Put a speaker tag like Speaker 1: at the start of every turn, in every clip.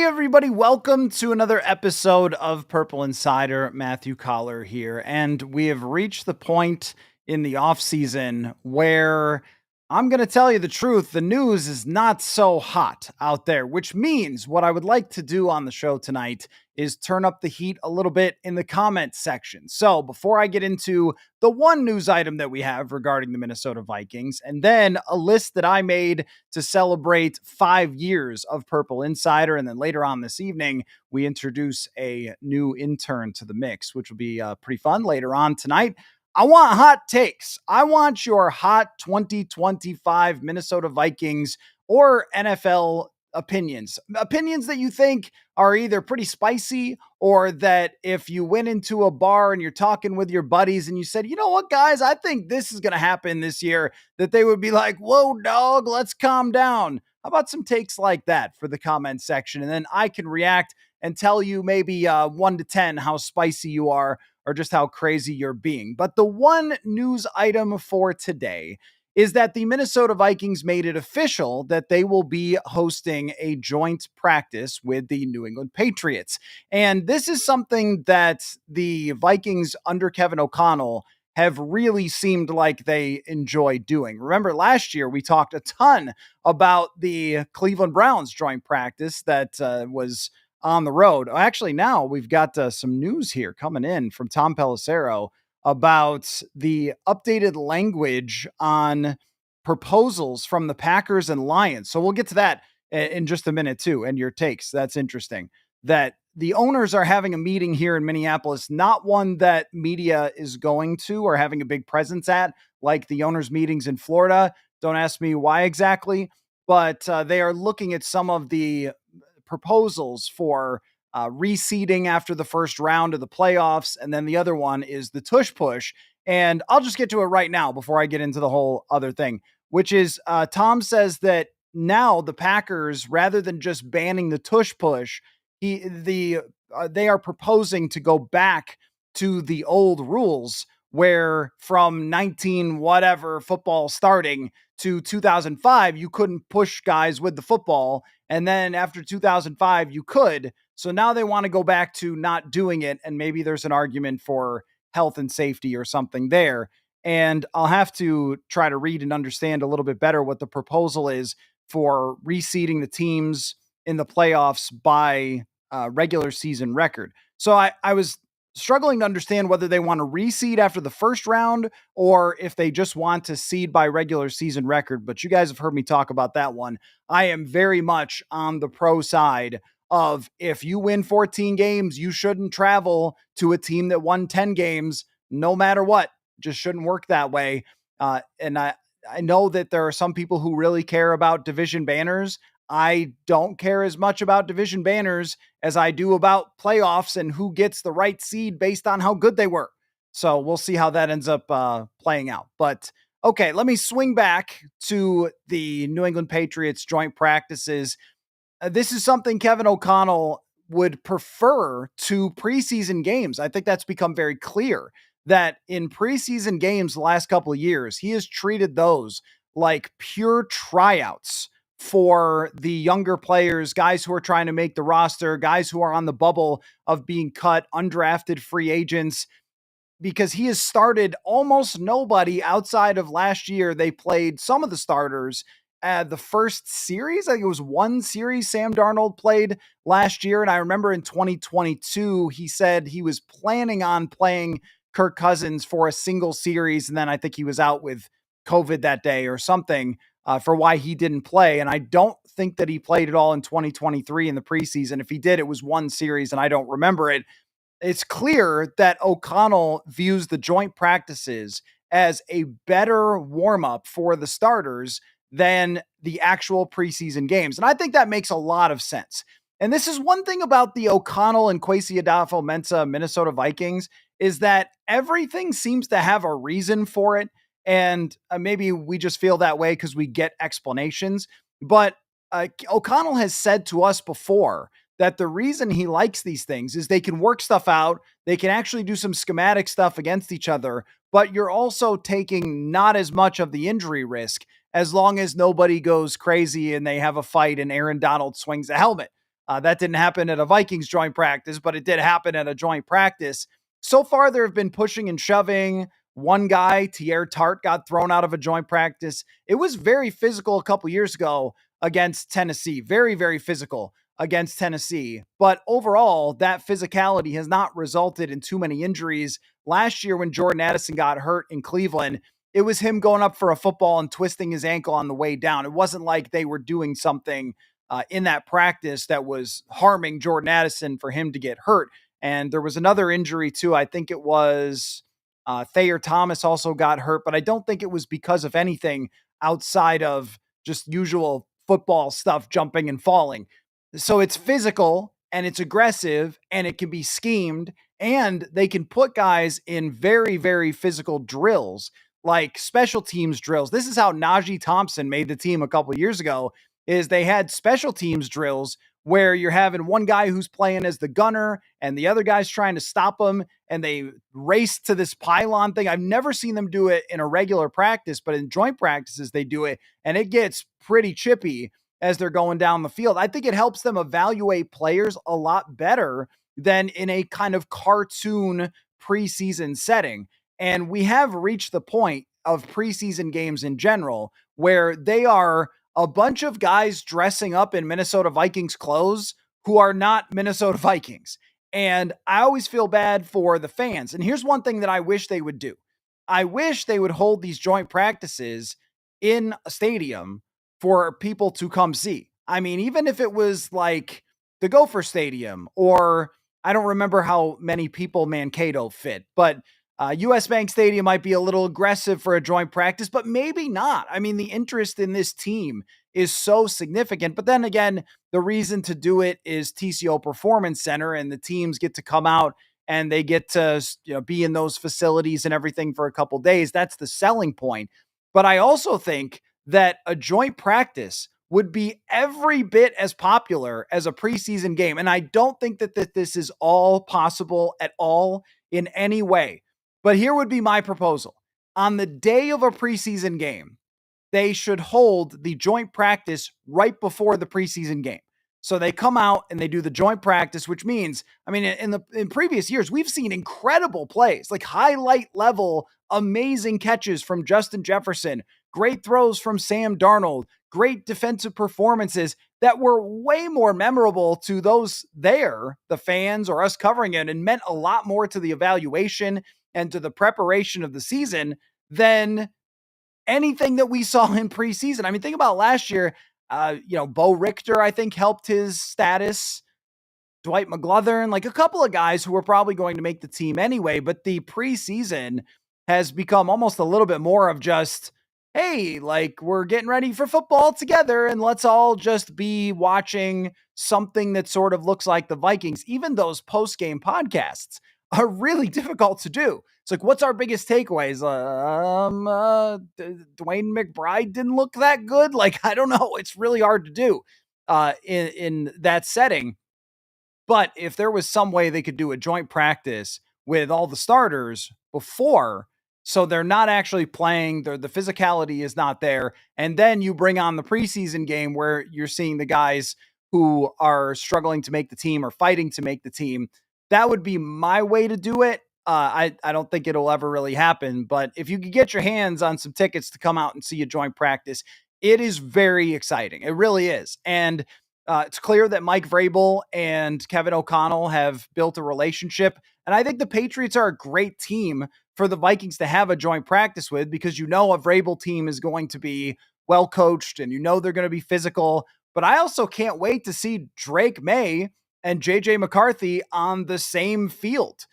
Speaker 1: everybody. Welcome to another episode of Purple Insider. Matthew Coller here. And we have reached the point in the off season where I'm going to tell you the truth. The news is not so hot out there, which means what I would like to do on the show tonight is turn up the heat a little bit in the comments section. So before I get into the one news item that we have regarding the Minnesota Vikings, and then a list that I made to celebrate 5 years of Purple Insider. And then later on this evening, we introduce a new intern to the mix, which will be pretty fun later on tonight. I want hot takes. I want your hot 2025 Minnesota Vikings or NFL opinions that you think are either pretty spicy or that if you went into a bar and you're talking with your buddies and you said, you know what, guys, I think this is going to happen this year, that they would be like, whoa, dog, let's calm down. How about some takes like that for the comment section? And then I can react and tell you maybe 1 to 10 how spicy you are or just how crazy you're being. But the one news item for today is that the Minnesota Vikings made it official that they will be hosting a joint practice with the New England Patriots. And this is something that the Vikings under Kevin O'Connell have really seemed like they enjoy doing. Remember, last year we talked a ton about the Cleveland Browns joint practice that was on the road. Actually, now we've got some news here coming in from Tom Pelissero about the updated language on proposals from the Packers and Lions. So we'll get to that in just a minute too, and your takes. That's interesting. That the owners are having a meeting here in Minneapolis, not one that media is going to or having a big presence at, like the owners' meetings in Florida. Don't ask me why exactly, but they are looking at some of the proposals for reseeding after the first round of the playoffs. And then the other one is the tush push. And I'll just get to it right now before I get into the whole other thing, which is Tom says that now the Packers, rather than just banning the tush push, they are proposing to go back to the old rules where from 19 whatever football starting to 2005, you couldn't push guys with the football. And then after 2005, you could. So now they want to go back to not doing it. And maybe there's an argument for health and safety or something there. And I'll have to try to read and understand a little bit better what the proposal is for reseeding the teams in the playoffs by regular season record. So I was struggling to understand whether they want to reseed after the first round or if they just want to seed by regular season record. But you guys have heard me talk about that one. I am very much on the pro side of if you win 14 games, you shouldn't travel to a team that won 10 games, no matter what. Just shouldn't work that way. And I know that there are some people who really care about division banners. I don't care as much about division banners as I do about playoffs and who gets the right seed based on how good they were. So we'll see how that ends up playing out. But okay, let me swing back to the New England Patriots joint practices. This is something Kevin O'Connell would prefer to preseason games. I think that's become very clear that in preseason games the last couple of years, he has treated those like pure tryouts for the younger players, guys who are trying to make the roster, guys who are on the bubble of being cut, undrafted free agents, because he has started almost nobody outside of last year. They played some of the starters the first series. I think it was one series Sam Darnold played last year. And I remember in 2022, he said he was planning on playing Kirk Cousins for a single series. And then I think he was out with COVID that day or something for why he didn't play. And I don't think that he played at all in 2023 in the preseason. If he did, it was one series and I don't remember it. It's clear that O'Connell views the joint practices as a better warm-up for the starters than the actual preseason games. And I think that makes a lot of sense. And this is one thing about the O'Connell and Kwesi Adofo-Mensah Minnesota Vikings is that everything seems to have a reason for it. And maybe we just feel that way because we get explanations. But O'Connell has said to us before that the reason he likes these things is they can work stuff out. They can actually do some schematic stuff against each other, but you're also taking not as much of the injury risk as long as nobody goes crazy and they have a fight and Aaron Donald swings a helmet. That didn't happen at a Vikings joint practice, but it did happen at a joint practice. So far, there have been pushing and shoving. One guy, Tier Tart, got thrown out of a joint practice. It was very physical a couple years ago against Tennessee. Very, very physical against Tennessee. But overall, that physicality has not resulted in too many injuries. Last year, when Jordan Addison got hurt in Cleveland, it was him going up for a football and twisting his ankle on the way down. It wasn't like they were doing something in that practice that was harming Jordan Addison for him to get hurt. And there was another injury too. I think it was Thayer Thomas also got hurt, but I don't think it was because of anything outside of just usual football stuff, jumping and falling. So it's physical and it's aggressive and it can be schemed, and they can put guys in very, very physical drills like special teams drills. This is how Najee Thompson made the team a couple of years ago, is they had special teams drills where you're having one guy who's playing as the gunner and the other guy's trying to stop him, and they race to this pylon thing. I've never seen them do it in a regular practice, but in joint practices they do it, and it gets pretty chippy as they're going down the field. I think it helps them evaluate players a lot better than in a kind of cartoon preseason setting. And we have reached the point of preseason games in general where they are a bunch of guys dressing up in Minnesota Vikings clothes who are not Minnesota Vikings. And I always feel bad for the fans. And here's one thing that I wish they would do. I wish they would hold these joint practices in a stadium for people to come see. I mean, even if it was like the Gopher Stadium, or I don't remember how many people Mankato fit, but US Bank Stadium might be a little aggressive for a joint practice, but maybe not. I mean, the interest in this team is so significant. But then again, the reason to do it is TCO Performance Center, and the teams get to come out and they get to be in those facilities and everything for a couple days. That's the selling point. But I also think that a joint practice would be every bit as popular as a preseason game. And I don't think that this is all possible at all in any way. But here would be my proposal. On the day of a preseason game, they should hold the joint practice right before the preseason game. So they come out and they do the joint practice, which means, I mean, in previous years, we've seen incredible plays, like highlight level, amazing catches from Justin Jefferson, great throws from Sam Darnold, great defensive performances that were way more memorable to those there, the fans or us covering it, and meant a lot more to the evaluation and to the preparation of the season than anything that we saw in preseason. I mean, think about last year. Bo Richter, I think, helped his status. Dwight McGlothern, like a couple of guys who were probably going to make the team anyway. But the preseason has become almost a little bit more of just, hey, like we're getting ready for football together and let's all just be watching something that sort of looks like the Vikings. Even those post-game podcasts are really difficult to do. It's like, what's our biggest takeaways? Dwayne McBride didn't look that good. Like, I don't know. It's really hard to do in that setting. But if there was some way they could do a joint practice with all the starters before, so they're not actually playing, the physicality is not there, and then you bring on the preseason game where you're seeing the guys who are struggling to make the team or fighting to make the team, that would be my way to do it. I don't think it'll ever really happen, but if you could get your hands on some tickets to come out and see a joint practice, it is very exciting. It really is. And it's clear that Mike Vrabel and Kevin O'Connell have built a relationship. And I think the Patriots are a great team for the Vikings to have a joint practice with, because a Vrabel team is going to be well coached and they're going to be physical. But I also can't wait to see Drake May and JJ McCarthy on the same field.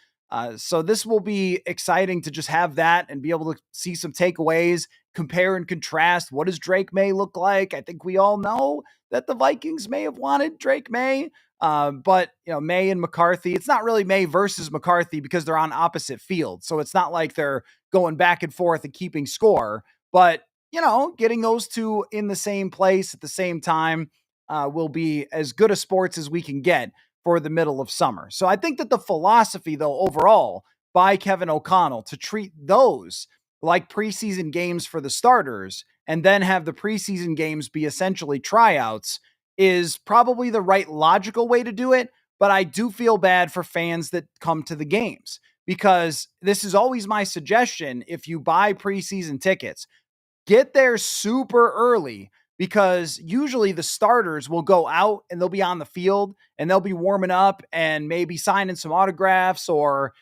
Speaker 1: So this will be exciting to just have that and be able to see some takeaways, compare and contrast. What does Drake May look like? I think we all know that the Vikings may have wanted Drake May, but May and McCarthy, it's not really May versus McCarthy because they're on opposite fields. So it's not like they're going back and forth and keeping score, but getting those two in the same place at the same time will be as good a sports as we can get for the middle of summer. So I think that the philosophy, though, overall by Kevin O'Connell to treat those like preseason games for the starters and then have the preseason games be essentially tryouts is probably the right logical way to do it. But I do feel bad for fans that come to the games because this is always my suggestion. If you buy preseason tickets, get there super early because usually the starters will go out and they'll be on the field and they'll be warming up and maybe signing some autographs or,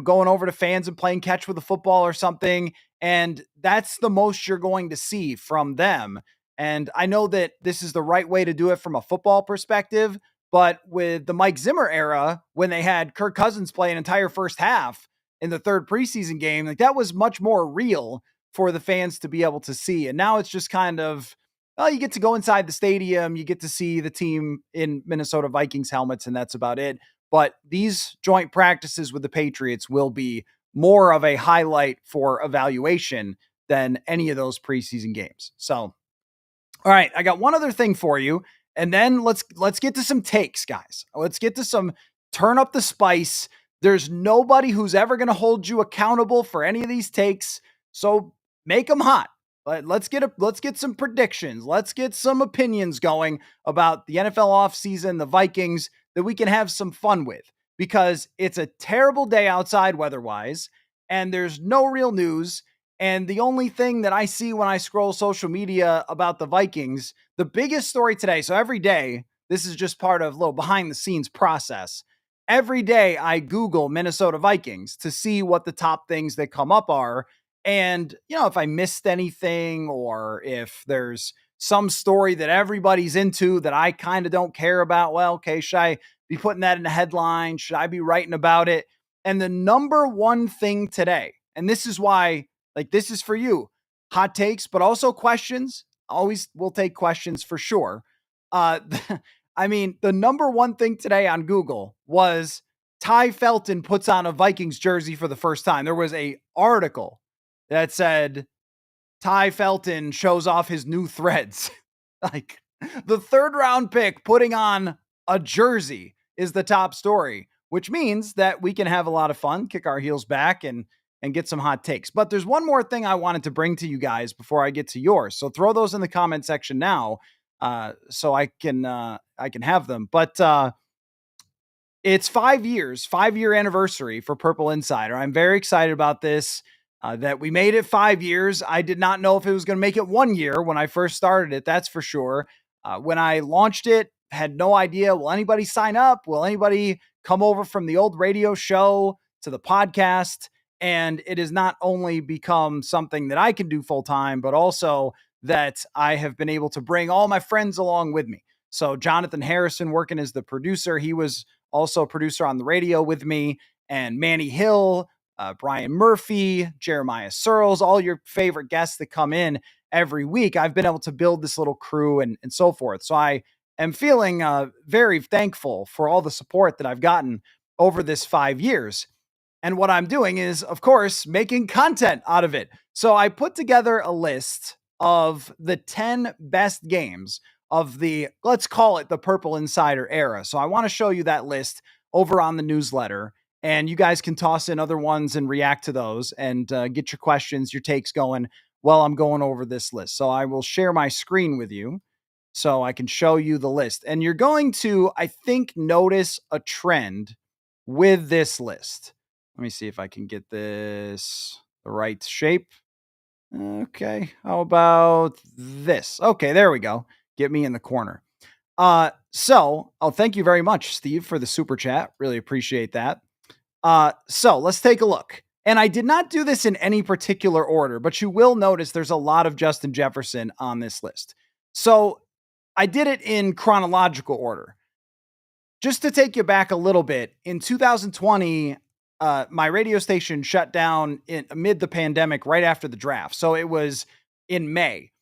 Speaker 1: going over to fans and playing catch with a football or something. And that's the most you're going to see from them. And I know that this is the right way to do it from a football perspective, but with the Mike Zimmer era, when they had Kirk Cousins play an entire first half in the third preseason game, like that was much more real for the fans to be able to see. And now it's just kind of, you get to go inside the stadium, you get to see the team in Minnesota Vikings helmets, and that's about it. But these joint practices with the Patriots will be more of a highlight for evaluation than any of those preseason games. So, all right, I got one other thing for you, and then let's get to some takes, guys. Let's get to some turn up the spice. There's nobody who's ever going to hold you accountable for any of these takes, so make them hot. Let's get some predictions. Let's get some opinions going about the NFL offseason, the Vikings, that we can have some fun with because it's a terrible day outside weather-wise, and there's no real news. And the only thing that I see when I scroll social media about the Vikings, the biggest story today, so every day, this is just part of a little behind the scenes process. Every day I Google Minnesota Vikings to see what the top things that come up are. And, if I missed anything or if there's some story that everybody's into that I kind of don't care about, well, okay, should I be putting that in a headline? Should I be writing about it? And the number one thing today, and this is why, like, this is for you, hot takes, but also questions. Always will take questions for sure. Uh, I mean, the number one thing today on Google was Ty Felton puts on a Vikings jersey for the first time. There was a article that said Ty Felton shows off his new threads. Like the third round pick putting on a jersey is the top story, which means that we can have a lot of fun, kick our heels back and get some hot takes. But there's one more thing I wanted to bring to you guys before I get to yours. So throw those in the comment section now, so I can have them. But it's 5 years, 5-year anniversary for Purple Insider. I'm very excited about this. That we made it 5 years. I did not know if it was going to make it 1 year when I first started it. That's for sure. When I launched it, had no idea. Will anybody sign up? Will anybody come over from the old radio show to the podcast? And it has not only become something that I can do full time, but also that I have been able to bring all my friends along with me. So Jonathan Harrison working as the producer. He was also a producer on the radio with me, and Manny Hill, Brian Murphy, Jeremiah Searles, all your favorite guests that come in every week. I've been able to build this little crew and so forth. So I am feeling very thankful for all the support that I've gotten over this 5 years. And what I'm doing is, of course, making content out of it. So I put together a list of the 10 best games of the, let's call it the Purple Insider era. So I want to show you that list over on the newsletter. And you guys can toss in other ones and react to those and get your questions, your takes going while I'm going over this list. So I will share my screen with you so I can show you the list. And you're going to, I think, notice a trend with this list. Let me see if I can get this the right shape. Okay, how about this? Okay, there we go. Get me in the corner. Thank you very much, Steve, for the super chat. Really appreciate that. So let's take a look. And I did not do this in any particular order, but you will notice there's a lot of Justin Jefferson on this list. So I did it in chronological order. Just to take you back a little bit, in 2020, my radio station shut down amid the pandemic right after the draft. So it was in May.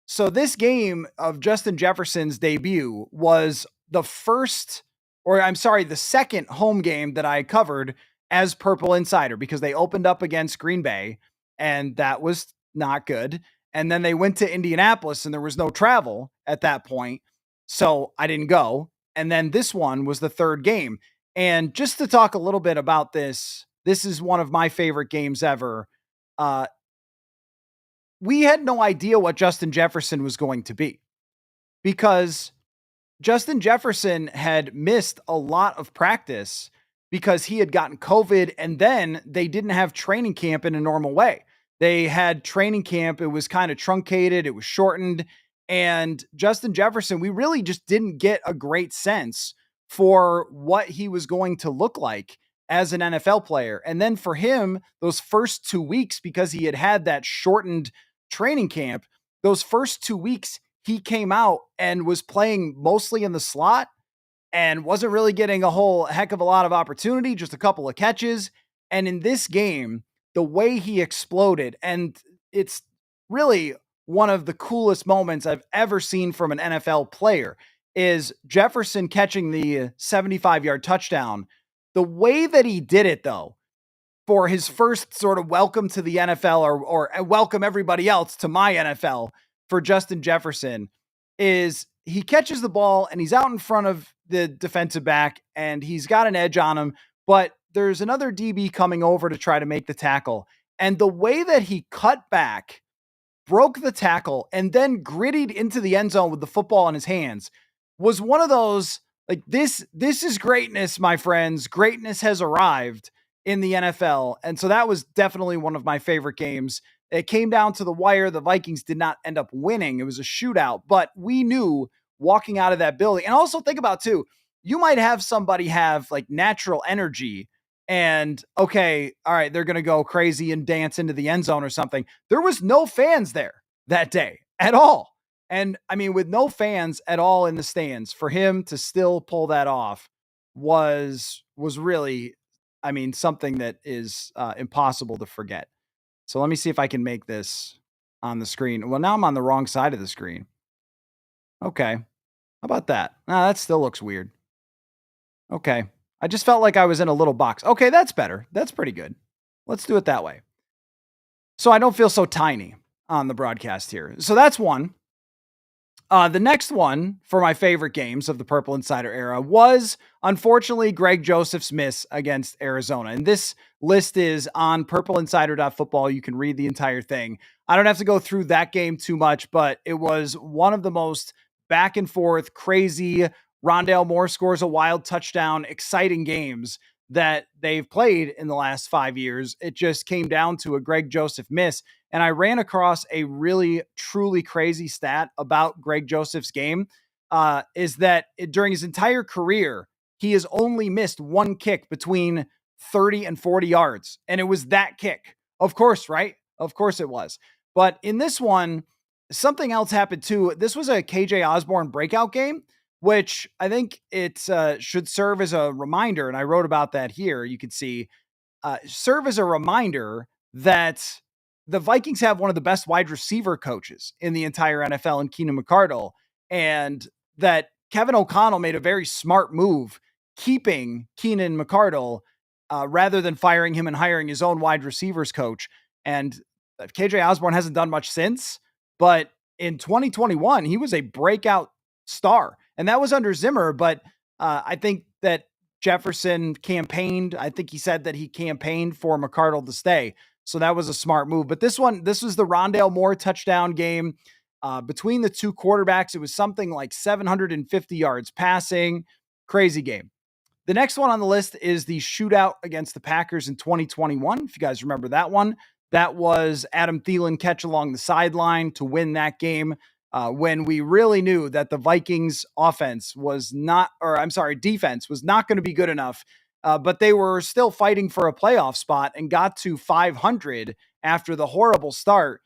Speaker 1: So this game of Justin Jefferson's debut was the second home game that I covered as Purple Insider because they opened up against Green Bay and that was not good. And then they went to Indianapolis and there was no travel at that point. So I didn't go. And then this one was the third game. And just to talk a little bit about this is one of my favorite games ever. We had no idea what Justin Jefferson was going to be because Justin Jefferson had missed a lot of practice because he had gotten COVID, and then they didn't have training camp in a normal way. They had training camp, it was kind of truncated, it was shortened. And Justin Jefferson, we really just didn't get a great sense for what he was going to look like as an NFL player. And then for him, those first 2 weeks, because he had that shortened training camp, those first 2 weeks, he came out and was playing mostly in the slot and wasn't really getting a whole heck of a lot of opportunity, just a couple of catches. And in this game, the way he exploded, and it's really one of the coolest moments I've ever seen from an NFL player, is Jefferson catching the 75-yard touchdown. The way that he did it, though, for his first sort of welcome to the NFL, or welcome everybody else to my NFL for Justin Jefferson, is he catches the ball and he's out in front of the defensive back and he's got an edge on him, but there's another DB coming over to try to make the tackle. And the way that he cut back, broke the tackle, and then grittied into the end zone with the football in his hands was one of those, like, this is greatness, my friends. Greatness has arrived in the NFL. And so that was definitely one of my favorite games. It came down to the wire. The Vikings did not end up winning. It was a shootout, but we knew walking out of that building. And also think about too, you might have somebody have like natural energy and okay, all right, they're going to go crazy and dance into the end zone or something. There was no fans there that day at all. And I mean, with no fans at all in the stands, for him to still pull that off was really, I mean, something that is impossible to forget. So let me see if I can make this on the screen. Well, now I'm on the wrong side of the screen. Okay. How about that? That still looks weird. Okay. I just felt like I was in a little box. Okay, that's better. That's pretty good. Let's do it that way. So I don't feel so tiny on the broadcast here. So that's one. The next one for my favorite games of the Purple Insider era was, unfortunately, Greg Joseph's miss against Arizona. And this list is on purpleinsider.football. You can read the entire thing. I don't have to go through that game too much, but it was one of the most back and forth, crazy, Rondale Moore scores a wild touchdown, exciting games that they've played in the last 5 years. It just came down to a Greg Joseph miss. And I ran across a really, truly crazy stat about Greg Joseph's game, is that during his entire career, he has only missed one kick between 30 and 40 yards. And it was that kick. Of course, right? Of course it was. But in this one, something else happened too. This was a KJ Osborne breakout game, which I think it should serve as a reminder. And I wrote about that here. You can see, serve as a reminder that the Vikings have one of the best wide receiver coaches in the entire NFL in Keenan McCardle, and that Kevin O'Connell made a very smart move keeping Keenan McCardle rather than firing him and hiring his own wide receivers coach. And KJ Osborne hasn't done much since, but in 2021, he was a breakout star, and that was under Zimmer. But I think that Jefferson campaigned. I think he said that he campaigned for McCardle to stay. So that was a smart move. But this was the Rondale Moore touchdown game. Between the two quarterbacks, it was something like 750 yards passing. Crazy game. The next one on the list is the shootout against the Packers in 2021. If you guys remember that one, that was Adam Thielen catch along the sideline to win that game. When we really knew that the Vikings defense was not going to be good enough, but they were still fighting for a playoff spot and got to 500 after the horrible start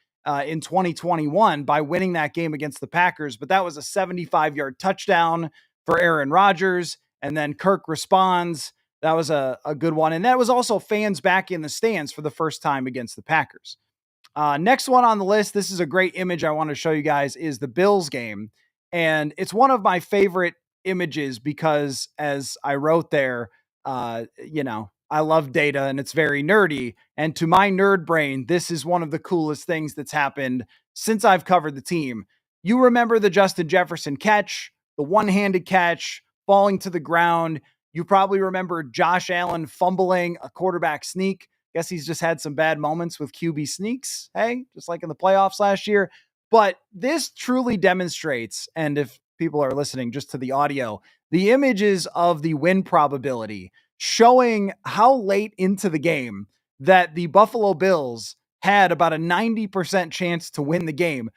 Speaker 1: in 2021 by winning that game against the Packers. But that was a 75-yard touchdown for Aaron Rodgers, and then Kirk responds. That was a good one. And that was also fans back in the stands for the first time against the Packers. Next one on the list, this is a great image I want to show you guys, is the Bills game. And it's one of my favorite images because, as I wrote there, I love data and it's very nerdy. And to my nerd brain, this is one of the coolest things that's happened since I've covered the team. You remember the Justin Jefferson catch, the one-handed catch, falling to the ground. You probably remember Josh Allen fumbling a quarterback sneak. Guess he's just had some bad moments with QB sneaks. Hey, just like in the playoffs last year. But this truly demonstrates, and if people are listening just to the audio, the images of the win probability showing how late into the game that the Buffalo Bills had about a 90% chance to win the game.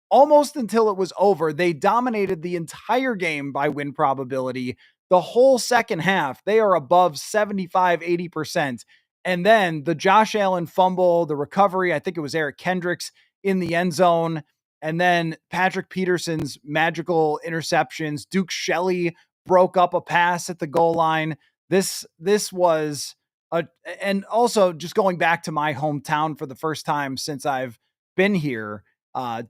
Speaker 1: Almost until it was over, they dominated the entire game by win probability. The whole second half, they are above 75, 80%. And then the Josh Allen fumble, the recovery, I think it was Eric Kendricks in the end zone. And then Patrick Peterson's magical interceptions. Duke Shelley broke up a pass at the goal line. This was a, and also just going back to my hometown for the first time since I've been here.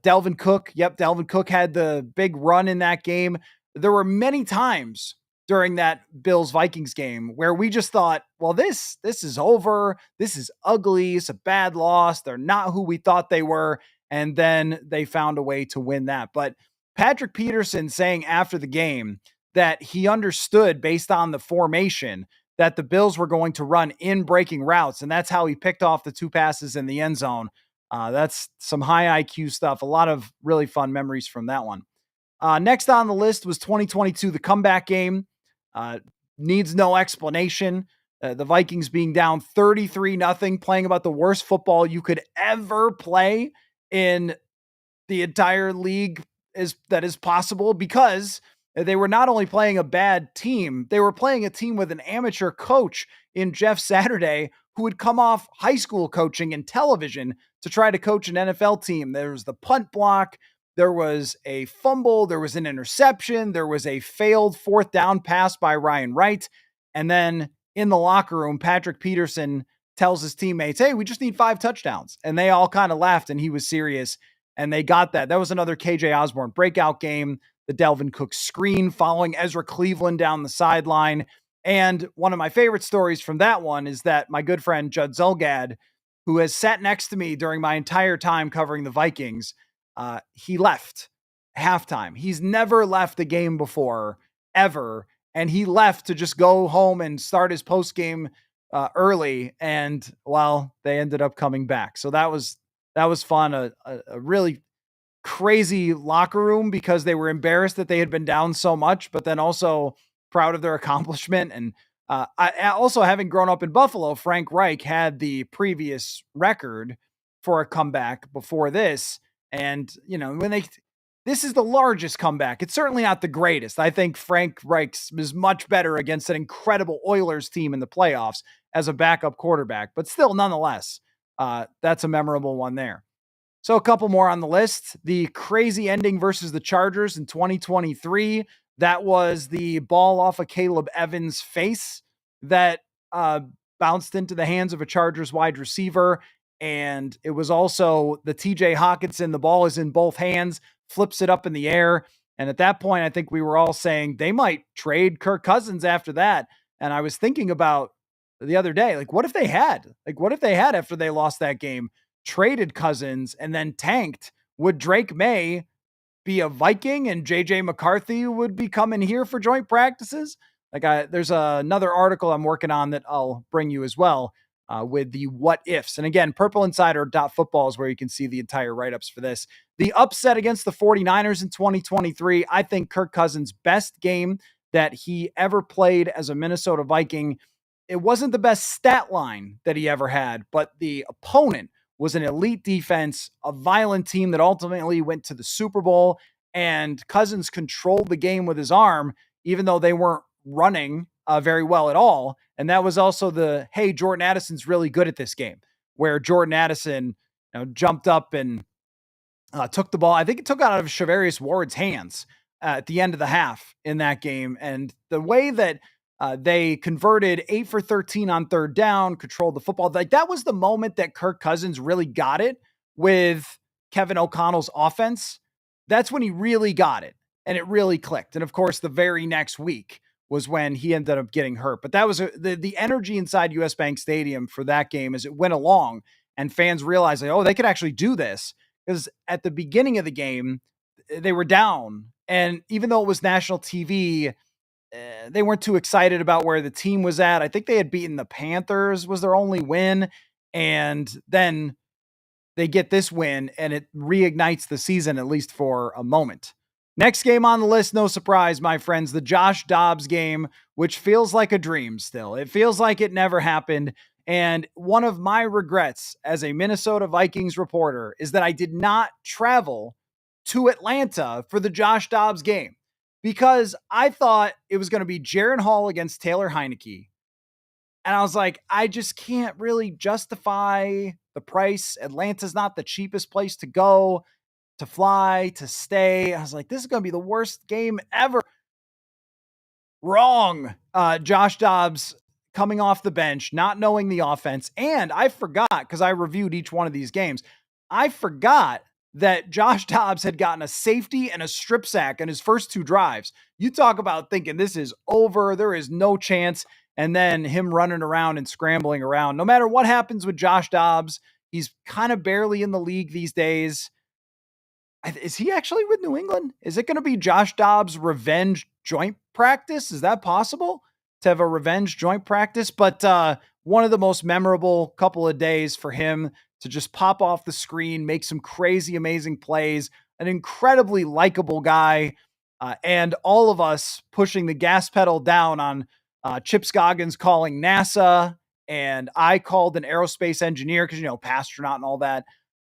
Speaker 1: Delvin Cook, Delvin Cook had the big run in that game. There were many times during that Bills Vikings game where we just thought, well, this is over. This is ugly. It's a bad loss. They're not who we thought they were. And then they found a way to win that. But Patrick Peterson saying after the game that he understood based on the formation that the Bills were going to run in breaking routes. And that's how he picked off the two passes in the end zone. That's some high IQ stuff. A lot of really fun memories from that one. Next on the list was 2022, the comeback game. Needs no explanation. The Vikings being down 33-0, playing about the worst football you could ever play in the entire league that is possible, because they were not only playing a bad team, they were playing a team with an amateur coach in Jeff Saturday who had come off high school coaching and television to try to coach an NFL team. There was the punt block, there was a fumble, there was an interception, there was a failed fourth down pass by Ryan Wright. And then in the locker room, Patrick Peterson tells his teammates, hey, we just need 5 touchdowns. And they all kind of laughed, and he was serious. And they got that. That was another KJ Osborne breakout game. The Delvin Cook screen following Ezra Cleveland down the sideline. And one of my favorite stories from that one is that my good friend Judd Zulgad, who has sat next to me during my entire time covering the Vikings, he left halftime. He's never left a game before, ever. And he left to just go home and start his post game early. And well, they ended up coming back. So that was fun. A really crazy locker room because they were embarrassed that they had been down so much, but then also proud of their accomplishment. And I also, having grown up in Buffalo, Frank Reich had the previous record for a comeback before this. And, you know, this is the largest comeback. It's certainly not the greatest. I think Frank Reich is much better against an incredible Oilers team in the playoffs as a backup quarterback, but still, nonetheless, that's a memorable one there. So a couple more on the list. The crazy ending versus the Chargers in 2023. That was the ball off of Caleb Evans' face that bounced into the hands of a Chargers wide receiver. And it was also the TJ Hawkinson, the ball is in both hands, flips it up in the air. And at that point, I think we were all saying they might trade Kirk Cousins after that. And I was thinking about the other day, like, what if they had after they lost that game, traded Cousins and then tanked? Would Drake May be a Viking and JJ McCarthy would be coming here for joint practices? There's another article I'm working on that I'll bring you as well with the what ifs. And again, purpleinsider.football is where you can see the entire write-ups for this. The upset against the 49ers in 2023, I think Kirk Cousins' best game that he ever played as a Minnesota Viking. It wasn't the best stat line that he ever had, but the opponent was an elite defense, a violent team that ultimately went to the Super Bowl, and Cousins controlled the game with his arm, even though they weren't running very well at all. And that was also hey, Jordan Addison's really good at this game, where Jordan Addison jumped up and took the ball. I think it took out of Shavarius Ward's hands at the end of the half in that game. And the way that they converted 8 for 13 on third down, controlled the football. Like, that was the moment that Kirk Cousins really got it with Kevin O'Connell's offense. That's when he really got it, and it really clicked. And of course, the very next week was when he ended up getting hurt. But that was the energy inside US Bank Stadium for that game as it went along, and fans realized, like, oh, they could actually do this. Because at the beginning of the game, they were down. And even though it was national TV, they weren't too excited about where the team was at. I think they had beaten the Panthers, was their only win. And then they get this win, and it reignites the season, at least for a moment. Next game on the list, no surprise, my friends, the Josh Dobbs game, which feels like a dream still. It feels like it never happened. And one of my regrets as a Minnesota Vikings reporter is that I did not travel to Atlanta for the Josh Dobbs game because I thought it was going to be Jaron Hall against Taylor Heineke. And I was like, I just can't really justify the price. Atlanta's not the cheapest place to go, to fly, to stay. I was like, this is going to be the worst game ever. Wrong. Josh Dobbs coming off the bench, not knowing the offense. And I forgot, because I reviewed each one of these games, I forgot that Josh Dobbs had gotten a safety and a strip sack in his first two drives. You talk about thinking this is over, there is no chance. And then him running around and scrambling around. No matter what happens with Josh Dobbs, he's kind of barely in the league these days. Is he actually with New England? Is it going to be Josh Dobbs' revenge joint practice? Is that possible to have a revenge joint practice? But one of the most memorable couple of days for him to just pop off the screen, make some crazy, amazing plays, an incredibly likable guy, and all of us pushing the gas pedal down on Chip Scoggins calling NASA, and I called an aerospace engineer because, pastronaut and all that.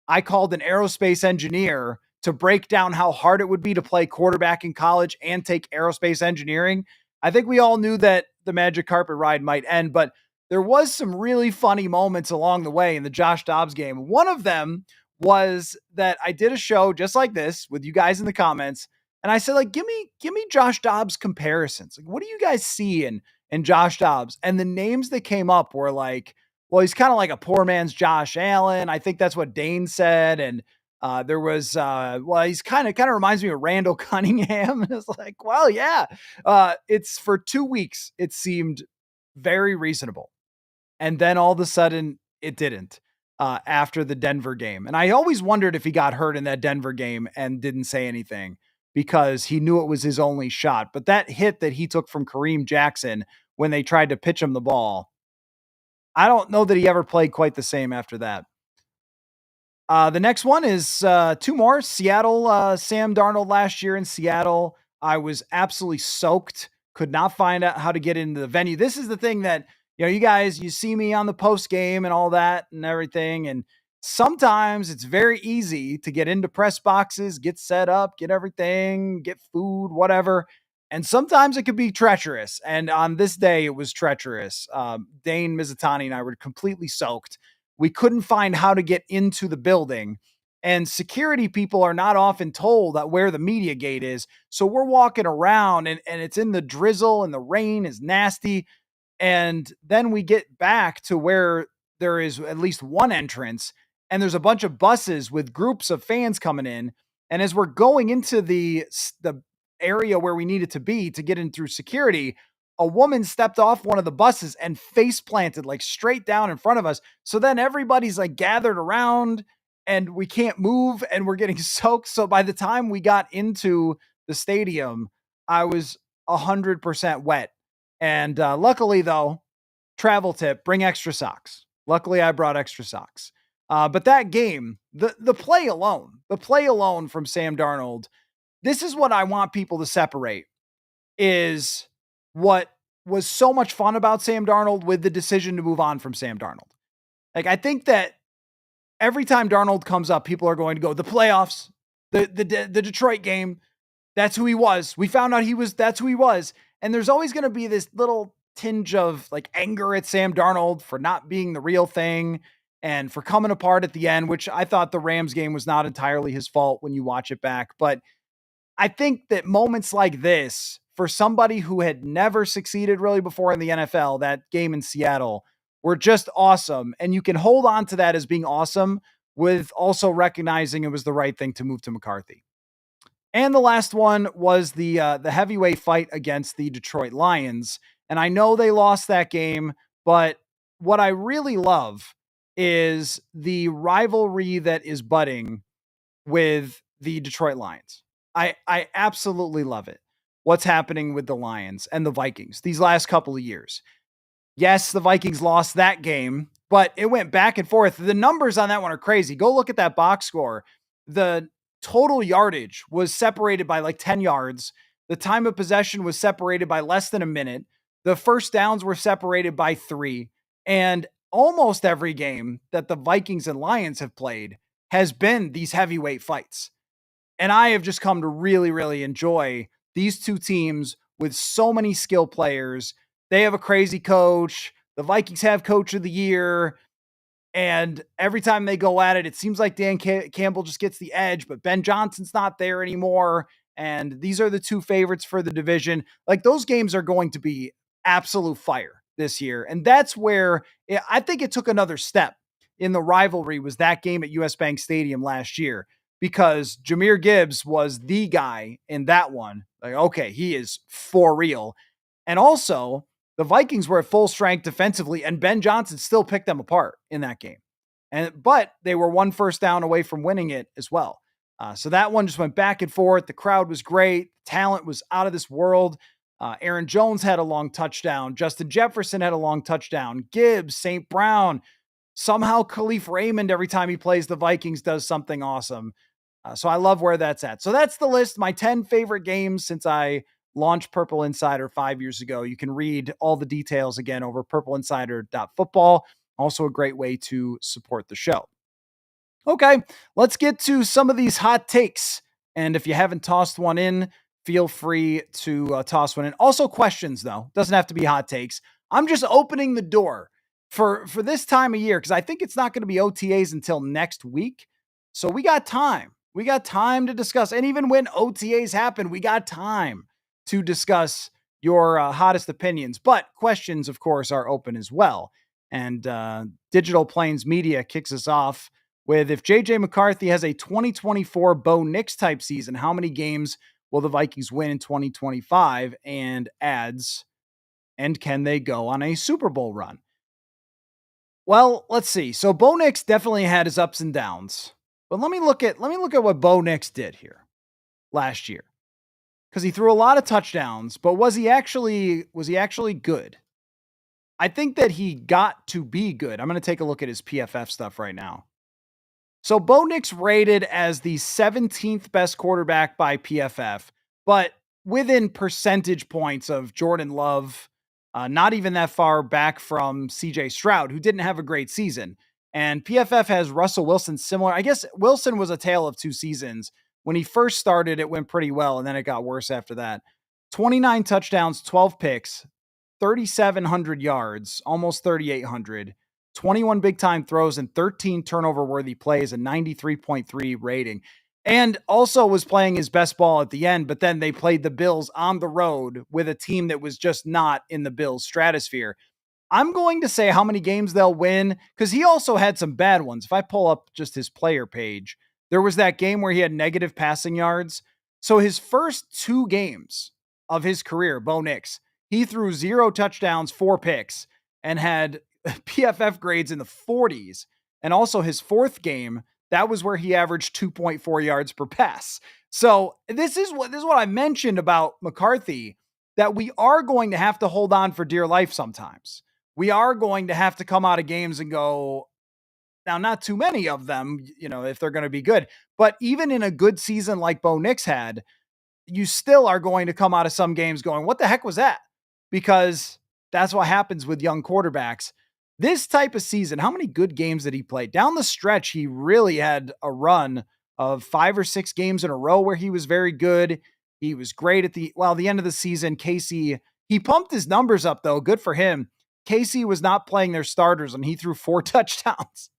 Speaker 1: I called an aerospace engineer to break down how hard it would be to play quarterback in college and take aerospace engineering. I think we all knew that the magic carpet ride might end, but there was some really funny moments along the way in the Josh Dobbs game. One of them was that I did a show just like this with you guys in the comments, and I said, like, give me Josh Dobbs comparisons. Like, what do you guys see in Josh Dobbs? And the names that came up were like, well, he's kind of like a poor man's Josh Allen. I think that's what Dane said. And there was, he's kind of reminds me of Randall Cunningham. And it's like, well, yeah, it's for 2 weeks. It seemed very reasonable. And then all of a sudden it didn't after the Denver game. And I always wondered if he got hurt in that Denver game and didn't say anything because he knew it was his only shot. But that hit that he took from Kareem Jackson when they tried to pitch him the ball, I don't know that he ever played quite the same after that. The next one is two more. Seattle, Sam Darnold last year in Seattle. I was absolutely soaked. Could not find out how to get into the venue. This is the thing that, you guys, you see me on the post game and all that and everything. And sometimes it's very easy to get into press boxes, get set up, get everything, get food, whatever. And sometimes it could be treacherous. And on this day, it was treacherous. Dane Mizutani and I were completely soaked. We couldn't find how to get into the building. And security people are not often told that where the media gate is. So we're walking around and it's in the drizzle and the rain is nasty. And then we get back to where there is at least one entrance and there's a bunch of buses with groups of fans coming in. And as we're going into the area where we needed to be to get in through security, a woman stepped off one of the buses and face planted like straight down in front of us. So then everybody's like gathered around and we can't move and we're getting soaked. So by the time we got into the stadium, I was 100% wet. And luckily, though, travel tip, bring extra socks. Luckily, I brought extra socks. But that game, the play alone from Sam Darnold, this is what I want people to separate is what was so much fun about Sam Darnold with the decision to move on from Sam Darnold. Like, I think that every time Darnold comes up, people are going to go, the playoffs, the Detroit game, that's who he was. We found out that's who he was. And there's always going to be this little tinge of like anger at Sam Darnold for not being the real thing and for coming apart at the end, which I thought the Rams game was not entirely his fault when you watch it back. But I think that moments like this, for somebody who had never succeeded really before in the NFL, that game in Seattle, were just awesome. And you can hold on to that as being awesome with also recognizing it was the right thing to move to McCarthy. And the last one was the heavyweight fight against the Detroit Lions. And I know they lost that game, but what I really love is the rivalry that is budding with the Detroit Lions. I absolutely love it. What's happening with the Lions and the Vikings these last couple of years. Yes, the Vikings lost that game, but it went back and forth. The numbers on that one are crazy. Go look at that box score. The total yardage was separated by like 10 yards. The time of possession was separated by less than a minute. The first downs were separated by 3. And almost every game that the Vikings and Lions have played has been these heavyweight fights. And I have just come to really, really enjoy these two teams with so many skill players. They have a crazy coach. The Vikings have coach of the year. And every time they go at it, it seems like Dan Campbell just gets the edge, but Ben Johnson's not there anymore. And these are the two favorites for the division. Like those games are going to be absolute fire this year. And that's where I think it took another step in the rivalry was that game at US Bank Stadium last year because Jahmyr Gibbs was the guy in that one. Like, okay, he is for real. And also, the Vikings were at full strength defensively, and Ben Johnson still picked them apart in that game. But they were one first down away from winning it as well. So that one just went back and forth. The crowd was great. Talent was out of this world. Aaron Jones had a long touchdown. Justin Jefferson had a long touchdown. Gibbs, St. Brown, somehow Khalif Raymond, every time he plays the Vikings, does something awesome. So I love where that's at. So that's the list. My 10 favorite games since I launched Purple Insider 5 years ago. You can read all the details again over purpleinsider.football. Also a great way to support the show. Okay, let's get to some of these hot takes. And if you haven't tossed one in, feel free to toss one in. Also questions, though. Doesn't have to be hot takes. I'm just opening the door for this time of year because I think it's not going to be OTAs until next week. So we got time. We got time to discuss. And even when OTAs happen, we got time to discuss your hottest opinions. But questions, of course, are open as well. And Digital Plains Media kicks us off with if JJ McCarthy has a 2024 Bo Nix type season, how many games will the Vikings win in 2025? And adds, and can they go on a Super Bowl run? Well, let's see. So Bo Nix definitely had his ups and downs. But let me look at what Bo Nix did here last year. Because he threw a lot of touchdowns, but was he actually good? I think that he got to be good. I'm going to take a look at his PFF stuff right now. So Bo Nix rated as the 17th best quarterback by PFF, but within percentage points of Jordan Love, not even that far back from CJ Stroud, who didn't have a great season. And PFF has Russell Wilson similar. I guess Wilson was a tale of two seasons. When he first started, it went pretty well, and then it got worse after that. 29 touchdowns, 12 picks, 3,700 yards, almost 3,800. 21 big time throws and 13 turnover worthy plays, a 93.3 rating. And also was playing his best ball at the end, but then they played the Bills on the road with a team that was just not in the Bills' stratosphere. I'm going to say how many games they'll win because he also had some bad ones. If I pull up just his player page, there was that game where he had negative passing yards. So his first 2 games of his career, Bo Nix, he threw 0 touchdowns, 4 picks, and had PFF grades in the 40s. And also his 4th game, that was where he averaged 2.4 yards per pass. So this is what I mentioned about McCarthy, that we are going to have to hold on for dear life sometimes. We are going to have to come out of games and go, now, not too many of them, if they're going to be good, but even in a good season like Bo Nix had, you still are going to come out of some games going, what the heck was that? Because that's what happens with young quarterbacks. This type of season, how many good games did he play? Down the stretch, he really had a run of 5 or 6 games in a row where he was very good. He was great at the end of the season. Casey, he pumped his numbers up though. Good for him. Casey was not playing their starters and he threw 4 touchdowns.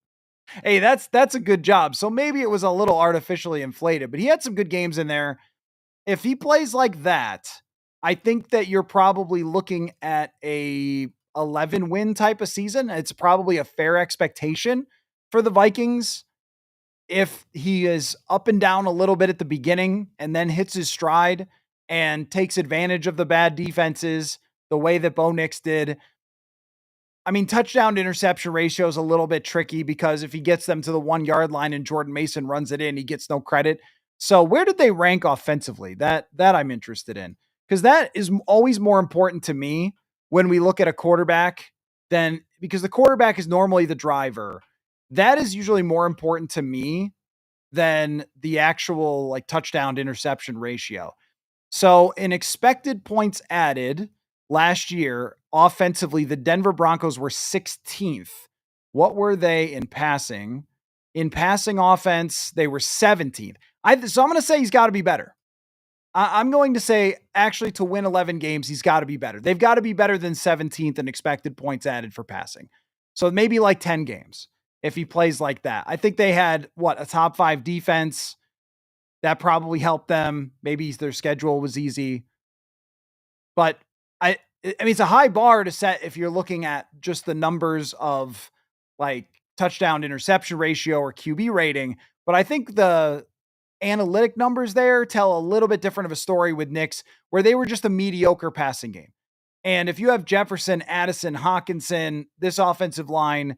Speaker 1: Hey, that's a good job. So maybe it was a little artificially inflated, but he had some good games in there. If he plays like that, I think that you're probably looking at a 11 win type of season. It's probably a fair expectation for the Vikings. If he is up and down a little bit at the beginning and then hits his stride and takes advantage of the bad defenses the way that Bo Nix did. I mean, touchdown to interception ratio is a little bit tricky because if he gets them to the 1 yard line and Jordan Mason runs it in, he gets no credit. So where did they rank offensively? That I'm interested in, because that is always more important to me when we look at a quarterback because the quarterback is normally the driver. That is usually more important to me than the actual like touchdown to interception ratio. So in expected points added last year, offensively, the Denver Broncos were 16th. What were they in passing? In passing offense, they were 17th. So I'm going to say he's got to be better. I'm going to say actually to win 11 games, he's got to be better. They've got to be better than 17th in expected points added for passing. So maybe like 10 games if he plays like that. I think they had a top 5 defense. That probably helped them. Maybe their schedule was easy. But I mean, it's a high bar to set if you're looking at just the numbers of like touchdown interception ratio or QB rating. But I think the analytic numbers there tell a little bit different of a story with Knicks, where they were just a mediocre passing game. And if you have Jefferson, Addison, Hawkinson, this offensive line,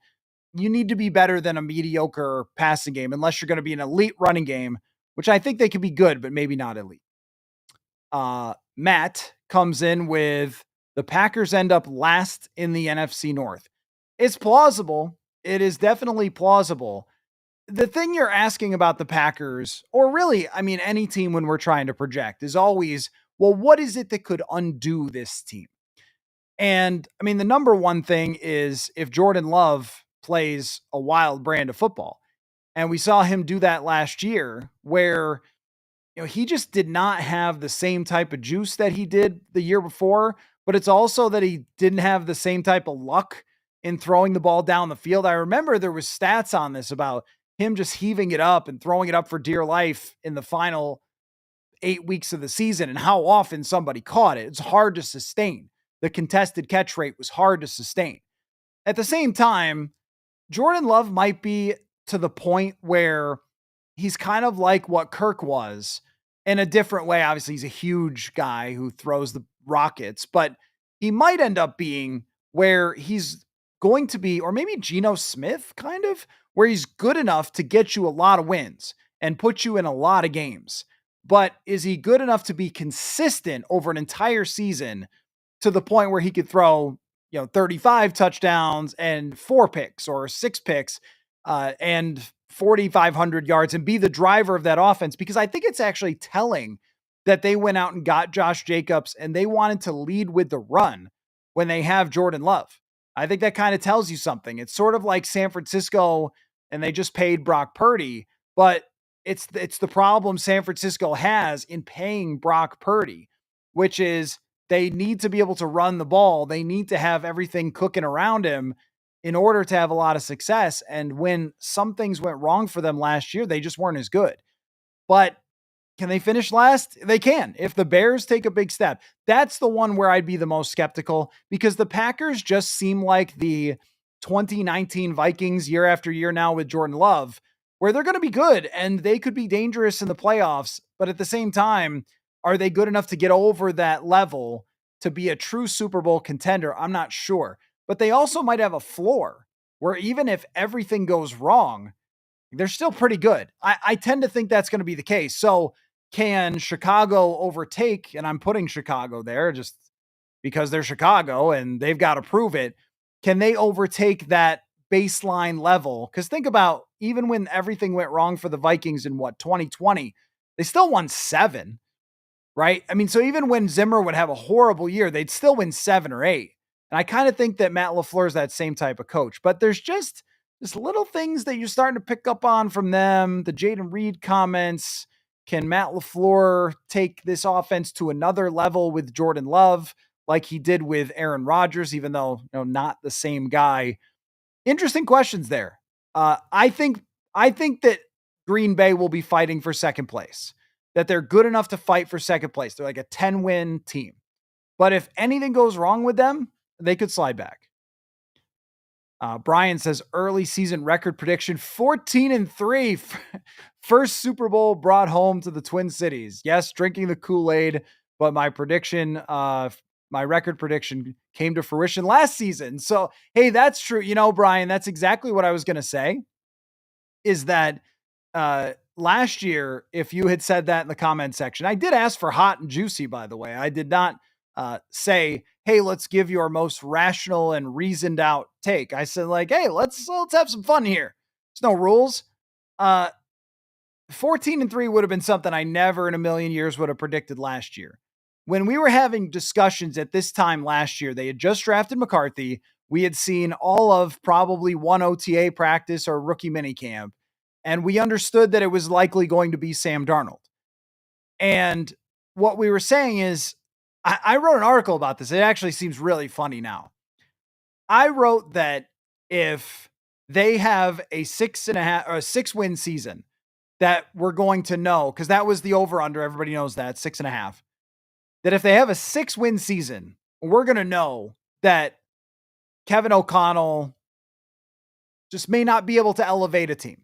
Speaker 1: you need to be better than a mediocre passing game unless you're going to be an elite running game, which I think they can be good, but maybe not elite. Matt comes in with the Packers end up last in the NFC North. It's plausible. It is definitely plausible. The thing you're asking about the Packers, or really, I mean, any team when we're trying to project, is always, well, what is it that could undo this team? And I mean, the number one thing is if Jordan Love plays a wild brand of football. And we saw him do that last year where he just did not have the same type of juice that he did the year before, but it's also that he didn't have the same type of luck in throwing the ball down the field. I remember there was stats on this about him just heaving it up and throwing it up for dear life in the final 8 weeks of the season and how often somebody caught it. It's hard to sustain. The contested catch rate was hard to sustain. At the same time, Jordan Love might be to the point where he's kind of like what Kirk was in a different way. Obviously, he's a huge guy who throws the rockets, but he might end up being where he's going to be, or maybe Geno Smith, kind of, where he's good enough to get you a lot of wins and put you in a lot of games. But is he good enough to be consistent over an entire season to the point where he could throw, 35 touchdowns and 4 picks or 6 picks and 4,500 yards and be the driver of that offense? Because I think it's actually telling that they went out and got Josh Jacobs and they wanted to lead with the run when they have Jordan Love. I think that kind of tells you something. It's sort of like San Francisco and they just paid Brock Purdy, but it's the problem San Francisco has in paying Brock Purdy, which is they need to be able to run the ball. They need to have everything cooking around him in order to have a lot of success. And when some things went wrong for them last year, they just weren't as good. But can they finish last? They can. If the Bears take a big step, that's the one where I'd be the most skeptical, because the Packers just seem like the 2019 Vikings year after year now with Jordan Love, where they're going to be good and they could be dangerous in the playoffs. But at the same time, are they good enough to get over that level to be a true Super Bowl contender? I'm not sure. But they also might have a floor where even if everything goes wrong, they're still pretty good. I tend to think that's going to be the case. So can Chicago overtake, and I'm putting Chicago there just because they're Chicago and they've got to prove it. Can they overtake that baseline level? Because think about, even when everything went wrong for the Vikings in 2020, they still won 7, right? I mean, so even when Zimmer would have a horrible year, they'd still win 7 or 8. And I kind of think that Matt LaFleur is that same type of coach, but there's just little things that you're starting to pick up on from them. The Jaden Reed comments. Can Matt LaFleur take this offense to another level with Jordan Love like he did with Aaron Rodgers, even though, not the same guy? Interesting questions there. I think that Green Bay will be fighting for second place, that they're good enough to fight for second place. They're like a 10-win team. But if anything goes wrong with them, they could slide back. Brian says early season record prediction 14-3. First Super Bowl brought home to the Twin Cities. Yes, drinking the Kool-Aid, but my prediction, my record prediction came to fruition last season. So, hey, that's true. Brian, that's exactly what I was going to say, is that last year, if you had said that in the comment section, I did ask for hot and juicy, by the way. I did not say, hey, let's give your most rational and reasoned out take. I said, like, hey, let's have some fun here. There's no rules. 14-3 would have been something I never in a million years would have predicted last year. When we were having discussions at this time last year, they had just drafted McCarthy. We had seen all of probably one OTA practice or rookie minicamp, and we understood that it was likely going to be Sam Darnold. And what we were saying is, I wrote an article about this. It actually seems really funny now. I wrote that if they have a 6.5 or a 6-win season, that we're going to know, because that was the over under. Everybody knows that 6.5. That if they have a 6-win season, we're going to know that Kevin O'Connell just may not be able to elevate a team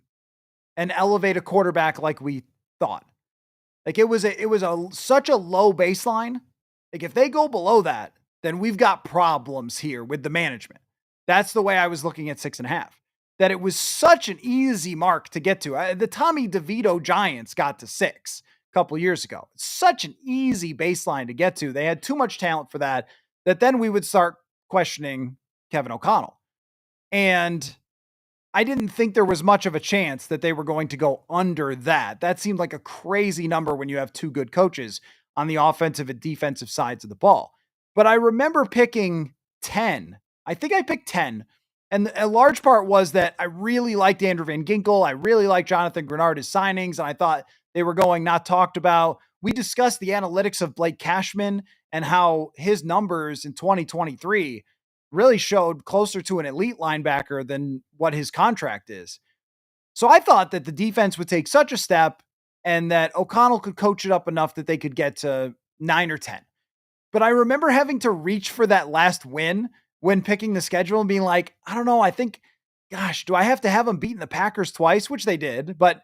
Speaker 1: and elevate a quarterback like we thought. Like it was such a low baseline. Like if they go below that, then we've got problems here with the management. That's the way I was looking at 6.5. That it was such an easy mark to get to. The Tommy DeVito Giants got to 6 a couple years ago. It's such an easy baseline to get to. They had too much talent for that then we would start questioning Kevin O'Connell. And I didn't think there was much of a chance that they were going to go under that. That seemed like a crazy number when you have two good coaches on the offensive and defensive sides of the ball. But I remember picking 10. I think I picked 10. And a large part was that I really liked Andrew Van Ginkel. I really liked Jonathan Grenard, his signings, and I thought they were going not talked about. We discussed the analytics of Blake Cashman and how his numbers in 2023 really showed closer to an elite linebacker than what his contract is. So I thought that the defense would take such a step and that O'Connell could coach it up enough that they could get to 9 or 10. But I remember having to reach for that last win when picking the schedule and being like, I don't know, I think, gosh, do I have to have them beating the Packers twice? Which they did, but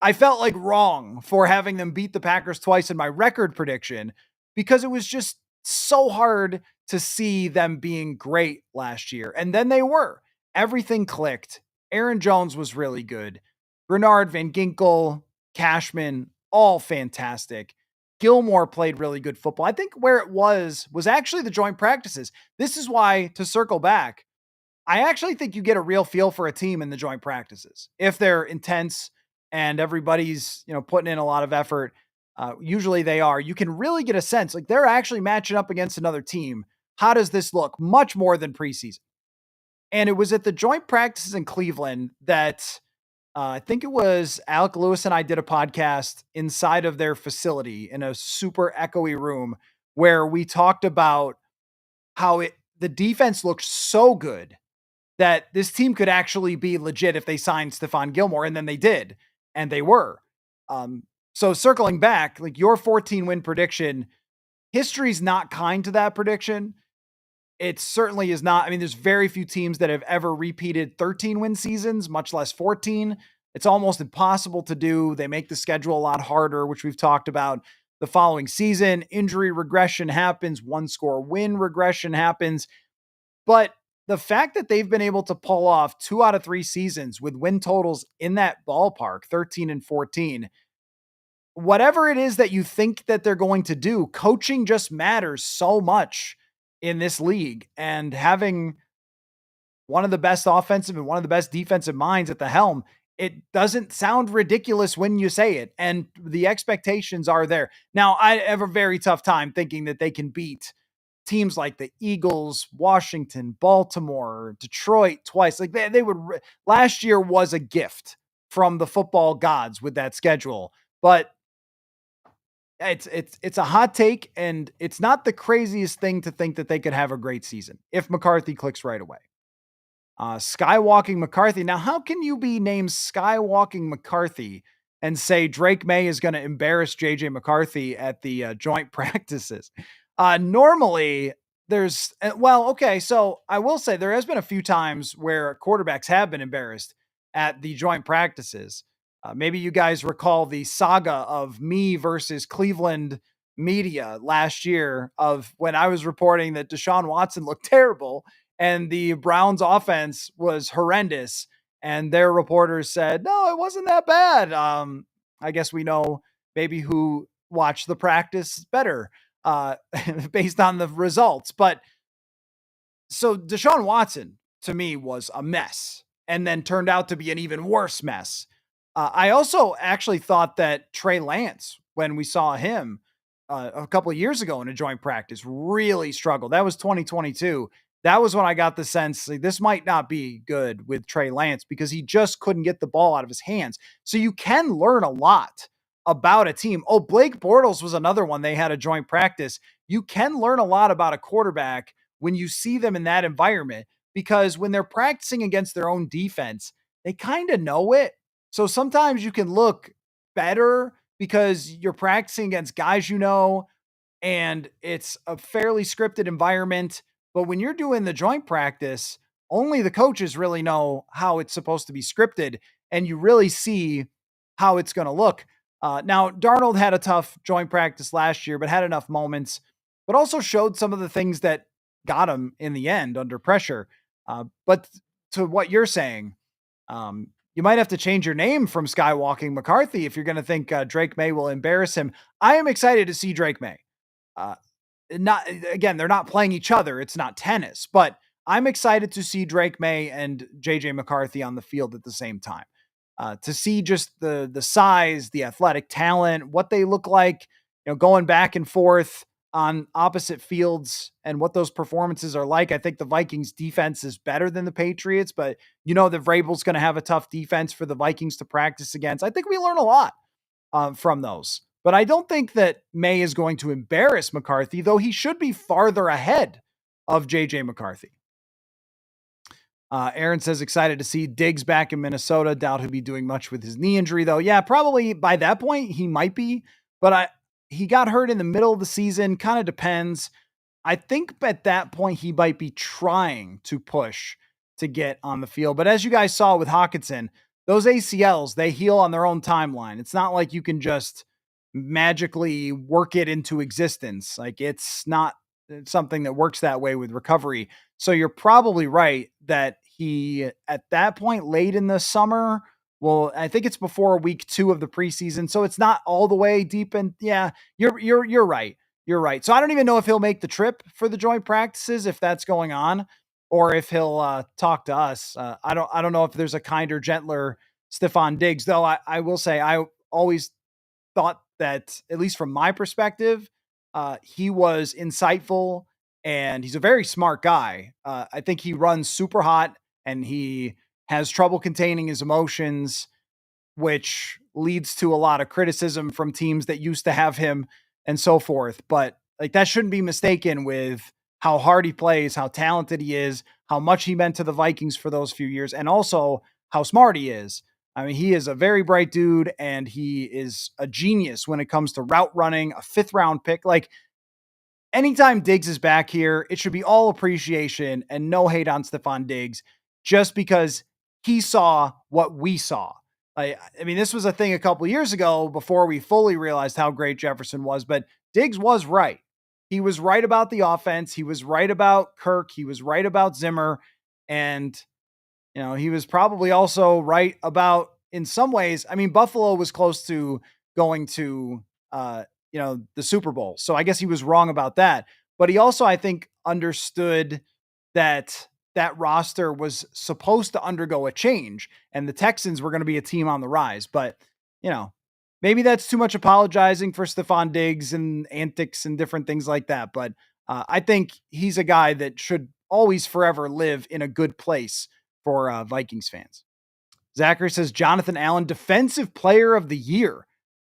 Speaker 1: I felt like wrong for having them beat the Packers twice in my record prediction because it was just so hard to see them being great last year. And then they were. Everything clicked. Aaron Jones was really good. Bernard, Van Ginkel, Cashman, all fantastic. Gilmore played really good football. I think where it was actually the joint practices. This is why, to circle back, I actually think you get a real feel for a team in the joint practices. If they're intense and everybody's, putting in a lot of effort, usually they are, you can really get a sense like they're actually matching up against another team. How does this look? Much more than preseason. And it was at the joint practices in Cleveland that I think it was Alec Lewis and I did a podcast inside of their facility in a super echoey room where we talked about how the defense looked so good that this team could actually be legit if they signed Stephon Gilmore, and then they did, and they were. So circling back, like your 14-win prediction, history's not kind to that prediction. It certainly is not. I mean, there's very few teams that have ever repeated 13-win seasons, much less 14. It's almost impossible to do. They make the schedule a lot harder, which we've talked about. The following season, injury regression happens, one-score win regression happens. But the fact that they've been able to pull off 2 out of 3 seasons with win totals in that ballpark, 13 and 14, whatever it is that you think that they're going to do, coaching just matters so much in this league. And having one of the best offensive and one of the best defensive minds at the helm, it doesn't sound ridiculous when you say it. And the expectations are there. Now, I have a very tough time thinking that they can beat teams like the Eagles, Washington, Baltimore, Detroit twice. Like they would. Last year was a gift from the football gods with that schedule, but it's a hot take, and it's not the craziest thing to think that they could have a great season if McCarthy clicks right away. Skywalking McCarthy. Now, how can you be named Skywalking McCarthy and say Drake May is going to embarrass JJ McCarthy at the joint practices? Normally there's, okay. So I will say there has been a few times where quarterbacks have been embarrassed at the joint practices. Maybe you guys recall the saga of me versus Cleveland media last year of when I was reporting that Deshaun Watson looked terrible and the Browns offense was horrendous. And their reporters said, no, it wasn't that bad. I guess we know maybe who watched the practice better based on the results. But so Deshaun Watson to me was a mess and then turned out to be an even worse mess. I also actually thought that Trey Lance, when we saw him a couple of years ago in a joint practice, really struggled. That was 2022. That was when I got the sense like, this might not be good with Trey Lance because he just couldn't get the ball out of his hands. So you can learn a lot about a team. Oh, Blake Bortles was another one. They had a joint practice. You can learn a lot about a quarterback when you see them in that environment because when they're practicing against their own defense, they kind of know it. So sometimes you can look better because you're practicing against guys you know, and it's a fairly scripted environment. But when you're doing the joint practice, only the coaches really know how it's supposed to be scripted, and you really see how it's going to look. Now, Darnold had a tough joint practice last year, but had enough moments, but also showed some of the things that got him in the end under pressure. But to what you're saying, you might have to change your name from Skywalking McCarthy if you're going to think Drake May will embarrass him. I am excited to see Drake May. Uh, not again, they're not playing each other. It's not tennis, but I'm excited to see Drake May and JJ McCarthy on the field at the same time. To see just the size, the athletic talent, what they look like, going back and forth on opposite fields and what those performances are like. I think the Vikings defense is better than the Patriots, but that Vrabel's going to have a tough defense for the Vikings to practice against. I think we learn a lot from those. But I don't think that May is going to embarrass McCarthy, though he should be farther ahead of JJ McCarthy. Aaron says excited to see Diggs back in Minnesota. Doubt he'll be doing much with his knee injury, though. Yeah, probably by that point he might be, but he got hurt in the middle of the season. Kind of depends. I think at that point he might be trying to push to get on the field. But as you guys saw with Hawkinson, those ACLs, they heal on their own timeline. It's not like you can just magically work it into existence. Like it's not something that works that way with recovery. So you're probably right that he, at that point late in the summer, well, I think it's before week 2 of the preseason. So it's not all the way deep. And yeah, you're right. You're right. So I don't even know if he'll make the trip for the joint practices, if that's going on, or if he'll talk to us. I don't know if there's a kinder, gentler Stephon Diggs, though. I will say I always thought that, at least from my perspective, he was insightful and he's a very smart guy. I think he runs super hot and he has trouble containing his emotions, which leads to a lot of criticism from teams that used to have him and so forth. But like that shouldn't be mistaken with how hard he plays, how talented he is, how much he meant to the Vikings for those few years, and also how smart he is. I mean, he is a very bright dude and he is a genius when it comes to route running, a 5th round pick. Like anytime Diggs is back here, it should be all appreciation and no hate on Stephon Diggs just because he saw what we saw. I mean, this was a thing a couple years ago before we fully realized how great Jefferson was, but Diggs was right. He was right about the offense. He was right about Kirk. He was right about Zimmer. And, he was probably also right about, in some ways, I mean, Buffalo was close to going to, the Super Bowl. So I guess he was wrong about that. But he also, I think, understood that that roster was supposed to undergo a change and the Texans were going to be a team on the rise. But, maybe that's too much apologizing for Stephon Diggs and antics and different things like that. But I think he's a guy that should always forever live in a good place for Vikings fans. Zachary says Jonathan Allen, defensive player of the year.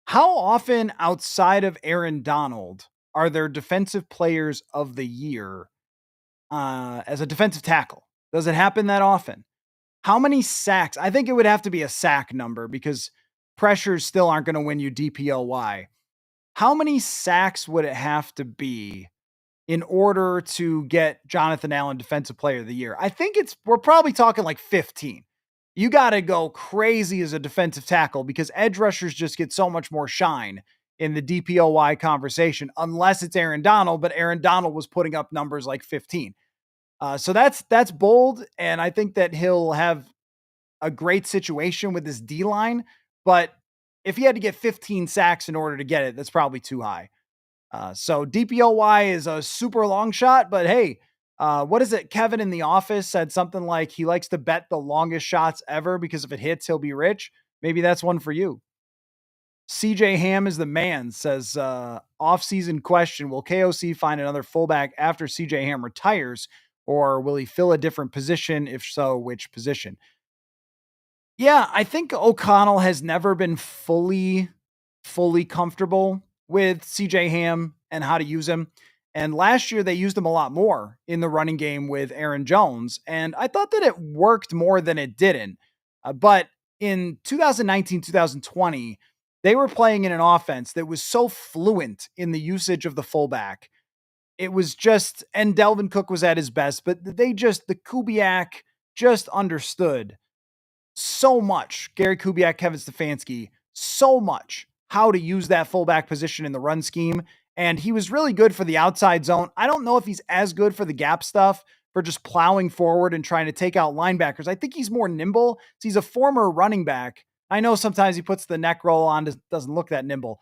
Speaker 1: How often outside of Aaron Donald are there defensive players of the year as a defensive tackle? Does it happen that often? How many sacks? I think it would have to be a sack number because pressures still aren't going to win you DPOY. How many sacks would it have to be in order to get Jonathan Allen defensive player of the year? I think we're probably talking like 15. You got to go crazy as a defensive tackle because edge rushers just get so much more shine in the DPOY conversation, unless it's Aaron Donald, but Aaron Donald was putting up numbers like 15. So that's bold. And I think that he'll have a great situation with his D line, but if he had to get 15 sacks in order to get it, that's probably too high. So DPOY is a super long shot, but hey, what is it? Kevin in the office said something like he likes to bet the longest shots ever because if it hits, he'll be rich. Maybe that's one for you. CJ Ham is the man, says off-season question. Will KOC find another fullback after CJ Ham retires, or will he fill a different position? If so, which position? Yeah, I think O'Connell has never been fully comfortable with CJ Ham and how to use him. And last year they used him a lot more in the running game with Aaron Jones. And I thought that it worked more than it didn't. But in 2019, 2020, they were playing in an offense that was so fluent in the usage of the fullback. It was just, and Delvin Cook was at his best, but the Kubiak just understood so much, Gary Kubiak, Kevin Stefanski, so much how to use that fullback position in the run scheme. And he was really good for the outside zone. I don't know if he's as good for the gap stuff, for just plowing forward and trying to take out linebackers. I think he's more nimble. So he's a former running back. I know sometimes he puts the neck roll on, doesn't look that nimble,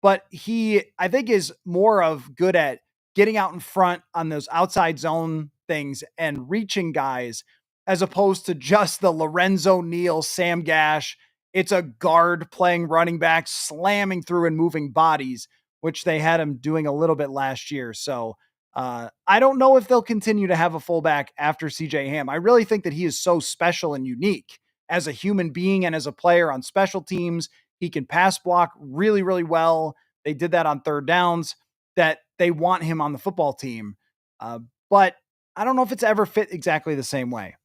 Speaker 1: but he, I think, is more of good at getting out in front on those outside zone things and reaching guys, as opposed to just the Lorenzo Neal, Sam Gash. It's a guard playing running back, slamming through and moving bodies, which they had him doing a little bit last year. So I don't know if they'll continue to have a fullback after CJ Ham. I really think that he is so special and unique as a human being and as a player on special teams. He can pass block really, really well. They did that on third downs, that they want him on the football team. But I don't know if it's ever fit exactly the same way.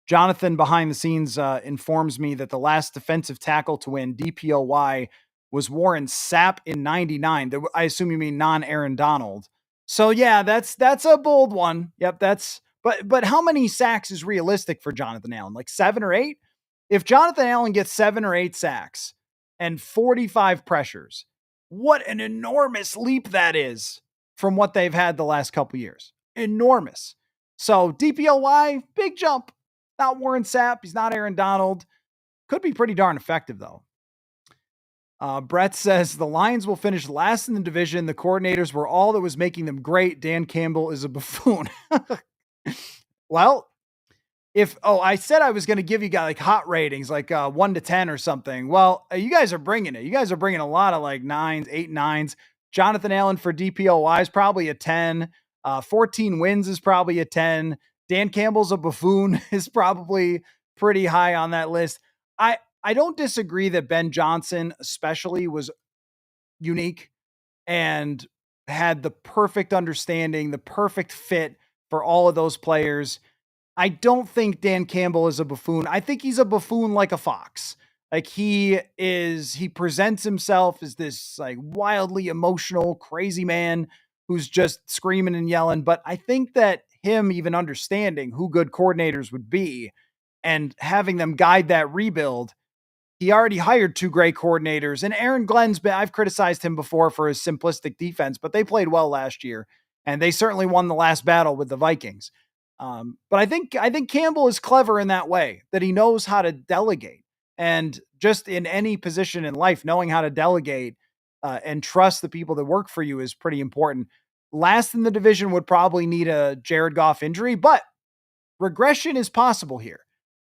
Speaker 1: Jonathan behind the scenes informs me that the last defensive tackle to win DPOY was Warren Sapp in '99. I assume you mean non-Aaron Donald. So yeah, that's a bold one. Yep, that's but how many sacks is realistic for Jonathan Allen? Like 7 or 8? If Jonathan Allen gets 7 or 8 sacks and 45 pressures, what an enormous leap that is from what they've had the last couple years. Enormous. So DPOY, big jump. Not Warren Sapp. He's not Aaron Donald. Could be pretty darn effective, though. Brett says the Lions will finish last in the division. The coordinators were all that was making them great. Dan Campbell is a buffoon. Well, I said I was going to give you guys like hot ratings, like 1 to 10 or something. Well, you guys are bringing it. You guys are bringing a lot of like 9s, 8, 9s. Jonathan Allen for DPOY is probably a 10. 14 wins is probably a 10. Dan Campbell's a buffoon is probably pretty high on that list. I don't disagree that Ben Johnson especially was unique and had the perfect understanding, the perfect fit for all of those players. I don't think Dan Campbell is a buffoon. I think he's a buffoon like a fox. Like he presents himself as this like wildly emotional, crazy man who's just screaming and yelling. But I think that him even understanding who good coordinators would be and having them guide that rebuild, he already hired 2 great coordinators. And Aaron Glenn's been, I've criticized him before for his simplistic defense, but they played well last year. And they certainly won the last battle with the Vikings. But I think Campbell is clever in that way, that he knows how to delegate. And just in any position in life, knowing how to delegate and trust the people that work for you is pretty important. Last in the division would probably need a Jared Goff injury, but regression is possible here.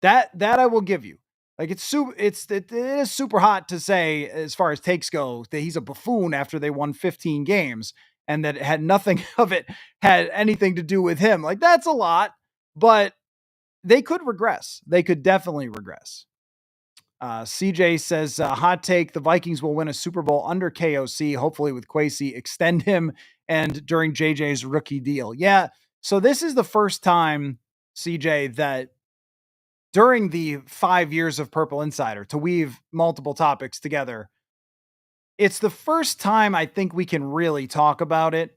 Speaker 1: That I will give you. Like it is super hot to say as far as takes go that he's a buffoon after they won 15 games and that it had nothing of it had anything to do with him. Like that's a lot, but they could regress. They could definitely regress. CJ says, hot take, the Vikings will win a Super Bowl under KOC, hopefully with Kwesi, extend him, and during JJ's rookie deal. Yeah, so this is the first time, CJ, that during the 5 years of Purple Insider, to weave multiple topics together, it's the first time I think we can really talk about it.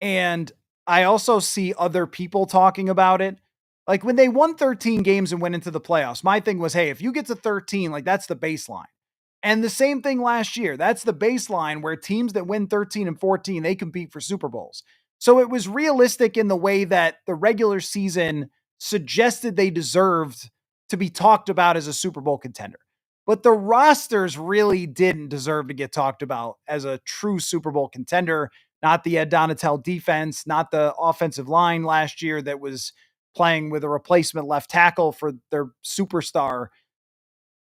Speaker 1: And I also see other people talking about it. Like when they won 13 games and went into the playoffs, my thing was, hey, if you get to 13, like that's the baseline. And the same thing last year. That's the baseline where teams that win 13 and 14, they compete for Super Bowls. So it was realistic in the way that the regular season suggested they deserved to be talked about as a Super Bowl contender. But the rosters really didn't deserve to get talked about as a true Super Bowl contender. Not the Ed Donatel defense, not the offensive line last year that was playing with a replacement left tackle for their superstar.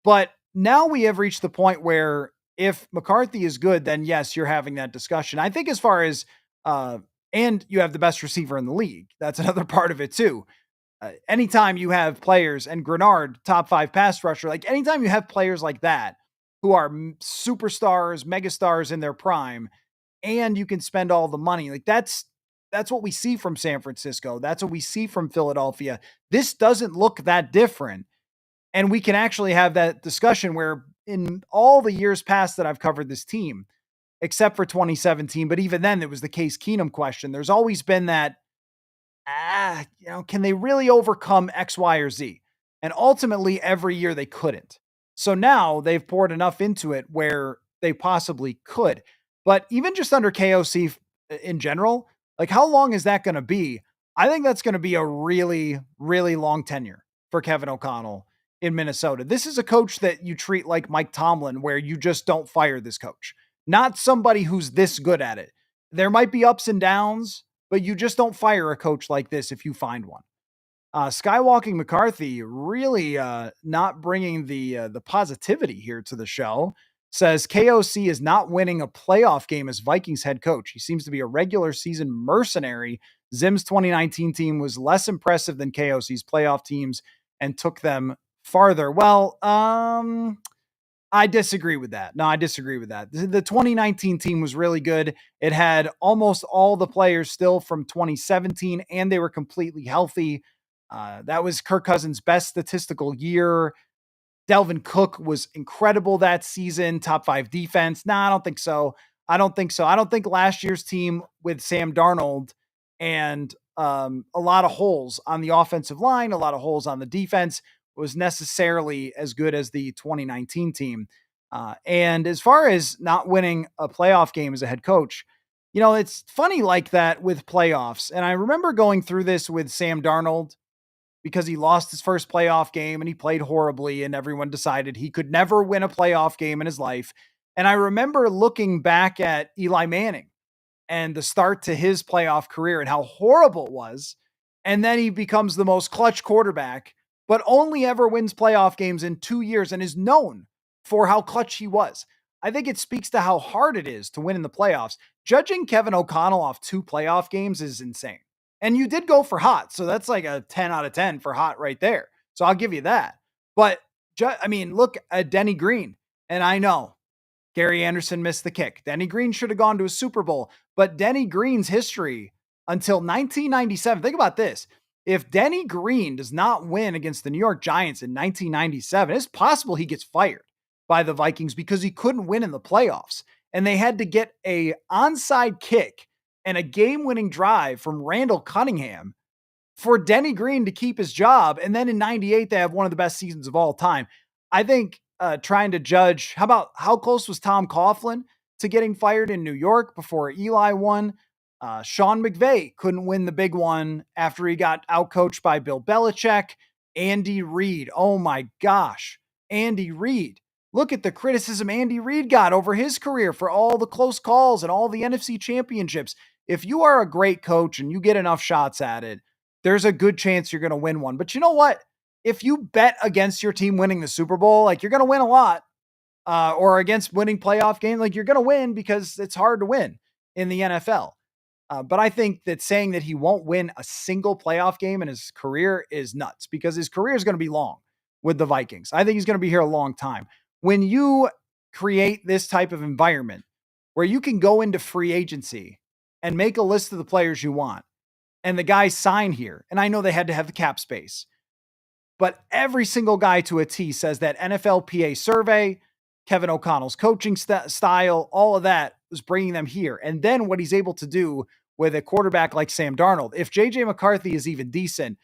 Speaker 1: But now we have reached the point where if McCarthy is good, then yes, you're having that discussion. I think as far as, uh, and you have the best receiver in the league. That's another part of it too. Anytime you have players and Grenard, top 5 pass rusher, like anytime you have players like that who are superstars, megastars in their prime, and you can spend all the money, like that's what we see from San Francisco. That's what we see from Philadelphia. This doesn't look that different. And we can actually have that discussion where in all the years past that I've covered this team, except for 2017, but even then it was the Case Keenum question. There's always been that can they really overcome X, Y, or Z? And ultimately, every year they couldn't. So now they've poured enough into it where they possibly could. But even just under KOC in general, like how long is that going to be? I think that's going to be a really, really long tenure for Kevin O'Connell in Minnesota. This is a coach that you treat like Mike Tomlin, where you just don't fire this coach, not somebody who's this good at it. There might be ups and downs, but you just don't fire a coach like this if you find one. Skywalking McCarthy really not bringing the positivity here to the show. Says KOC is not winning a playoff game as Vikings head coach. He seems to be a regular season mercenary. Zim's 2019 team was less impressive than KOC's playoff teams and took them farther. Well, I disagree with that. No, I disagree with that. The 2019 team was really good. It had almost all the players still from 2017, and they were completely healthy. That was Kirk Cousins' best statistical year. Delvin Cook was incredible that season. Top 5 defense. I don't think so. I don't think last year's team with Sam Darnold and a lot of holes on the offensive line, a lot of holes on the defense was necessarily as good as the 2019 team. And as far as not winning a playoff game as a head coach, it's funny like that with playoffs. And I remember going through this with Sam Darnold because he lost his first playoff game and he played horribly, and everyone decided he could never win a playoff game in his life. And I remember looking back at Eli Manning and the start to his playoff career and how horrible it was. And then he becomes the most clutch quarterback, but only ever wins playoff games in 2 years and is known for how clutch he was. I think it speaks to how hard it is to win in the playoffs. Judging Kevin O'Connell off 2 playoff games is insane. And you did go for hot. So that's like a 10 out of 10 for hot right there. So I'll give you that. But look at Denny Green. And I know Gary Anderson missed the kick. Denny Green should have gone to a Super Bowl, but Denny Green's history until 1997, think about this. If Denny Green does not win against the New York Giants in 1997, it's possible he gets fired by the Vikings because he couldn't win in the playoffs. And they had to get a onside kick and a game-winning drive from Randall Cunningham for Denny Green to keep his job. And then in 98, they have one of the best seasons of all time. I think trying to judge, how close was Tom Coughlin to getting fired in New York before Eli won? Sean McVay couldn't win the big one after he got outcoached by Bill Belichick. Andy Reid. Oh my gosh. Andy Reid. Look at the criticism Andy Reid got over his career for all the close calls and all the NFC championships. If you are a great coach and you get enough shots at it, there's a good chance you're going to win one. But you know what? If you bet against your team winning the Super Bowl, like you're going to win a lot, or against winning playoff games, like you're going to win because it's hard to win in the NFL. But I think that saying that he won't win a single playoff game in his career is nuts because his career is going to be long with the Vikings. I think he's going to be here a long time. When you create this type of environment where you can go into free agency and make a list of the players you want, and the guys sign here, and I know they had to have the cap space, but every single guy to a T says that NFLPA survey, Kevin O'Connell's coaching style, all of that was bringing them here. And then what he's able to do with a quarterback like Sam Darnold. If JJ McCarthy is even decent,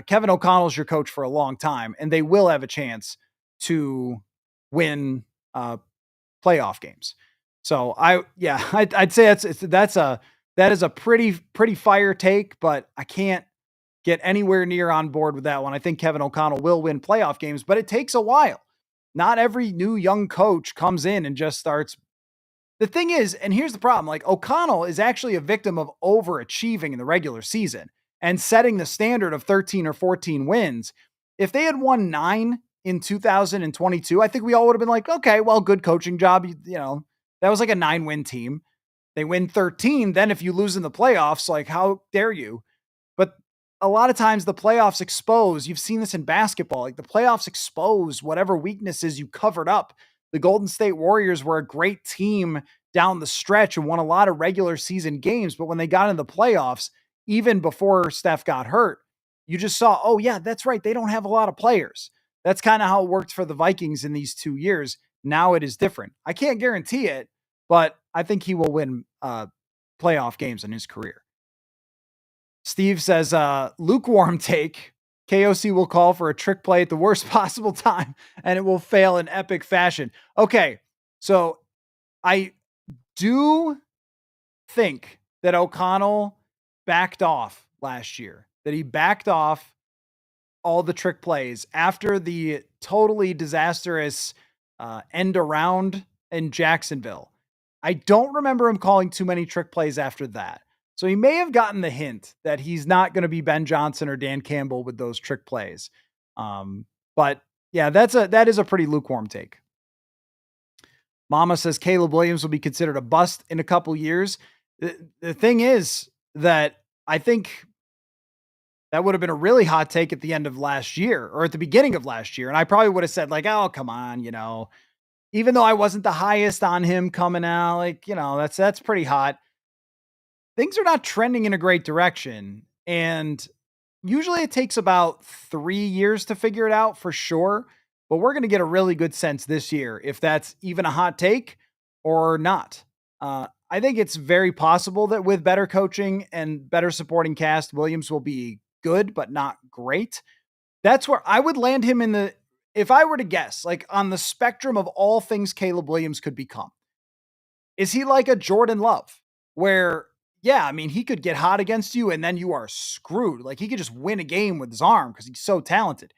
Speaker 1: Kevin O'Connell's your coach for a long time, and they will have a chance to win playoff games. So I'd say that is a pretty fire take, but I can't get anywhere near on board with that one. I think Kevin O'Connell will win playoff games, but it takes a while. Not every new young coach comes in and just starts. The thing is, and here's the problem, like O'Connell is actually a victim of overachieving in the regular season and setting the standard of 13 or 14 wins. If they had won 9 in 2022, I think we all would have been like, okay, well, good coaching job. That was like a 9-win team. They win 13. Then if you lose in the playoffs, like, how dare you? But a lot of times the playoffs expose, you've seen this in basketball, like the playoffs expose whatever weaknesses you covered up. The Golden State Warriors were a great team down the stretch and won a lot of regular season games. But when they got into the playoffs, even before Steph got hurt, you just saw, oh, yeah, that's right. They don't have a lot of players. That's kind of how it worked for the Vikings in these 2 years. Now it is different. I can't guarantee it, but I think he will win playoff games in his career. Steve says, lukewarm take. KOC will call for a trick play at the worst possible time, and it will fail in epic fashion. Okay, so I do think that O'Connell backed off last year, that he backed off all the trick plays after the totally disastrous end around in Jacksonville. I don't remember him calling too many trick plays after that. So he may have gotten the hint that he's not going to be Ben Johnson or Dan Campbell with those trick plays. But yeah, that is a pretty lukewarm take. Mama says Caleb Williams will be considered a bust in a couple years. The thing is that I think that would have been a really hot take at the end of last year or at the beginning of last year. And I probably would have said like, oh, come on, even though I wasn't the highest on him coming out, like, that's pretty hot. Things are not trending in a great direction. And usually it takes about 3 years to figure it out for sure. But we're going to get a really good sense this year if that's even a hot take or not. I think it's very possible that with better coaching and better supporting cast, Williams will be good, but not great. That's where I would land him if I were to guess, like on the spectrum of all things Caleb Williams could become. Is he like a Jordan Love where, yeah, I mean, he could get hot against you and then you are screwed. Like he could just win a game with his arm because he's so talented.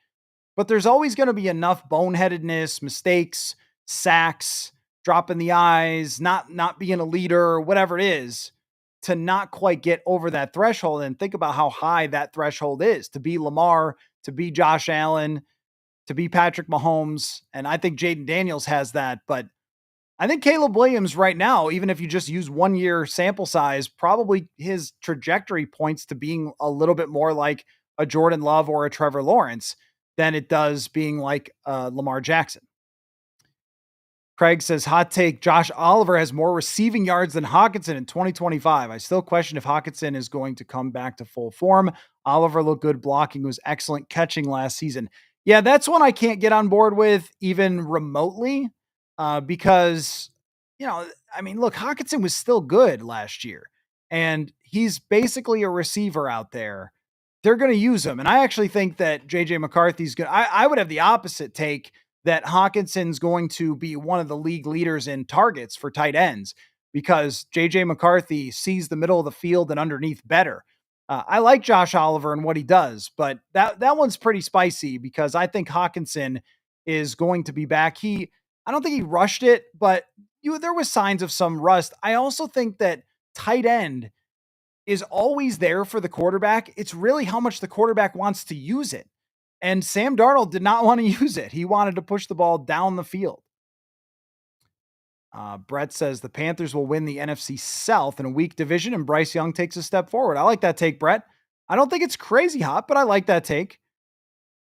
Speaker 1: But there's always going to be enough boneheadedness, mistakes, sacks, dropping the eyes, not being a leader, whatever it is, to not quite get over that threshold. And think about how high that threshold is to be Lamar, to be Josh Allen, to be Patrick Mahomes. And I think Jaden Daniels has that. But I think Caleb Williams right now, even if you just use 1 year sample size, probably his trajectory points to being a little bit more like a Jordan Love or a Trevor Lawrence than it does being like Lamar Jackson. Craig says, hot take, Josh Oliver has more receiving yards than Hockenson in 2025. I still question if Hockenson is going to come back to full form. Oliver looked good blocking, was excellent catching last season. Yeah, that's one I can't get on board with even remotely because, I mean, look, Hockenson was still good last year and he's basically a receiver out there. They're going to use him. And I actually think that JJ McCarthy's good. I would have the opposite take that Hawkinson's going to be one of the league leaders in targets for tight ends because JJ McCarthy sees the middle of the field and underneath better. I like Josh Oliver and what he does, but that one's pretty spicy because I think Hawkinson is going to be back. I don't think he rushed it, but there was signs of some rust. I also think that tight end is always there for the quarterback. It's really how much the quarterback wants to use it. And Sam Darnold did not want to use it. He wanted to push the ball down the field. Brett says the Panthers will win the NFC South in a weak division and Bryce Young takes a step forward. I like that take, Brett. I don't think it's crazy hot, but I like that take.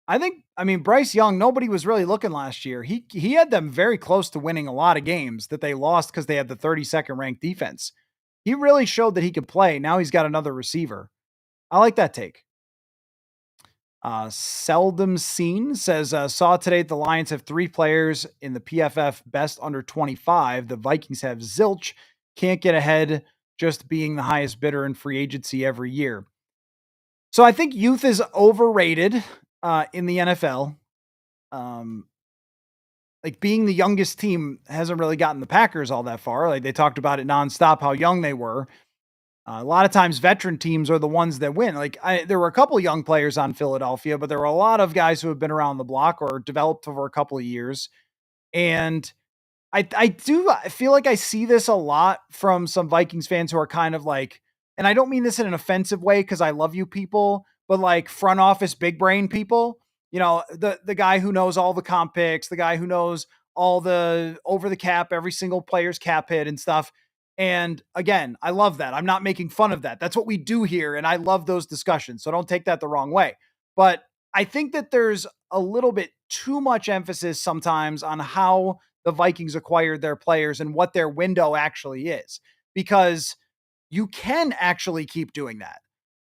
Speaker 1: Bryce Young, nobody was really looking last year. He had them very close to winning a lot of games that they lost because they had the 32nd ranked defense. He really showed that he could play. Now he's got another receiver. I like that take. Seldom Seen says, saw today the Lions have 3 players in the PFF best under 25. The Vikings have zilch. Can't get ahead just being the highest bidder in free agency every year. So I think youth is overrated in the NFL. Like being the youngest team hasn't really gotten the Packers all that far. Like they talked about it nonstop, how young they were. A lot of times veteran teams are the ones that win. Like there were a couple of young players on Philadelphia, but there were a lot of guys who have been around the block or developed over a couple of years. And I feel like I see this a lot from some Vikings fans who are kind of like, and I don't mean this in an offensive way because I love you people, but like front office big brain people the guy who knows all the comp picks, the guy who knows all the over the cap, every single player's cap hit and stuff. And again, I love that. I'm not making fun of that. That's what we do here. And I love those discussions. So don't take that the wrong way. But I think that there's a little bit too much emphasis sometimes on how the Vikings acquired their players and what their window actually is, because you can actually keep doing that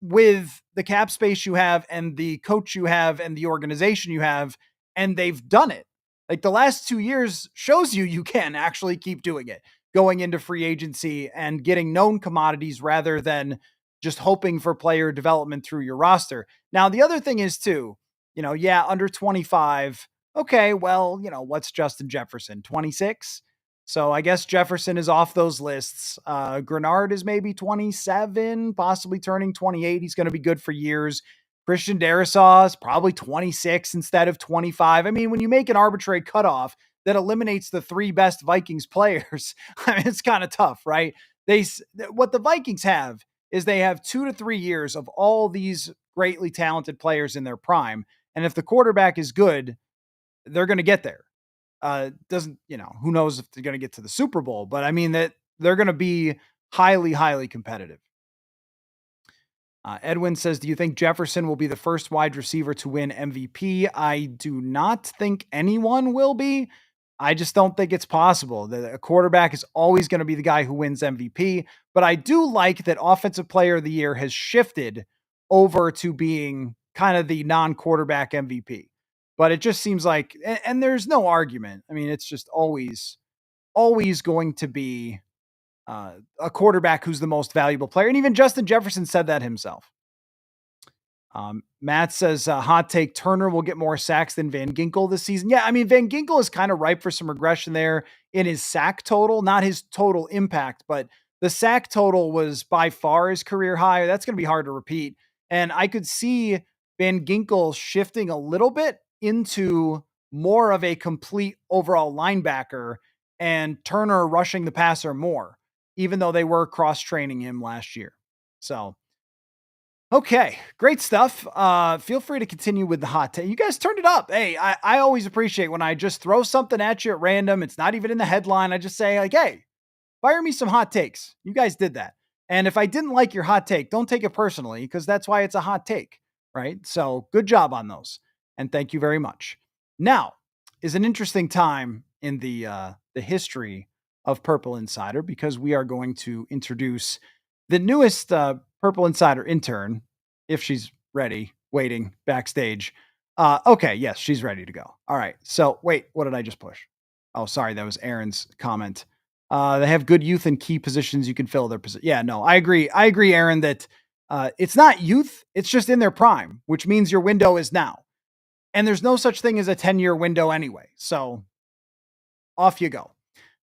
Speaker 1: with the cap space you have and the coach you have and the organization you have, and they've done it. Like the last 2 years shows you can actually keep doing it, going into free agency and getting known commodities rather than just hoping for player development through your roster. Now, the other thing is too, under 25. Okay, well, what's Justin Jefferson? 26? So I guess Jefferson is off those lists. Grenard is maybe 27, possibly turning 28. He's going to be good for years. Christian Darrisaw is probably 26 instead of 25. I mean, when you make an arbitrary cutoff that eliminates the three best Vikings players, I mean, it's kind of tough, right? What the Vikings have is they have 2 to 3 years of all these greatly talented players in their prime. And if the quarterback is good, they're going to get there. Who knows if they're going to get to the Super Bowl, but I mean that they're going to be highly, highly competitive. Edwin says, do you think Jefferson will be the first wide receiver to win MVP? I do not think anyone will be. I just don't think it's possible. A quarterback is always going to be the guy who wins MVP, but I do like that Offensive Player of the Year has shifted over to being kind of the non-quarterback MVP. But it just seems like, and there's no argument. I mean, it's just always going to be a quarterback who's the most valuable player. And even Justin Jefferson said that himself. Matt says, hot take, Turner will get more sacks than Van Ginkel this season. Yeah, I mean, Van Ginkel is kind of ripe for some regression there in his sack total, not his total impact, but the sack total was by far his career high. That's going to be hard to repeat. And I could see Van Ginkel shifting a little bit into more of a complete overall linebacker and Turner rushing the passer more, even though they were cross-training him last year. So, okay, great stuff. Feel free to continue with the hot take. You guys turned it up. Hey, I always appreciate when I just throw something at you at random. It's not even in the headline. I just say like, hey, fire me some hot takes. You guys did that. And if I didn't like your hot take, don't take it personally, because that's why it's a hot take, right? So good job on those. And thank you very much. Now is an interesting time in the history of Purple Insider, because we are going to introduce the newest Purple Insider intern, if she's ready, waiting backstage. Okay, yes, she's ready to go. All right. So wait, what did I just push? Oh, sorry, that was Aaron's comment. They have good youth in key positions. You can fill their position. Yeah, no, I agree. I agree, Aaron, that it's not youth. It's just in their prime, which means your window is now. And there's no such thing as a 10-year window anyway. So off you go.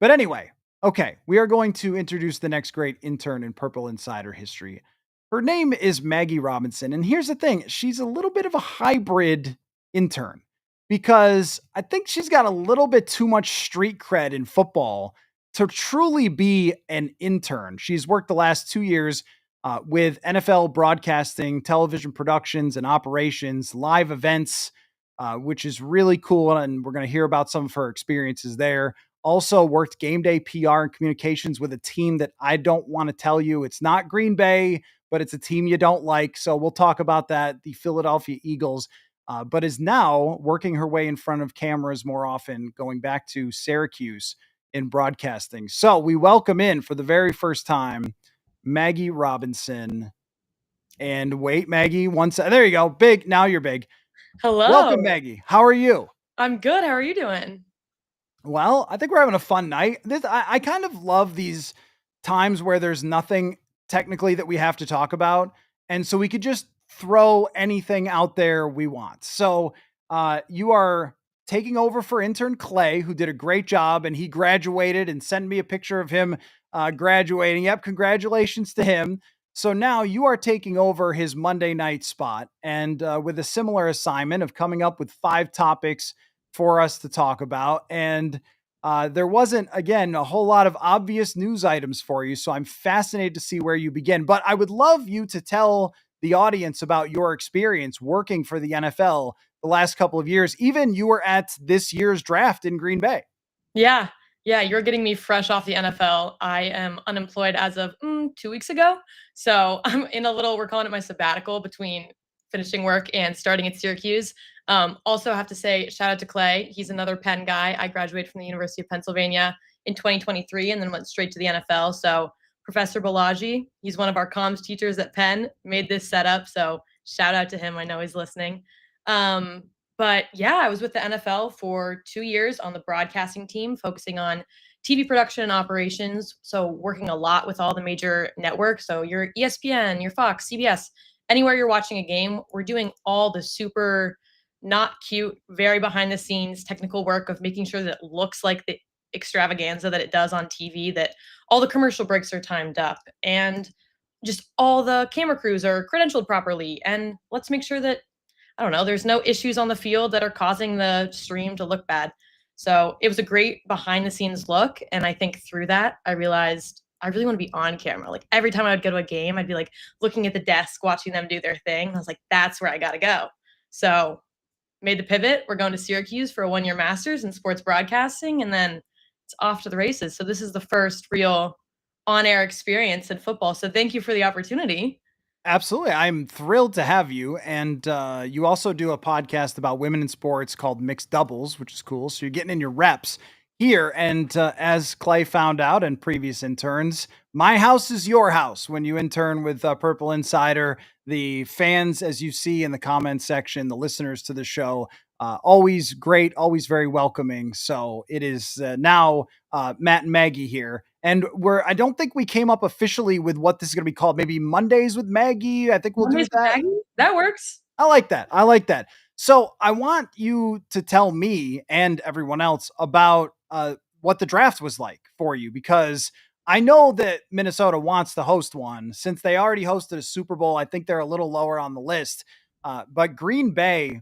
Speaker 1: But anyway, okay, we are going to introduce the next great intern in Purple Insider history. Her name is Maggie Robinson. And here's the thing. She's a little bit of a hybrid intern, because I think she's got a little bit too much street cred in football to truly be an intern. She's worked the last 2 years with NFL broadcasting, television productions and operations, live events, which is really cool. And we're going to hear about some of her experiences there. Also worked game day PR and communications with a team that I don't want to tell you. It's not Green Bay, but it's a team you don't like. So we'll talk about that. The Philadelphia Eagles. But is now working her way in front of cameras more often, going back to Syracuse in broadcasting. So we welcome in for the very first time, Maggie Robinson. And wait, Maggie, there you go. Big. Now you're big.
Speaker 2: Hello.
Speaker 1: Welcome, Maggie. How are you?
Speaker 2: I'm good. How are you doing?
Speaker 1: Well, I think we're having a fun night. I kind of love these times where there's nothing technically that we have to talk about. And so we could just throw anything out there we want. So you are taking over for intern Clay, who did a great job, and he graduated and sent me a picture of him graduating. Yep, congratulations to him. So now you are taking over his Monday night spot, and with a similar assignment of coming up with 5 topics for us to talk about. And there wasn't, again, a whole lot of obvious news items for you. So I'm fascinated to see where you begin. But I would love you to tell the audience about your experience working for the NFL the last couple of years. Even you were at this year's draft in Green Bay.
Speaker 2: Yeah. Yeah, you're getting me fresh off the NFL. I am unemployed as of 2 weeks ago. So I'm in a little, we're calling it my sabbatical between finishing work and starting at Syracuse. Also, have to say, shout out to Clay. He's another Penn guy. I graduated from the University of Pennsylvania in 2023 and then went straight to the NFL. So Professor Balaji, he's one of our comms teachers at Penn, made this setup. So shout out to him. I know he's listening. Um, but yeah, I was with the NFL for 2 years on the broadcasting team, focusing on TV production and operations. So working a lot with all the major networks. So your ESPN, your Fox, CBS, anywhere you're watching a game, we're doing all the super not cute, very behind the scenes technical work of making sure that it looks like the extravaganza that it does on TV, that all the commercial breaks are timed up and just all the camera crews are credentialed properly. And let's make sure that I don't know, there's no issues on the field that are causing the stream to look bad. So it was a great behind the scenes look. And I think through that, I realized I really want to be on camera. Like every time I would go to a game, I'd be like looking at the desk, watching them do their thing. I was like, that's where I got to go. So made the pivot. We're going to Syracuse for a 1 year master's in sports broadcasting. And then it's off to the races. So this is the first real on air experience in football. So thank you for the opportunity.
Speaker 1: Absolutely. I'm thrilled to have you. And you also do a podcast about women in sports called Mixed Doubles, which is cool. So you're getting in your reps here. And as Clay found out and previous interns, my house is your house when you intern with Purple Insider. The fans, as you see in the comment section, the listeners to the show, always great, always very welcoming. So it is now Matt and Maggie here. And I don't think we came up officially with what this is going to be called. Maybe Mondays with Maggie. I think we'll do
Speaker 2: Mondays with
Speaker 1: that.
Speaker 2: Maggie? That works.
Speaker 1: I like that. I like that. So I want you to tell me and everyone else about what the draft was like for you, because I know that Minnesota wants to host one since they already hosted a Super Bowl. I think they're a little lower on the list. But Green Bay,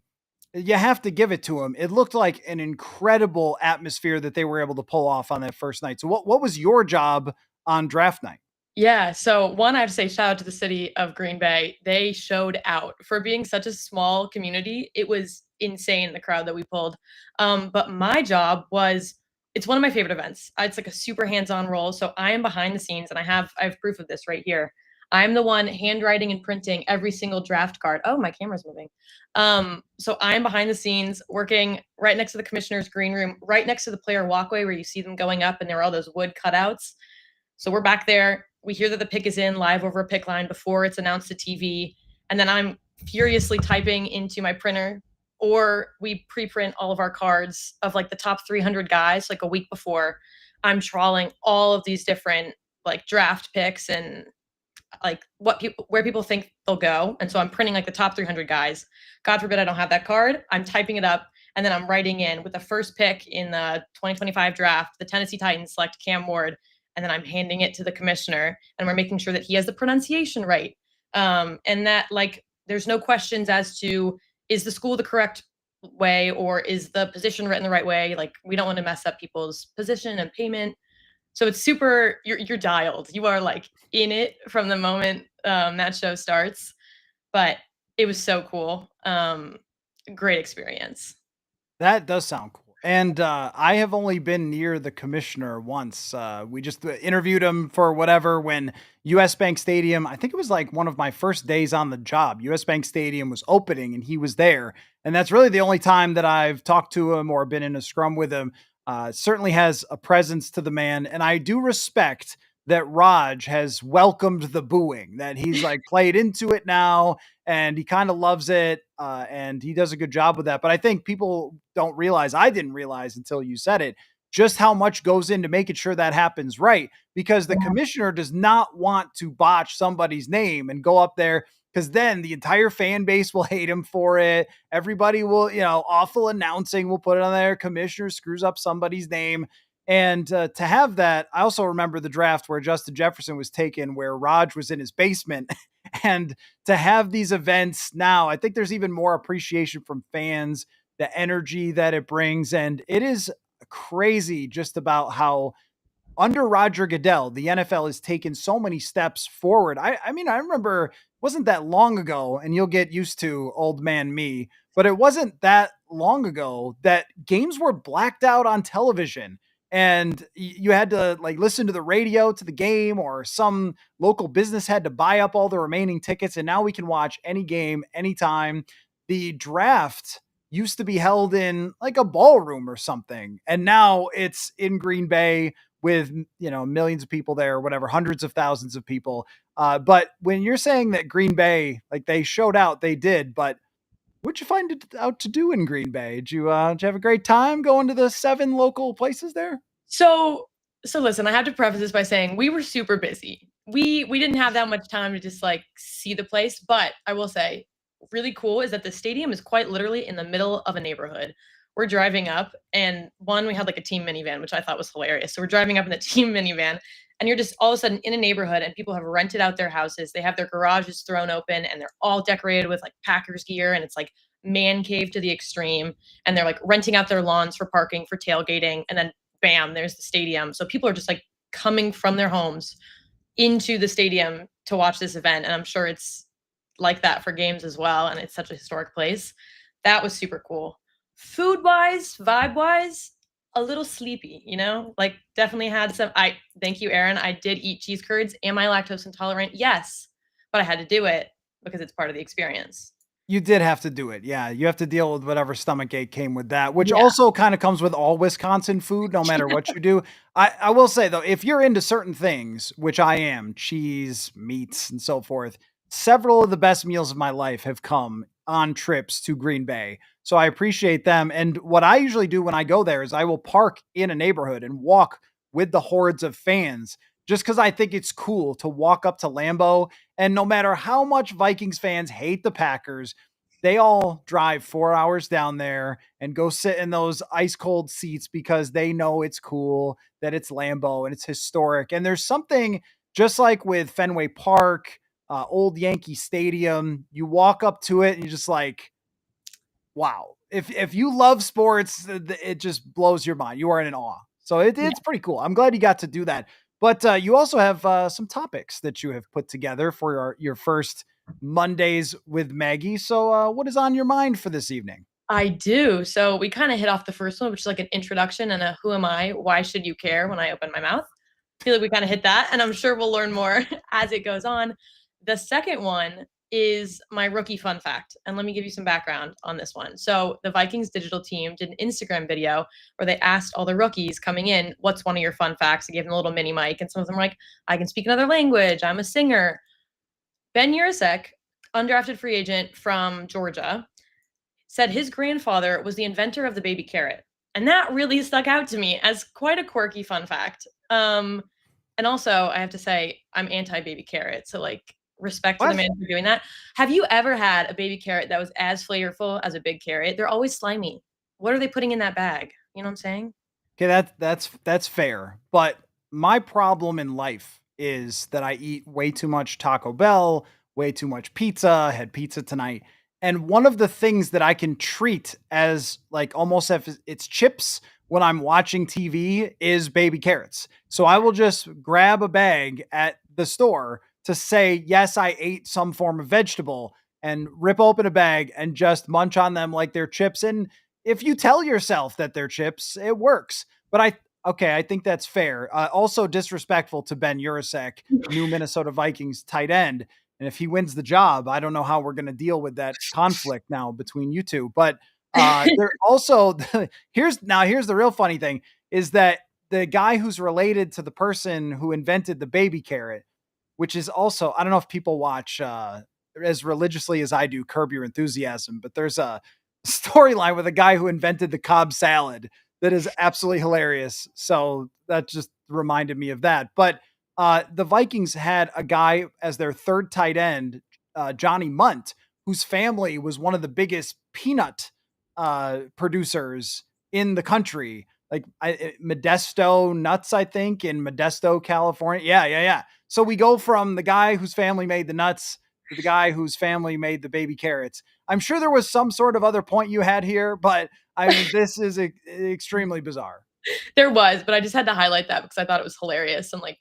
Speaker 1: you have to give it to them. It looked like an incredible atmosphere that they were able to pull off on that first night. So what was your job on draft night?
Speaker 2: Yeah. So one, I have to say shout out to the city of Green Bay. They showed out for being such a small community. It was insane the crowd that we pulled. But my job was it's one of my favorite events. It's like a super hands-on role. So I am behind the scenes and I have proof of this right here. I'm the one handwriting and printing every single draft card. Oh, my camera's moving. So I'm behind the scenes working right next to the commissioner's green room, right next to the player walkway where you see them going up and there are all those wood cutouts. So we're back there. We hear that the pick is in live over a pick line before it's announced to TV. And then I'm furiously typing into my printer, or we pre-print all of our cards of like the top 300 guys like a week before. I'm trawling all of these different like draft picks and like where people think they'll go. And so I'm printing like the top 300 guys. God forbid I don't have that card. I'm typing it up and then I'm writing in with the first pick in the 2025 draft, the Tennessee Titans select Cam Ward, and then I'm handing it to the commissioner and we're making sure that he has the pronunciation right. And that like there's no questions as to is the school the correct way or is the position written the right way? Like we don't want to mess up people's position and payment. So it's super you're dialed. You are like in it from the moment that show starts. But it was so cool. Great experience.
Speaker 1: That does sound cool. And I have only been near the commissioner once. We just interviewed him for whatever when US Bank Stadium, I think it was like one of my first days on the job. US Bank Stadium was opening and he was there. And that's really the only time that I've talked to him or been in a scrum with him. Certainly has a presence to the man. And I do respect that Raj has welcomed the booing, that he's like played into it now and he kind of loves it. And he does a good job with that. But I think people don't realize, I didn't realize until you said it, just how much goes into making sure that happens right. Because the commissioner does not want to botch somebody's name and go up there because then the entire fan base will hate him for it. Everybody will, awful announcing will put it on there. Commissioner screws up somebody's name. And to have that, I also remember the draft where Justin Jefferson was taken, where Raj was in his basement. And to have these events now, I think there's even more appreciation from fans, the energy that it brings. And it is crazy just about how under Roger Goodell, the NFL has taken so many steps forward. I mean, I remember it wasn't that long ago, and you'll get used to old man me, but it wasn't that long ago that games were blacked out on television. And you had to like listen to the radio to the game, or some local business had to buy up all the remaining tickets. And now we can watch any game anytime. The draft used to be held in like a ballroom or something, and now it's in Green Bay with millions of people there, or whatever, hundreds of thousands of people. But when you're saying that Green Bay, like they showed out, they did. But what'd you find it out to do in Green Bay? Did you have a great time going to the 7 local places there?
Speaker 2: So so listen, I have to preface this by saying we were super busy. We didn't have that much time to just like see the place, but I will say really cool is that the stadium is quite literally in the middle of a neighborhood. We're driving up and one we had like a team minivan, which I thought was hilarious. So we're driving up in the team minivan and you're just all of a sudden in a neighborhood and people have rented out their houses. They have their garages thrown open and they're all decorated with like Packers gear and it's like man cave to the extreme and they're like renting out their lawns for parking for tailgating and then bam, there's the stadium. So people are just like coming from their homes into the stadium to watch this event. And I'm sure it's like that for games as well. And it's such a historic place. That was super cool. Food wise, vibe wise, a little sleepy, like definitely had some. I thank you, Aaron. I did eat cheese curds. Am I lactose intolerant? Yes, but I had to do it because it's part of the experience.
Speaker 1: You did have to do it. Yeah, you have to deal with whatever stomach ache came with that, which
Speaker 2: Yeah.
Speaker 1: also kind of comes with all Wisconsin food, no matter what you do. I will say though, if you're into certain things, which I am, cheese, meats, and so forth, several of the best meals of my life have come on trips to Green Bay. So I appreciate them. And what I usually do when I go there is I will park in a neighborhood and walk with the hordes of fans just because I think it's cool to walk up to Lambeau. And no matter how much Vikings fans hate the Packers, they all drive 4 hours down there and go sit in those ice cold seats because they know it's cool, that it's Lambeau and it's historic. And there's something just like with Fenway Park, old Yankee Stadium, you walk up to it and you're just like, wow. If you love sports, it just blows your mind. You are in awe. So it's pretty cool. I'm glad you got to do that. But you also have some topics that you have put together for your first Mondays with Maggie. So what is on your mind for this evening?
Speaker 2: I do. So we kind of hit off the first one, which is like an introduction and a who am I? Why should you care when I open my mouth? I feel like we kind of hit that, and I'm sure we'll learn more as it goes on. The second one is my rookie fun fact. And let me give you some background on this one. So the Vikings digital team did an Instagram video where they asked all the rookies coming in, what's one of your fun facts? I gave them a little mini mic, and some of them were like, I can speak another language. I'm a singer. Ben Yurasek, undrafted free agent from Georgia, said his grandfather was the inventor of the baby carrot. And that really stuck out to me as quite a quirky fun fact. And also, I have to say, I'm anti baby carrot. So, like, respect to the
Speaker 1: What?
Speaker 2: man for doing that. Have you ever had a baby carrot that was as flavorful as a big carrot? They're always slimy. What are they putting in that bag? You know what I'm saying?
Speaker 1: Okay, that's fair. But my problem in life is that I eat way too much Taco Bell, way too much pizza. I had pizza tonight. And one of the things that I can treat as like almost if it's chips when I'm watching TV is baby carrots. So I will just grab a bag at the store to say, yes, I ate some form of vegetable, and rip open a bag and just munch on them like they're chips. And if you tell yourself that they're chips, it works. But okay, I think that's fair. Also disrespectful to Ben Yurasek, new Minnesota Vikings tight end. And if he wins the job, I don't know how we're going to deal with that conflict now between you two. But there also here's the real funny thing is that the guy who's related to the person who invented the baby carrot, which is also, I don't know if people watch as religiously as I do Curb Your Enthusiasm, but there's a storyline with a guy who invented the Cobb salad that is absolutely hilarious. So that just reminded me of that. But the Vikings had a guy as their third tight end, Johnny Munt, whose family was one of the biggest peanut producers in the country. Like Modesto Nuts, I think, in Modesto, California. Yeah. So we go from the guy whose family made the nuts to the guy whose family made the baby carrots. I'm sure there was some sort of other point you had here, but I mean, this is extremely bizarre.
Speaker 2: There was, but I just had to highlight that because I thought it was hilarious and, like,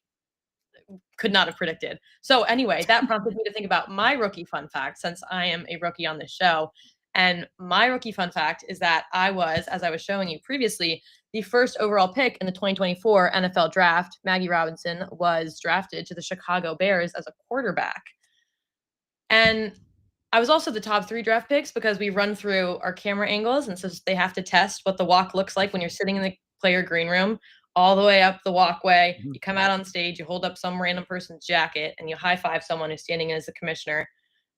Speaker 2: could not have predicted. So anyway, that prompted me to think about my rookie fun fact since I am a rookie on this show. And my rookie fun fact is that I was, as I was showing you previously, the first overall pick in the 2024 NFL draft. Maggie Robinson was drafted to the Chicago Bears as a quarterback. And I was also the top 3 draft picks because we run through our camera angles, and so they have to test what the walk looks like when you're sitting in the player green room, all the way up the walkway.
Speaker 1: Mhm.
Speaker 2: You come out on stage, you hold up some random person's jacket, and you high five someone who's standing as the commissioner.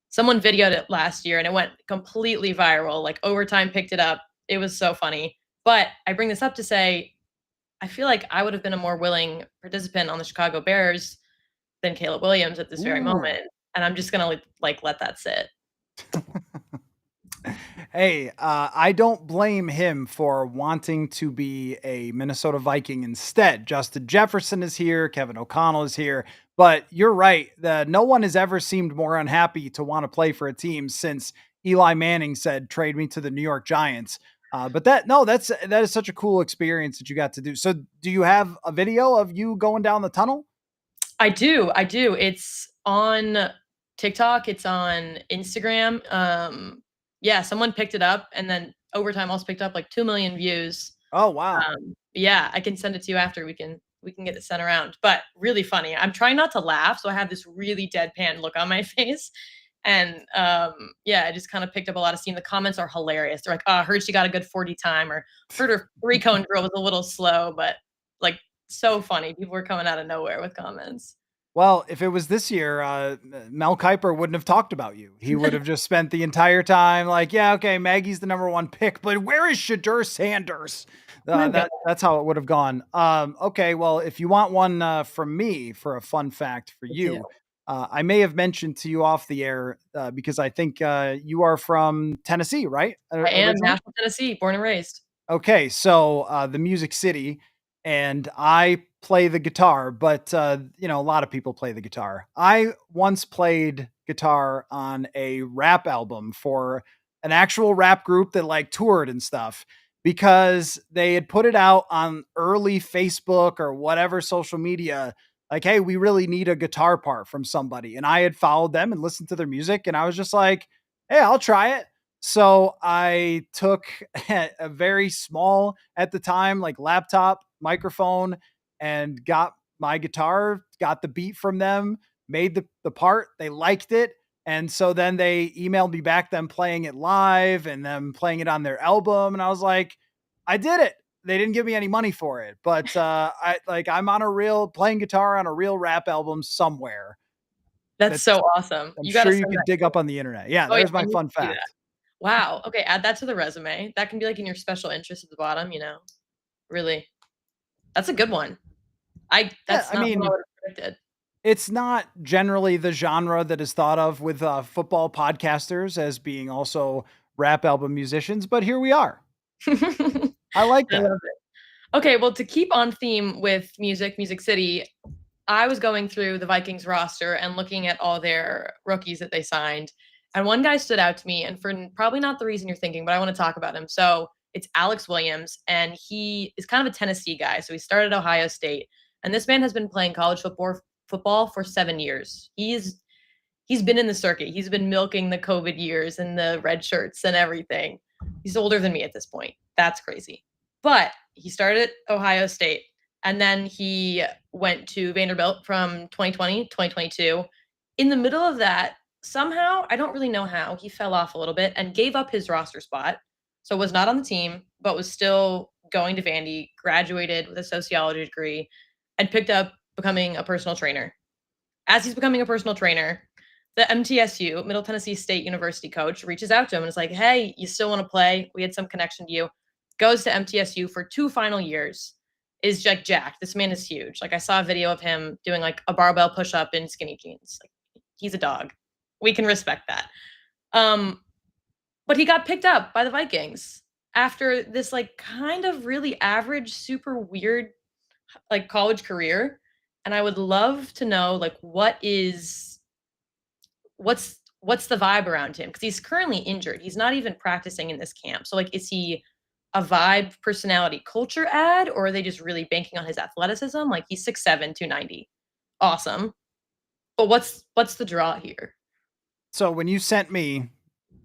Speaker 2: Someone videoed it last year, and it went completely viral. Like Overtime picked it up. It was so funny. But I bring this up to say, I feel like I would have been a more willing participant on the Chicago Bears than Caleb Williams at this very
Speaker 1: Ooh.
Speaker 2: moment, and I'm just gonna like let that sit.
Speaker 1: Hey, I don't blame him for wanting to be a Minnesota Viking instead. Justin Jefferson is here, Kevin O'Connell is here, but you're right. No one has ever seemed more unhappy to want to play for a team since Eli Manning said, "Trade me to the New York Giants." But that is such a cool experience that you got to do. So, do you have a video of you going down the tunnel?
Speaker 2: I do. It's on TikTok, it's on Instagram. Yeah, someone picked it up, and then Overtime also picked up like 2 million views.
Speaker 1: Oh wow.
Speaker 2: Yeah, I can send it to you after. We can get it sent around. But really funny. I'm trying not to laugh, so I have this really deadpan look on my face. And yeah, I just kind of picked up a lot of steam. The comments are hilarious. They're like, "Oh, I heard she got a good 40 time," or "Heard her 3-cone drill was a little slow," but like so funny. People were coming out of nowhere with comments.
Speaker 1: Well, if it was this year, Mel Kiper wouldn't have talked about you. He would have just spent the entire time like, yeah, okay, Maggie's the number one pick, but where is Shadur Sanders?
Speaker 2: My God,
Speaker 1: That's how it would have gone. Okay, well, if you want one from me for a fun fact for
Speaker 2: I do.
Speaker 1: you, I may have mentioned to you off the air because I think you are from Tennessee, right?
Speaker 2: I am
Speaker 1: Originally.
Speaker 2: Nashville, Tennessee, born and raised.
Speaker 1: Okay, so the Music City, and I play the guitar, but a lot of people play the guitar. I once played guitar on a rap album for an actual rap group that like toured and stuff because they had put it out on early Facebook or whatever social media. Like, hey, we really need a guitar part from somebody. And I had followed them and listened to their music, and I was just like, hey, I'll try it. So I took a very small at the time, like laptop microphone and got my guitar, got the beat from them, made the part. They liked it. And so then they emailed me back them playing it live and them playing it on their album. And I was like, I did it. They didn't give me any money for it, but I'm on a real playing guitar on a real rap album somewhere.
Speaker 2: That's
Speaker 1: That's
Speaker 2: so awesome.
Speaker 1: I'm
Speaker 2: You gotta
Speaker 1: sure you
Speaker 2: send
Speaker 1: could
Speaker 2: that
Speaker 1: dig
Speaker 2: to
Speaker 1: up
Speaker 2: me.
Speaker 1: on the internet. Yeah,
Speaker 2: Oh, yeah,
Speaker 1: there's
Speaker 2: I
Speaker 1: my
Speaker 2: need to
Speaker 1: fun
Speaker 2: see that.
Speaker 1: fact.
Speaker 2: Wow, okay, add that to the resume. That can be, like, in your special interest at the bottom, really. That's a good one. I
Speaker 1: Yeah,
Speaker 2: that's
Speaker 1: I
Speaker 2: not what I
Speaker 1: mean,
Speaker 2: would've predicted.
Speaker 1: it's not generally the genre that is thought of with football podcasters as being also rap album musicians, but here we are.
Speaker 2: I
Speaker 1: I like that.
Speaker 2: love it. Okay, well, to keep on theme with music, Music City, I was going through the Vikings roster and looking at all their rookies that they signed, and one guy stood out to me, and for probably not the reason you're thinking, but I wanna talk about him. So, it's Alex Williams, and he is kind of a Tennessee guy, so he started at Ohio State, and this man has been playing college football for 7 years. He's been in the circuit. He's been milking the COVID years and the red shirts and everything. He's older than me at this point. That's crazy. But he started at Ohio State and then he went to Vanderbilt from 2020, 2022. In the middle of that, somehow, I don't really know how, he fell off a little bit and gave up his roster spot. So was not on the team, but was still going to Vandy, graduated with a sociology degree, and picked up becoming a personal trainer. As he's becoming a personal trainer, the MTSU, Middle Tennessee State University coach, reaches out to him and is like, "Hey, you still want to play? We had some connection to you." Goes to MTSU for 2 final years. Is like jacked. This man is huge. Like I saw a video of him doing like a barbell push up in skinny jeans. Like he's a dog. We can respect that. Um, but he got picked up by the Vikings after this like kind of really average, super weird like college career. And I would love to know like what's the vibe around him because he's currently injured. He's not even practicing in this camp. So like, is he a vibe, personality, culture ad, or are they just really banking on his athleticism? Like he's 6'7", 290. Awesome. But what's the draw here?
Speaker 1: So when you sent me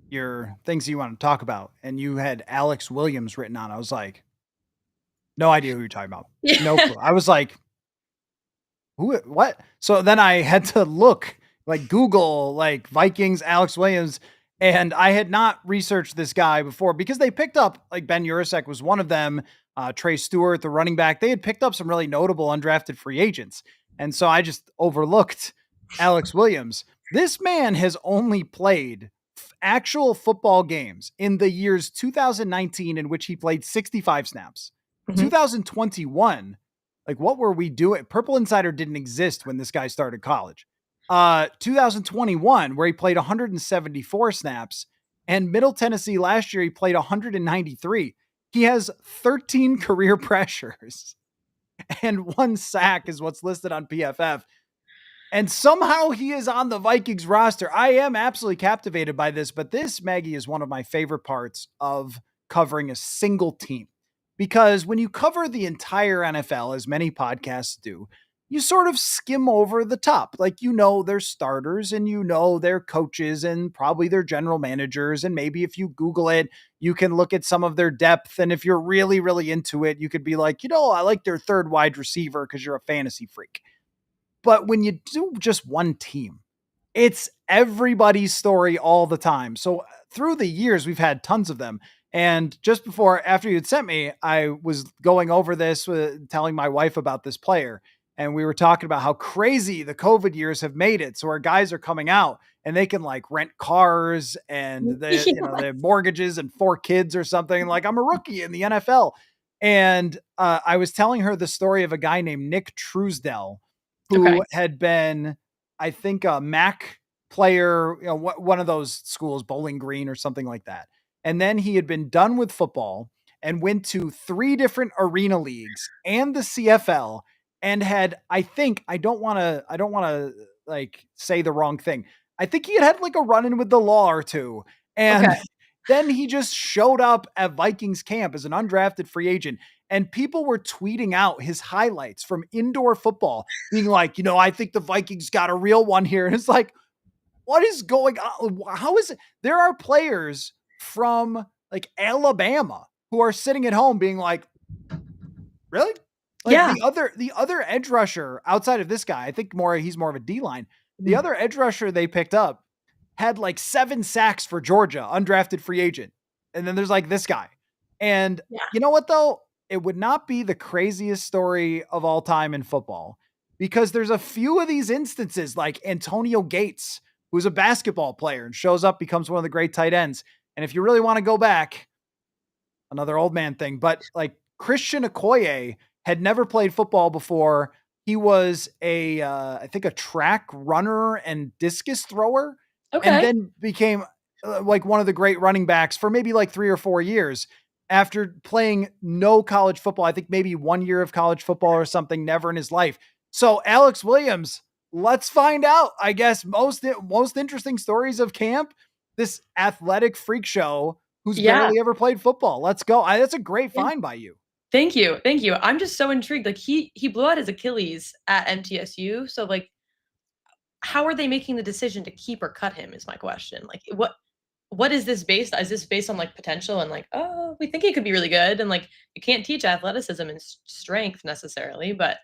Speaker 1: your things you want to talk about and you had Alex Williams written on, I was like, no idea who you're talking about. No
Speaker 2: Yeah.
Speaker 1: clue. I was like, who, what? So then I had to look, like Google, like Vikings, Alex Williams, and I had not researched this guy before because they picked up, like Ben Urasek was one of them, Trey Stewart, the running back. They had picked up some really notable undrafted free agents. And so I just overlooked Alex Williams. This man has only played actual football games in the years 2019, in which he played 65 snaps,
Speaker 2: Mhm.
Speaker 1: 2021. Like, what were we doing? Purple Insider didn't exist when this guy started college. 2021, where he played 174 snaps, and Middle Tennessee last year, he played 193. He has 13 career pressures and 1 sack, is what's listed on PFF. And somehow he is on the Vikings roster. I am absolutely captivated by this, but this, Maggie, is one of my favorite parts of covering a single team. Because when you cover the entire NFL, as many podcasts do, you sort of skim over the top. Like, you know, their starters and you know their coaches and probably their general managers. And maybe if you Google it, you can look at some of their depth. And if you're really, really into it, you could be like, you know, I like their third wide receiver because you're a fantasy freak. But when you do just one team, it's everybody's story all the time. So through the years, we've had tons of them. And just before, after you had sent me, I was going over this, telling my wife about this player. And we were talking about how crazy the COVID years have made it. So our guys are coming out and they can like rent cars and they have mortgages and 4 kids or something. Like, I'm a rookie in the NFL. And I was telling her the story of a guy named Nick Truesdell,
Speaker 2: Okay.
Speaker 1: who had been, I think, a MAC player, you know, one of those schools, Bowling Green or something like that. And then he had been done with football and went to 3 different arena leagues and the CFL, and had, I think, I don't want to like say the wrong thing. I think he had like a run in with the law or two.
Speaker 2: Okay.
Speaker 1: And then he just showed up at Vikings camp as an undrafted free agent, and people were tweeting out his highlights from indoor football, being like, you know, I think the Vikings got a real one here. And it's like, what is going on? How is it? There are players from like Alabama who are sitting at home being like, really? Like
Speaker 2: Yeah.
Speaker 1: the other edge rusher outside of this guy, I think he's more of a D line. The
Speaker 2: Mhm.
Speaker 1: other edge rusher they picked up had like 7 sacks for Georgia, undrafted free agent. And then there's like this guy. And
Speaker 2: Yeah.
Speaker 1: you know what though? It would not be the craziest story of all time in football, because there's a few of these instances, like Antonio Gates, who's a basketball player and shows up, becomes one of the great tight ends. And if you really want to go back, another old man thing, but like Christian Okoye had never played football before. He was I think a track runner and discus thrower, and
Speaker 2: Okay.
Speaker 1: then became like one of the great running backs for maybe like 3 or 4 years after playing no college football. I think maybe 1 year of college football or something, never in his life. So Alex Williams, let's find out. I guess most interesting stories of camp. This athletic freak show who's
Speaker 2: Yeah.
Speaker 1: barely ever played football. Let's go. That's a great
Speaker 2: Yeah.
Speaker 1: find by you.
Speaker 2: Thank you. Thank you. I'm just so intrigued. Like he blew out his Achilles at MTSU. So like how are they making the decision to keep or cut him is my question. Like what is this based on? Is this based on like potential and like, oh, we think he could be really good and like you can't teach athleticism and strength necessarily, but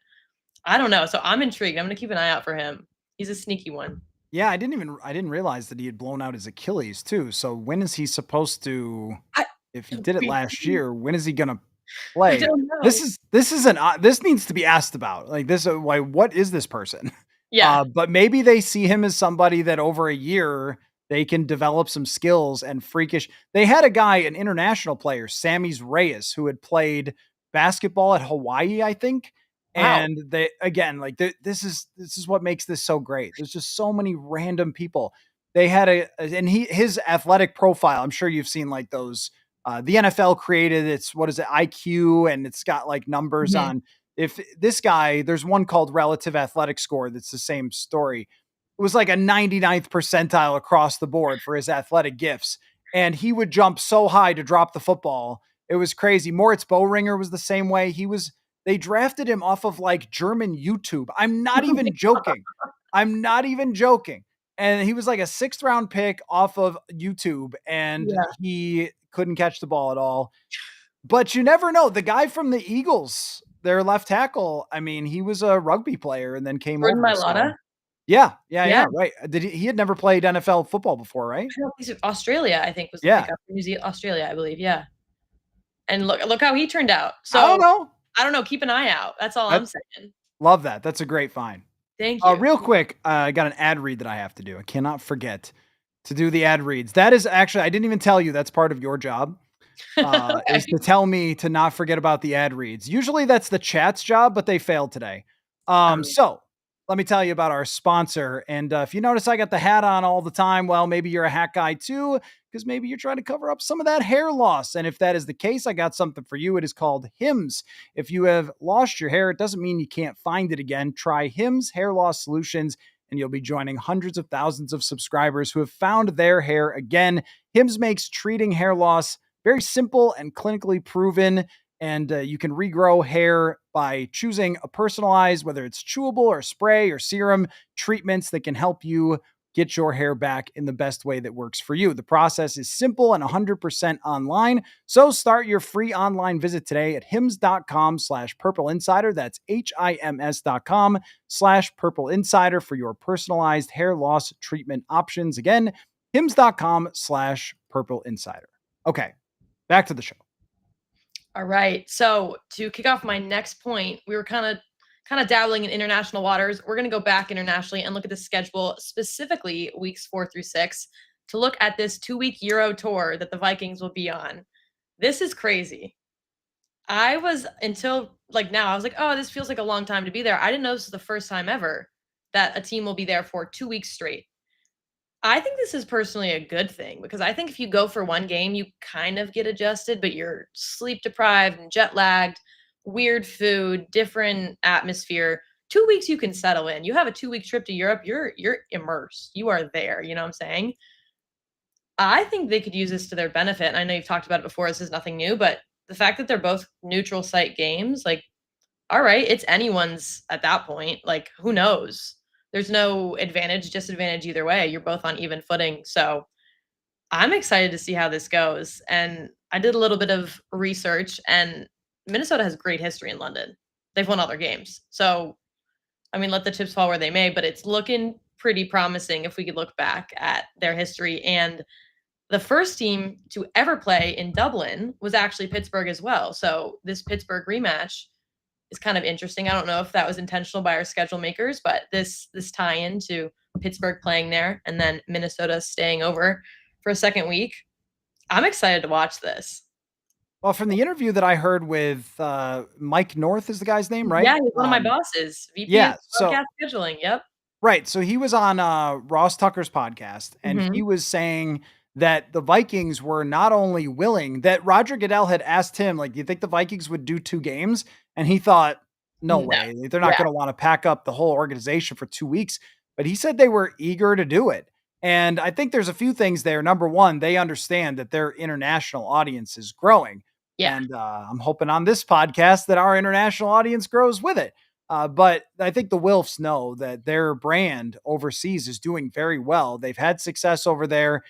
Speaker 2: I don't know. So I'm intrigued. I'm going to keep an eye out for him. He's a sneaky one.
Speaker 1: Yeah, I didn't realize that he had blown out his Achilles too. So when is he supposed to,
Speaker 2: I
Speaker 1: if he did it last
Speaker 2: be-
Speaker 1: year, when is he going to
Speaker 2: I
Speaker 1: play?
Speaker 2: don't know.
Speaker 1: This is an this needs to be asked about. Like this why what is this person?
Speaker 2: Yeah.
Speaker 1: But maybe they see him as somebody that over a year they can develop some skills and freakish. They had a guy, an international player, Sammy's Reyes, who had played basketball at Hawaii, I think.
Speaker 2: Wow.
Speaker 1: And they again, like this is what makes this so great. There's just so many random people. They had and his athletic profile. I'm sure you've seen like those. The NFL created it's what is it IQ, and it's got like numbers
Speaker 2: Mhm.
Speaker 1: on if this guy, there's one called relative athletic score that's the same story. It was like a 99th percentile across the board for his athletic gifts. And he would jump so high to drop the football It was crazy. Moritz Boehringer was the same way. They drafted him off of like German YouTube. I'm not even joking. I'm not even joking. And he was like a sixth round pick off of YouTube, and
Speaker 2: Yeah.
Speaker 1: he couldn't catch the ball at all. But you never know. The guy from the Eagles, their left tackle, I mean, he was a rugby player and then came
Speaker 2: Jordan
Speaker 1: over. So
Speaker 2: Mailata?
Speaker 1: yeah,
Speaker 2: Yeah.
Speaker 1: right. He had never played NFL football before, right?
Speaker 2: I don't think so. Australia, I think, was the
Speaker 1: Yeah.
Speaker 2: pickup. Australia, I believe, yeah. And look how he turned out.
Speaker 1: I don't
Speaker 2: So,
Speaker 1: know.
Speaker 2: I don't know, keep an eye out. That's all
Speaker 1: I
Speaker 2: I'm saying.
Speaker 1: love that. That's a great find.
Speaker 2: Thank you.
Speaker 1: Real quick, I got an ad read that I have to do. I cannot forget to do the ad reads. That is actually, I didn't even tell you that's part of your job. Is
Speaker 2: Okay.
Speaker 1: to tell me to not forget about the ad reads. Usually that's the chat's job, but they failed today.
Speaker 2: Um,
Speaker 1: So let me tell you about our sponsor. And if you notice I got the hat on all the time, well, maybe you're a hat guy too, because maybe you're trying to cover up some of that hair loss. And if that is the case, I got something for you. It is called Hims. If you have lost your hair, it doesn't mean you can't find it again. Try Hims Hair Loss Solutions, and you'll be joining hundreds of thousands of subscribers who have found their hair again. Hims makes treating hair loss very simple and clinically proven. And you can regrow hair by choosing a personalized, whether it's chewable or spray or serum treatments that can help you get your hair back in the best way that works for you. The process is simple and 100% online. So start your free online visit today at hims.com/purple insider. That's HIMS.com/purple insider for your personalized hair loss treatment options. Again, hims.com/purple insider. Okay. Back to the show.
Speaker 2: all right. So to kick off my next point, we were kind of dabbling in international waters. We're going to go back internationally and look at the schedule, specifically weeks 4 through 6, to look at this 2-week Euro tour that the Vikings will be on. This is crazy. I was until like now, I was like, oh, this feels like a long time to be there. I didn't know this was the first time ever that a team will be there for 2 weeks straight. I think this is personally a good thing because I think if you go for one game, you kind of get adjusted, but you're sleep deprived and jet lagged, weird food, different atmosphere. 2 weeks you can settle in. You have a 2-week trip to Europe, you're immersed. You are there. You know what I'm saying? I think they could use this to their benefit. And I know you've talked about it before. This is nothing new, but the fact that they're both neutral site games, like, all right, it's anyone's at that point. Like, who knows? There's no advantage, disadvantage either way. You're both on even footing. So I'm excited to see how this goes. And I did a little bit of research, and Minnesota has great history in London. They've won all their games. So, I mean, let the chips fall where they may, but it's looking pretty promising if we could look back at their history. And the first team to ever play in Dublin was actually Pittsburgh as well. So this Pittsburgh rematch is kind of interesting. I don't know if that was intentional by our schedule makers, but this tie-in to Pittsburgh playing there and then Minnesota staying over for a second week. I'm excited to watch this.
Speaker 1: Well, from the interview that I heard with Mike North is the guy's name, right?
Speaker 2: Yeah, he's one of my bosses, VP of
Speaker 1: Yeah. So
Speaker 2: broadcast scheduling. Yep.
Speaker 1: right. So he was on Ross Tucker's podcast, and he
Speaker 2: Mhm.
Speaker 1: was saying that the Vikings were not only willing, that Roger Goodell had asked him, like, do you think the Vikings would do 2 games? And he thought, no
Speaker 2: No.
Speaker 1: way. They're not
Speaker 2: Yeah.
Speaker 1: going to want to pack up the whole organization for 2 weeks. But he said they were eager to do it. And I think there's a few things there. Number one, they understand that their international audience is growing.
Speaker 2: Yeah.
Speaker 1: And I'm hoping on this podcast that our international audience grows with it. But I think the Wilfs know that their brand overseas is doing very well. They've had success over there,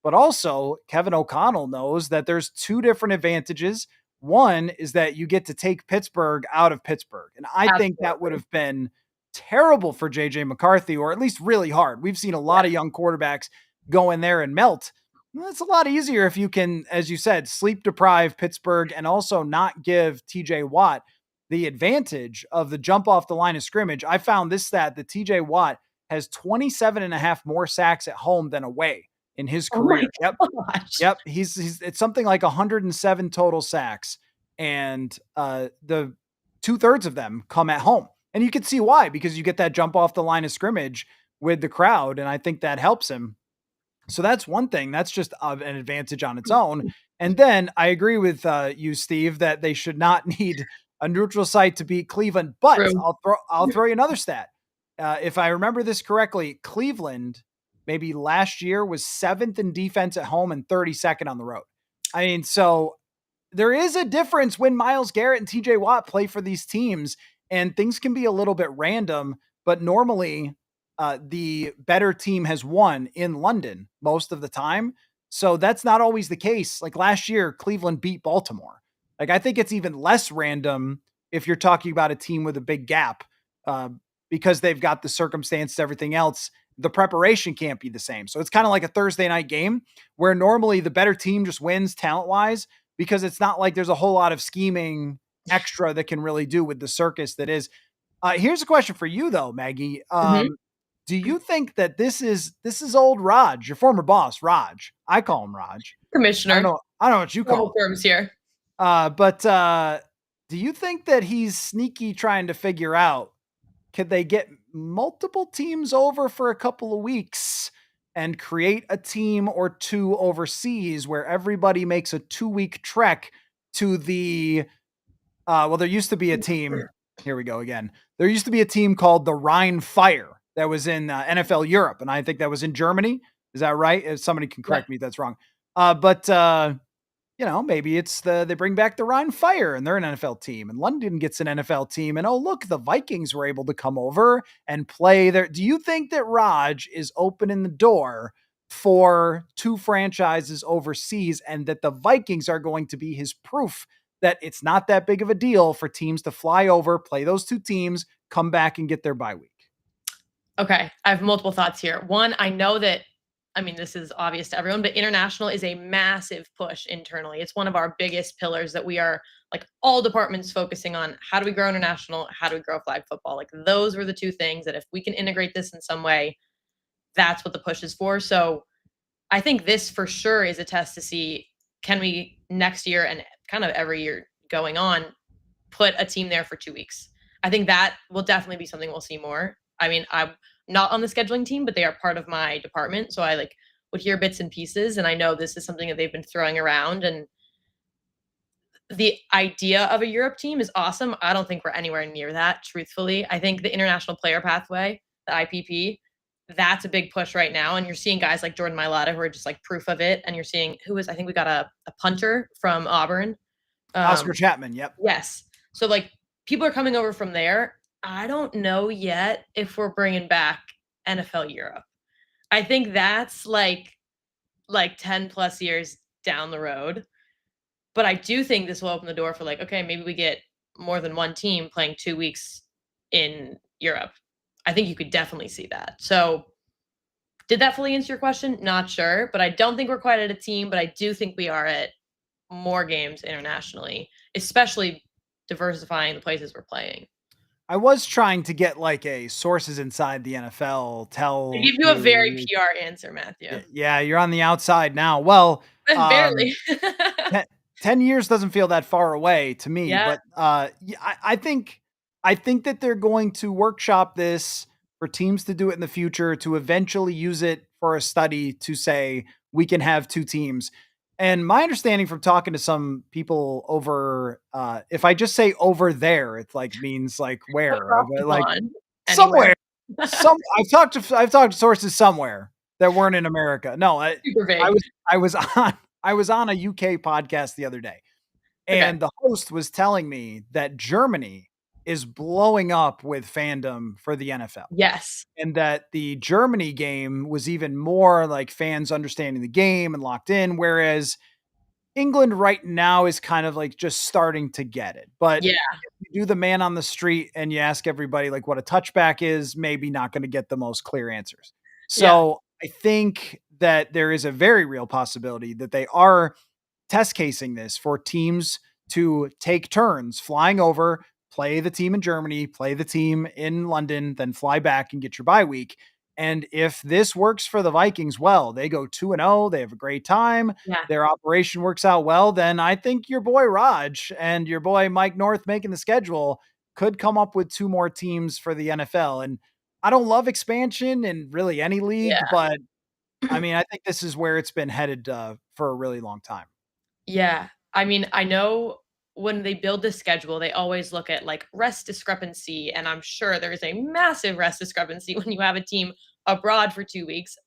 Speaker 1: but also Kevin O'Connell knows that there's two different advantages. One is that you get to take Pittsburgh out of Pittsburgh. And I think that would
Speaker 2: Absolutely.
Speaker 1: have been terrible for JJ McCarthy, or at least really hard. We've seen a lot
Speaker 2: Yeah.
Speaker 1: of young quarterbacks go in there and melt. Well, it's a lot easier if you can, as you said, sleep deprive Pittsburgh and also not give TJ Watt the advantage of the jump off the line of scrimmage. I found this stat that TJ Watt has 27 and a half more sacks at home than away in his
Speaker 2: Oh my
Speaker 1: career. Yep.
Speaker 2: gosh.
Speaker 1: Yep. He's it's something like 107 total sacks. And the 2/3 of them come at home. And you can see why, because you get that jump off the line of scrimmage with the crowd. And I think that helps him. So that's one thing. That's just an advantage on its own. And then I agree with you, Steve, that they should not need a neutral site to beat Cleveland. But
Speaker 2: True.
Speaker 1: I'll throw you another stat. If I remember this correctly, Cleveland maybe last year was 7th in defense at home and 32nd on the road. I mean, so there is a difference when Myles Garrett and TJ Watt play for these teams, and things can be a little bit random, but normally the better team has won in London most of the time. So that's not always the case. Like last year, Cleveland beat Baltimore. Like I think it's even less random if you're talking about a team with a big gap uh, because they've got the circumstance, everything else. The preparation can't be the same. So it's kind of like a Thursday night game where normally the better team just wins talent wise because it's not like there's a whole lot of scheming extra that can really do with the circus that is. Here's a question for you though, Maggie.
Speaker 2: Mhm.
Speaker 1: Do you think that this is old Raj, your former boss, Raj? I call him Raj. I don't
Speaker 2: Commissioner,
Speaker 1: know. I don't know what you
Speaker 2: formal
Speaker 1: call him.
Speaker 2: terms here.
Speaker 1: But do you think that he's sneaky trying to figure out could they get multiple teams over for a couple of weeks and create a team or two overseas where everybody makes a 2-week trek to the well, there used to be a team. Here we go again. There used to be a team called the Rhine Fire that was in NFL Europe, and I think that was in Germany. Is that right? If somebody can
Speaker 2: Yeah.
Speaker 1: correct me if that's wrong. But maybe it's they bring back the Rhine Fire and they're an NFL team, and London gets an NFL team, and oh look, the Vikings were able to come over and play there. Do you think that Raj is opening the door for two franchises overseas, and that the Vikings are going to be his proof that it's not that big of a deal for teams to fly over, play those two teams, come back and get their bye week?
Speaker 2: Okay, I have multiple thoughts here. One, I know that, I mean, this is obvious to everyone, but international is a massive push internally. It's one of our biggest pillars that we are like all departments focusing on. How do we grow international? How do we grow flag football? Like those were the two things that if we can integrate this in some way, that's what the push is for. So I think this for sure is a test to see can we next year and kind of every year going on put a team there for 2 weeks. I think that will definitely be something we'll see more. I mean, I'm not on the scheduling team, but they are part of my department. So I like would hear bits and pieces. And I know this is something that they've been throwing around. And the idea of a Europe team is awesome. I don't think we're anywhere near that, truthfully. I think the international player pathway, the IPP, that's a big push right now. And you're seeing guys like Jordan Mailata who are just like proof of it. And you're seeing I think we got a punter from Auburn.
Speaker 1: Oscar
Speaker 2: Um,
Speaker 1: Chapman. Yep.
Speaker 2: Yes. So like people are coming over from there. I don't know yet if we're bringing back NFL Europe. I think that's like 10 plus years down the road. But I do think this will open the door for like, okay, maybe we get more than one team playing 2 weeks in Europe. I think you could definitely see that. So did that fully answer your question? Not sure, but I don't think we're quite at a team, but I do think we are at more games internationally, especially diversifying the places we're playing.
Speaker 1: I was trying to get like a sources inside the NFL
Speaker 2: I
Speaker 1: tell
Speaker 2: give you a very
Speaker 1: you,
Speaker 2: PR answer, Matthew.
Speaker 1: yeah, you're on the outside now. Well, um,
Speaker 2: Barely.
Speaker 1: te 10 years doesn't feel that far away to me,
Speaker 2: Yeah,
Speaker 1: but, yeah, I think that they're going to workshop this for teams to do it in the future to eventually use it for a study to say, "We can have 2 teams." And my understanding from talking to some people over, if I just say "over there," it, like, means, like, where?
Speaker 2: across the
Speaker 1: Like,
Speaker 2: pond, anywhere.
Speaker 1: somewhere. I've talked to sources somewhere that weren't in America. No, I
Speaker 2: Super
Speaker 1: I
Speaker 2: vague.
Speaker 1: was I was on I was on a UK podcast the other day,
Speaker 2: Okay.
Speaker 1: and the host was telling me that Germany is blowing up with fandom for the NFL,
Speaker 2: Yes.
Speaker 1: and that the Germany game was even more like fans understanding the game and locked in, whereas England right now is kind of like just starting to get it. But
Speaker 2: Yeah,
Speaker 1: you do the man on the street and you ask everybody like what a touchback is, maybe not going to get the most clear answers.
Speaker 2: yeah,
Speaker 1: So I think that there is a very real possibility that they are test casing this for teams to take turns flying over, play the team in Germany, play the team in London, then fly back and get your bye week. And if this works for the Vikings, well, they go 2-0, they have a great time,
Speaker 2: yeah,
Speaker 1: their operation works out well, then I think your boy Raj and your boy Mike North making the schedule could come up with two more teams for the NFL. And I don't love expansion in really any league,
Speaker 2: yeah.
Speaker 1: but I mean, I think this is where it's been headed for a really long time.
Speaker 2: Yeah. I mean, I know when they build the schedule, they always look at like rest discrepancy. And I'm sure there is a massive rest discrepancy when you have a team abroad for 2 weeks,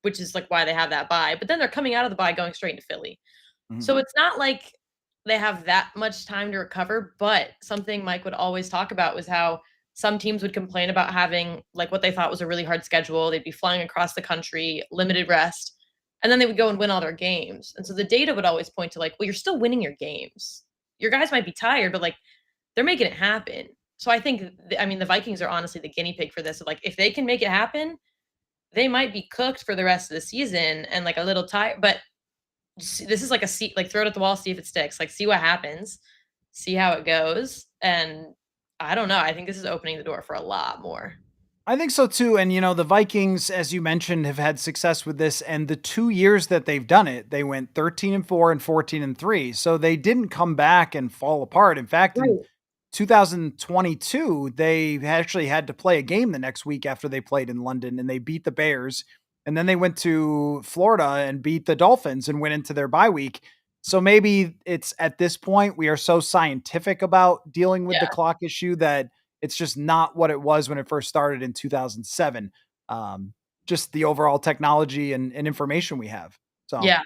Speaker 2: which is like why they have that bye. But then they're coming out of the bye going straight into Philly.
Speaker 1: Mhm.
Speaker 2: So it's not like they have that much time to recover. But something Mike would always talk about was how some teams would complain about having like what they thought was a really hard schedule. They'd be flying across the country, limited rest, and then they would go and win all their games. And so the data would always point to like, well, you're still winning your games. Your guys might be tired, but like they're making it happen. So I think, I mean, the Vikings are honestly the guinea pig for this. Of like, if they can make it happen, they might be cooked for the rest of the season and like a little tired. But this is like a see, like throw it at the wall, see if it sticks. Like see what happens, see how it goes, and I don't know. I think this is opening the door for a lot more.
Speaker 1: I think so too. And, the Vikings, as you mentioned, have had success with this. And the 2 years that they've done it, they went 13-4 and 14-3. So they didn't come back and fall apart. In fact, in
Speaker 2: Right.
Speaker 1: 2022, they actually had to play a game the next week after they played in London and they beat the Bears. And then they went to Florida and beat the Dolphins and went into their bye week. So maybe it's at this point, we are so scientific about dealing with the
Speaker 2: Yeah.
Speaker 1: clock issue that it's just not what it was when it first started in 2007. Just the overall technology and information we have. So
Speaker 2: Yeah.
Speaker 1: I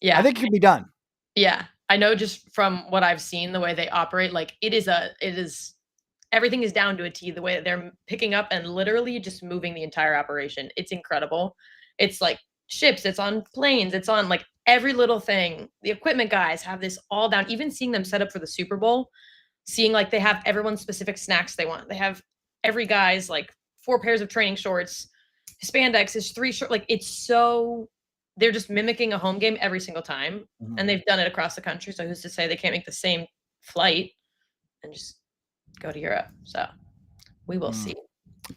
Speaker 2: Yeah.
Speaker 1: think it can be done.
Speaker 2: Yeah. I know just from what I've seen, the way they operate, like it is everything is down to a T, the way that they're picking up and literally just moving the entire operation. It's incredible. It's like ships, it's on planes, it's on like every little thing. The equipment guys have this all down. Even seeing them set up for the Super Bowl, seeing like they have everyone's specific snacks they want. They have every guy's like 4 pairs of training shorts, spandex is 3 short. Like it's so they're just mimicking a home game every single time,
Speaker 1: Mhm.
Speaker 2: and they've done it across the country. So who's to say they can't make the same flight and just go to Europe? So we will
Speaker 1: Mm.
Speaker 2: see.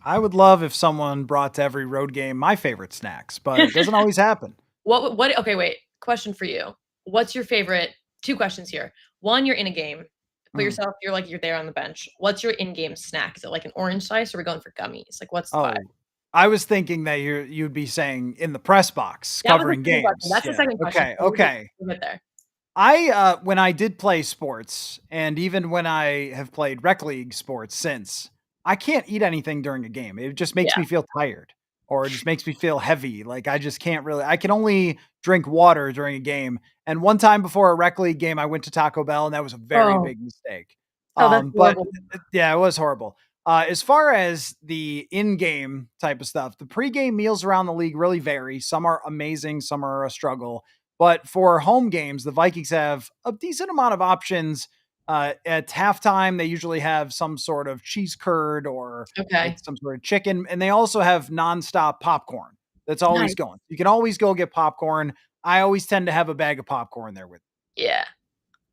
Speaker 1: I would love if someone brought to every road game my favorite snacks, but it doesn't always happen.
Speaker 2: What okay, wait. Question for you. What's your favorite 2 questions here. 1, you're in a game. Put
Speaker 1: Mhm.
Speaker 2: yourself you're there on the bench. What's your in-game snack? Is it like an orange slice or are we going for gummies? Like what's the vibe?
Speaker 1: Oh, I was thinking that you'd be saying in the press box
Speaker 2: That was the
Speaker 1: covering
Speaker 2: second question.
Speaker 1: games.
Speaker 2: That's the
Speaker 1: Yeah.
Speaker 2: second question.
Speaker 1: Okay.
Speaker 2: So
Speaker 1: Okay.
Speaker 2: we'll get there.
Speaker 1: When I did play sports, and even when I have played rec league sports since, I can't eat anything during a game. It just makes
Speaker 2: Yeah.
Speaker 1: me feel tired or it just makes me feel heavy. Like I just can't really, I can only drink water during a game. And one time before a rec league game, I went to Taco Bell and that was a very
Speaker 2: Oh.
Speaker 1: big mistake.
Speaker 2: Oh, that's
Speaker 1: But
Speaker 2: horrible.
Speaker 1: yeah, it was horrible. As far as the in-game type of stuff, the pre-game meals around the league really vary. Some are amazing, some are a struggle. But for home games, the Vikings have a decent amount of options. At halftime, they usually have some sort of cheese curd or like
Speaker 2: Okay.
Speaker 1: some sort of chicken, and they also have nonstop popcorn that's always
Speaker 2: Nice.
Speaker 1: going. You can always go get popcorn. I always tend to have a bag of popcorn there with.
Speaker 2: Yeah.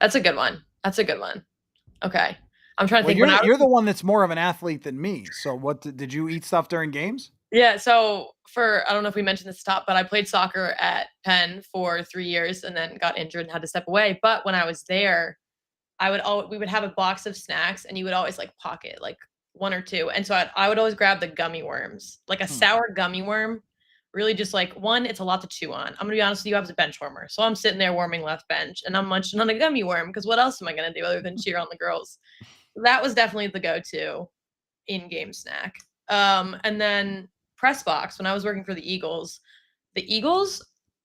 Speaker 2: That's a good one. That's a good one. Okay. I'm trying to
Speaker 1: Well,
Speaker 2: think when I
Speaker 1: you're
Speaker 2: was
Speaker 1: the one that's more of an athlete than me. So what did you eat stuff during games?
Speaker 2: yeah, so for I don't know if we mentioned this top, but I played soccer at Penn for 3 years and then got injured and had to step away. But when I was there, we would have a box of snacks and you would always like pocket like 1 or 2. And so I would always grab the gummy worms, like a
Speaker 1: Hmm.
Speaker 2: sour gummy worm. Really just like 1, it's a lot to chew on. I'm gonna be honest with you, I was a bench warmer. So I'm sitting there warming left bench and I'm munching on a gummy worm because what else am I gonna do other than cheer on the girls? That was definitely the go-to in-game snack. And then press box, when I was working for the Eagles,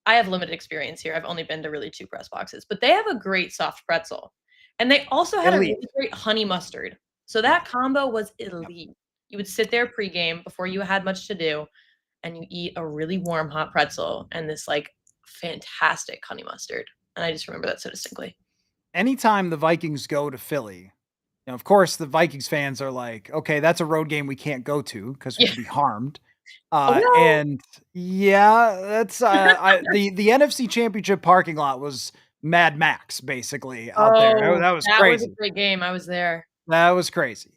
Speaker 2: I have limited experience here. I've only been to really 2 press boxes, but they have a great soft pretzel. And they also had a
Speaker 1: Elite.
Speaker 2: really great honey mustard. So
Speaker 1: Yeah.
Speaker 2: that combo was
Speaker 1: Yep.
Speaker 2: elite. You would sit there pregame before you had much to do, and you eat a really warm hot pretzel and this like fantastic honey mustard. And I just remember that so distinctly.
Speaker 1: Anytime the Vikings go to Philly, of course, the Vikings fans are like, okay, that's a road game we can't go to because we
Speaker 2: Yeah.
Speaker 1: could be harmed.
Speaker 2: Oh no.
Speaker 1: And yeah, that's the NFC Championship parking lot was Mad Max basically out there.
Speaker 2: Oh,
Speaker 1: That was
Speaker 2: that was a
Speaker 1: crazy.
Speaker 2: great game. I was there.
Speaker 1: That was crazy.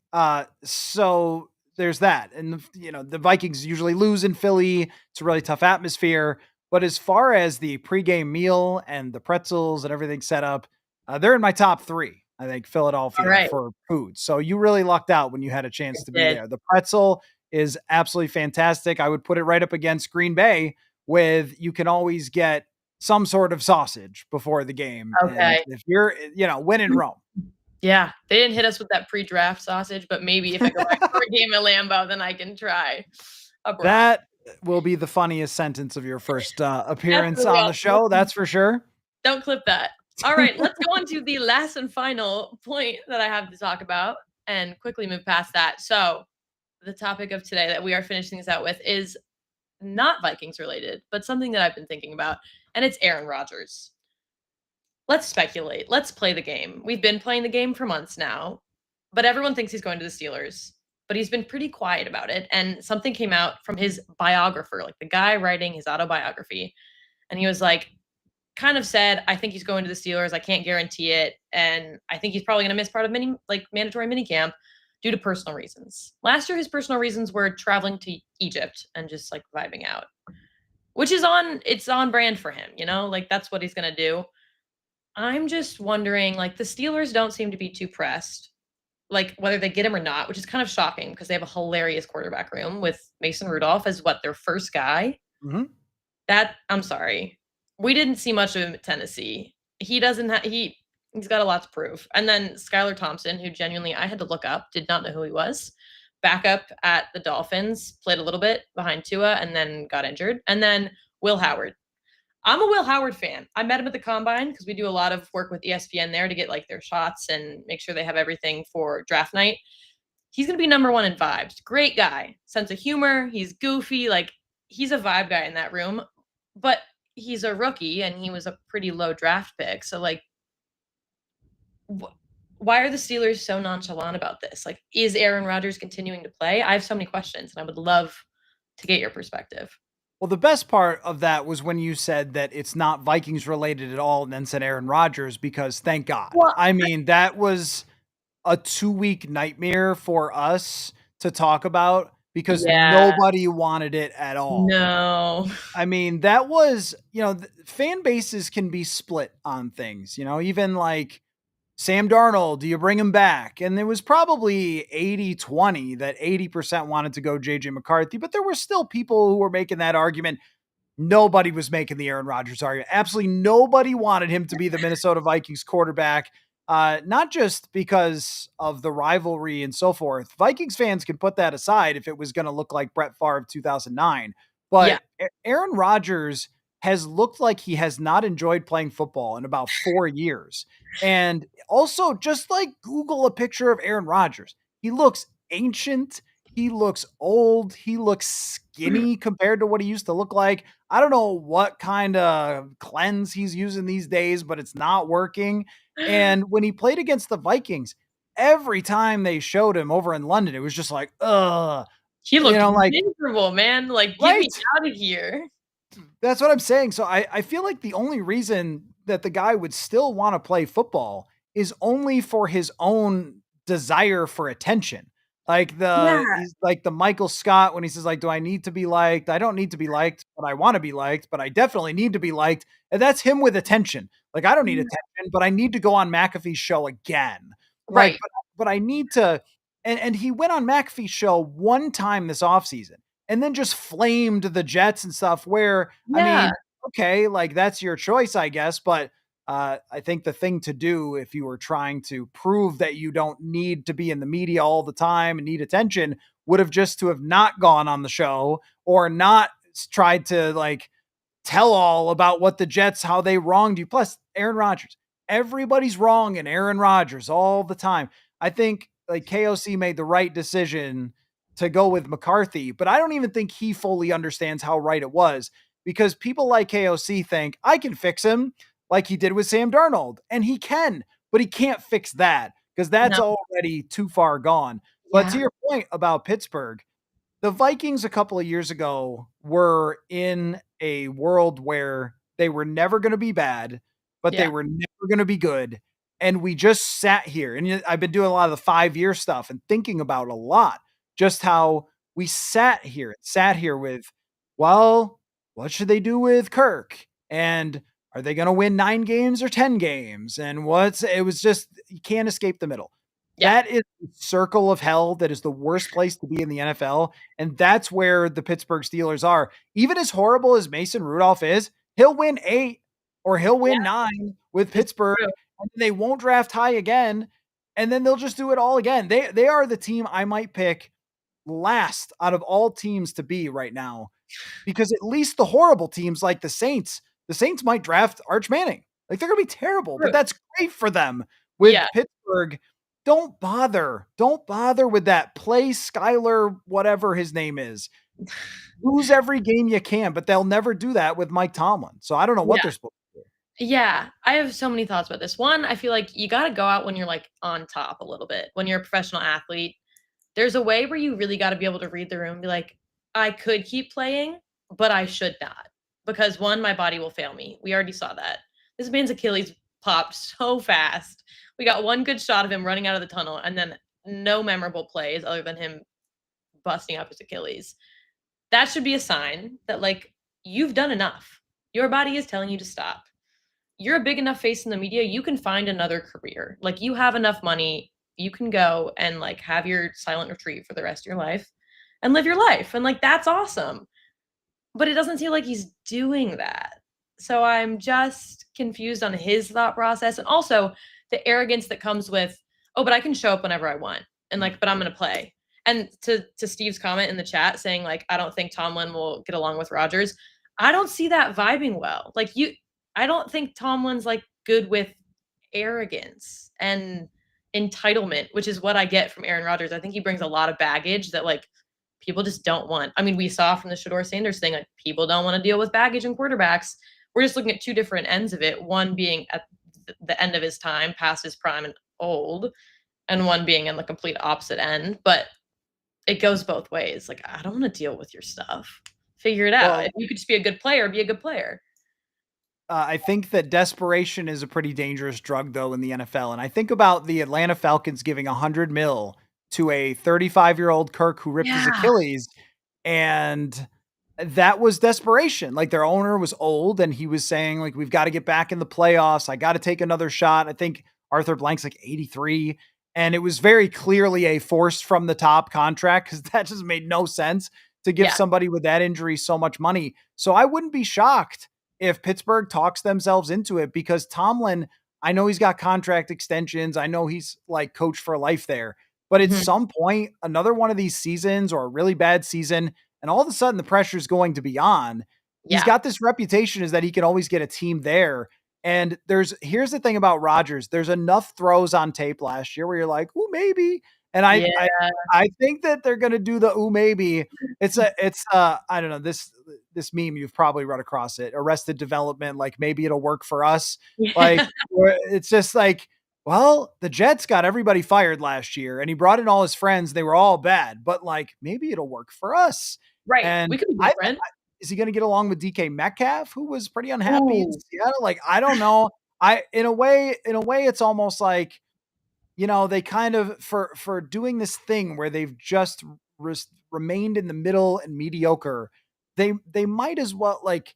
Speaker 1: So there's that, and the Vikings usually lose in Philly. It's a really tough atmosphere. But as far as the pregame meal and the pretzels and everything set up, they're in my top three. I think
Speaker 2: All
Speaker 1: Philadelphia
Speaker 2: right.
Speaker 1: for food. So you really lucked out when you had a
Speaker 2: I
Speaker 1: chance to be
Speaker 2: did.
Speaker 1: there. The pretzel is absolutely fantastic. I would put it right up against Green Bay with you can always get some sort of sausage before the game. And
Speaker 2: Okay.
Speaker 1: if you're, win in Rome.
Speaker 2: Yeah, they didn't hit us with that pre-draft sausage, but maybe if I go back for a game at Lambeau, then I can try a brat.
Speaker 1: That will be the funniest sentence of your first appearance
Speaker 2: Definitely
Speaker 1: on
Speaker 2: will.
Speaker 1: the show. That's for sure.
Speaker 2: Don't clip that. All right, let's go on to the last and final point that I have to talk about and quickly move past that. So, the topic of today that we are finishing this out with is not Vikings related, but something that I've been thinking about, and it's Aaron Rodgers. Let's speculate. Let's play the game. We've been playing the game for months now, but everyone thinks he's going to the Steelers. But he's been pretty quiet about it. And something came out from his biographer, like the guy writing his autobiography. And he was like, kind of said, I think he's going to the Steelers. I can't guarantee it. And I think he's probably going to miss part of mandatory minicamp due to personal reasons. Last year, his personal reasons were traveling to Egypt and just like vibing out, which is it's on brand for him, like that's what he's going to do. I'm just wondering, like, the Steelers don't seem to be too pressed, like, whether they get him or not, which is kind of shocking because they have a hilarious quarterback room with Mason Rudolph as their first guy.
Speaker 1: Mhm.
Speaker 2: I'm sorry. We didn't see much of him at Tennessee. He doesn't he's got a lot to prove. And then Skylar Thompson, who genuinely I had to look up, did not know who he was. Backup at the Dolphins, played a little bit behind Tua and then got injured. And then Will Howard. I'm a Will Howard fan. I met him at the Combine because we do a lot of work with ESPN there to get like their shots and make sure they have everything for draft night. He's going to be number one in vibes. Great guy. Sense of humor. He's goofy. Like, he's a vibe guy in that room. But he's a rookie and he was a pretty low draft pick. So, like, why are the Steelers so nonchalant about this? Like, is Aaron Rodgers continuing to play? I have so many questions and I would love to get your perspective.
Speaker 1: Well, the best part of that was when you said that it's not Vikings related at all and then said Aaron Rodgers, because thank God.
Speaker 2: Well,
Speaker 1: I mean, that was a 2-week nightmare for us to talk about because
Speaker 2: yeah.
Speaker 1: nobody wanted it at all.
Speaker 2: No.
Speaker 1: I mean, that was, fan bases can be split on things, even like Sam Darnold, do you bring him back? And it was probably 80-20 that 80% wanted to go JJ McCarthy, but there were still people who were making that argument. Nobody was making the Aaron Rodgers argument. Absolutely nobody wanted him to be the Minnesota Vikings quarterback. Not just because of the rivalry and so forth. Vikings fans can put that aside if it was going to look like Brett Favre of 2009.
Speaker 2: Yeah.
Speaker 1: But Aaron Rodgers has looked like he has not enjoyed playing football in about 4 years. And also, just like Google a picture of Aaron Rodgers. He looks ancient. He looks old. He looks skinny compared to what he used to look like. I don't know what kind of cleanse he's using these days, but it's not working. And when he played against the Vikings, every time they showed him over in London, it was just like, ugh.
Speaker 2: He looked
Speaker 1: Like,
Speaker 2: miserable, man. Like, get me
Speaker 1: right?
Speaker 2: out of here.
Speaker 1: That's what I'm saying. So I feel like the only reason that the guy would still want to play football is only for his own desire for attention. Like
Speaker 2: Yeah.
Speaker 1: he's like the Michael Scott when he says like, do I need to be liked? I don't need to be liked, but I want to be liked, but I definitely need to be liked. And that's him with attention. Like, I don't need
Speaker 2: Yeah.
Speaker 1: attention, but I need to go on McAfee's show again. Like,
Speaker 2: Right.
Speaker 1: but I need to, and he went on McAfee's show one time this offseason and then just flamed the Jets and stuff where, I
Speaker 2: Yeah.
Speaker 1: mean, okay, like that's your choice, I guess. But I think the thing to do if you were trying to prove that you don't need to be in the media all the time and need attention would have just to have not gone on the show or not tried to like tell all about what the Jets, how they wronged you. Plus, Aaron Rodgers, everybody's wrong in Aaron Rodgers all the time. I think like KOC made the right decision to go with McCarthy, but I don't even think he fully understands how right it was because people like KOC think I can fix him like he did with Sam Darnold, and he can, but he can't fix that because that's
Speaker 2: No.
Speaker 1: already too far gone. But to
Speaker 2: Yeah.
Speaker 1: your point about Pittsburgh, the Vikings a couple of years ago were in a world where they were never going to be bad, but they
Speaker 2: Yeah.
Speaker 1: were never going to be good. And we just sat here, and I've been doing a lot of the 5-year stuff and thinking about a lot just how we sat here with, well, what should they do with Kirk? And are they going to win 9 games or 10 games? And it was just, you can't escape the middle.
Speaker 2: Yeah.
Speaker 1: That is the circle of hell that is the worst place to be in the NFL. And that's where the Pittsburgh Steelers are. Even as horrible as Mason Rudolph is, he'll win 8 or he'll
Speaker 2: Yeah.
Speaker 1: win 9 with
Speaker 2: It's
Speaker 1: Pittsburgh.
Speaker 2: true.
Speaker 1: And they won't draft high again. And then they'll just do it all again. They are the team I might pick last out of all teams to be right now. Because at least the horrible teams like the Saints might draft Arch Manning. Like, they're gonna be terrible, but
Speaker 2: True.
Speaker 1: that's great for them.
Speaker 2: Yeah.
Speaker 1: With Pittsburgh, don't bother. Don't bother with that. Play Skyler, whatever his name is. Lose every game you can, but they'll never do that with Mike Tomlin. So I don't know what
Speaker 2: Yeah.
Speaker 1: they're supposed to do.
Speaker 2: Yeah, I have so many thoughts about this. One, I feel like you gotta go out when you're, like, on top a little bit. When you're a professional athlete, there's a way where you really gotta be able to read the room and be like, "I could keep playing, but I should not." Because 1, my body will fail me. We already saw that. This man's Achilles popped so fast. We got 1 good shot of him running out of the tunnel, and then no memorable plays other than him busting up his Achilles. That should be a sign that, like, you've done enough. Your body is telling you to stop. You're a big enough face in the media, you can find another career. Like, you have enough money, you can go and, like, have your silent retreat for the rest of your life and live your life, and, like, that's awesome. But it doesn't seem like he's doing that. So I'm just confused on his thought process, and also the arrogance that comes with, "Oh, but I can show up whenever I want, and, like, but I'm gonna play." And to Steve's comment in the chat saying, like, "I don't think Tomlin will get along with Rodgers." I don't see that vibing well. Like, I don't think Tomlin's, like, good with arrogance and entitlement, which is what I get from Aaron Rodgers. I think he brings a lot of baggage that, like, people just don't want. I mean, we saw from the Shador Sanders thing, like, people don't want to deal with baggage and quarterbacks. We're just looking at two different ends of it. One being at the end of his time, past his prime and old, and one being in the complete opposite end. But it goes both ways. Like, I don't want to deal with your stuff. Figure it out. If
Speaker 1: Well,
Speaker 2: you could just be a good player, be a good player.
Speaker 1: I think that desperation is a pretty dangerous drug, though, in the NFL. And I think about the Atlanta Falcons giving 100 mil to a 35-year-old Kirk who ripped his
Speaker 2: Yeah.
Speaker 1: Achilles, and that was desperation. Like, their owner was old, and he was saying, like, we've got to get back in the playoffs. I got to take another shot. I think Arthur Blank's like 83, and it was very clearly a forced from the top contract because that just made no sense to give
Speaker 2: Yeah.
Speaker 1: somebody with that injury so much money. So I wouldn't be shocked if Pittsburgh talks themselves into it, because Tomlin, I know he's got contract extensions. I know he's like coach for life there, but at
Speaker 2: Mhm.
Speaker 1: some point, another one of these seasons or a really bad season, and all of a sudden the pressure is going to be on. He's
Speaker 2: Yeah.
Speaker 1: got this reputation is that he can always get a team there. And here's the thing about Rodgers. There's enough throws on tape last year where you're like, "Ooh, maybe." And
Speaker 2: Yeah.
Speaker 1: I think that they're going to do the "ooh, maybe." It's I don't know, this meme, you've probably run across it. Arrested Development, like, maybe it'll work for us. Like,
Speaker 2: Yeah.
Speaker 1: where it's just like, well, the Jets got everybody fired last year and he brought in all his friends. They were all bad, but, like, maybe it'll work for us.
Speaker 2: Right.
Speaker 1: And
Speaker 2: We could be
Speaker 1: I
Speaker 2: different.
Speaker 1: is he gonna get along with DK Metcalf, who was pretty unhappy in
Speaker 2: Ooh.
Speaker 1: Seattle? Like, I don't know. In a way, it's almost like, they kind of, for doing this thing where they've just remained in the middle and mediocre, they might as well, like,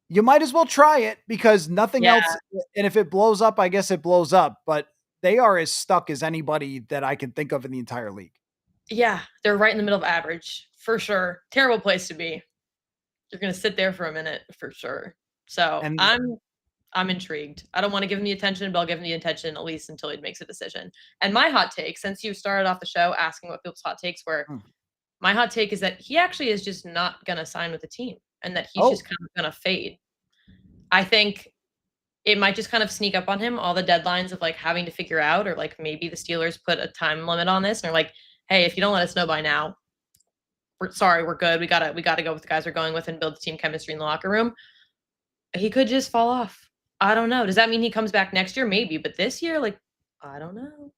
Speaker 1: you might as well try it because nothing
Speaker 2: Yeah.
Speaker 1: else. And if it blows up, I guess it blows up. But they are as stuck as anybody that I can think of in the entire league.
Speaker 2: Yeah. They're right in the middle of average, for sure. Terrible place to be. You're gonna sit there for a minute for sure. So
Speaker 1: And
Speaker 2: I'm intrigued. I don't want to give him the attention, but I'll give him the attention at least until he makes a decision. And my hot take, since you started off the show asking what people's hot takes were,
Speaker 1: hmm,
Speaker 2: my hot take is that he actually is just not gonna sign with the team and that he's
Speaker 1: oh,
Speaker 2: just kind of gonna fade. I think it might just kind of sneak up on him, all the deadlines of, like, having to figure out, or, like, maybe the Steelers put a time limit on this and they're like, "Hey, if you don't let us know by now, we're sorry, we're good. We gotta go with the guys we're going with and build the team chemistry in the locker room." He could just fall off. I don't know. Does that mean he comes back next year? Maybe, but this year, like, I don't know.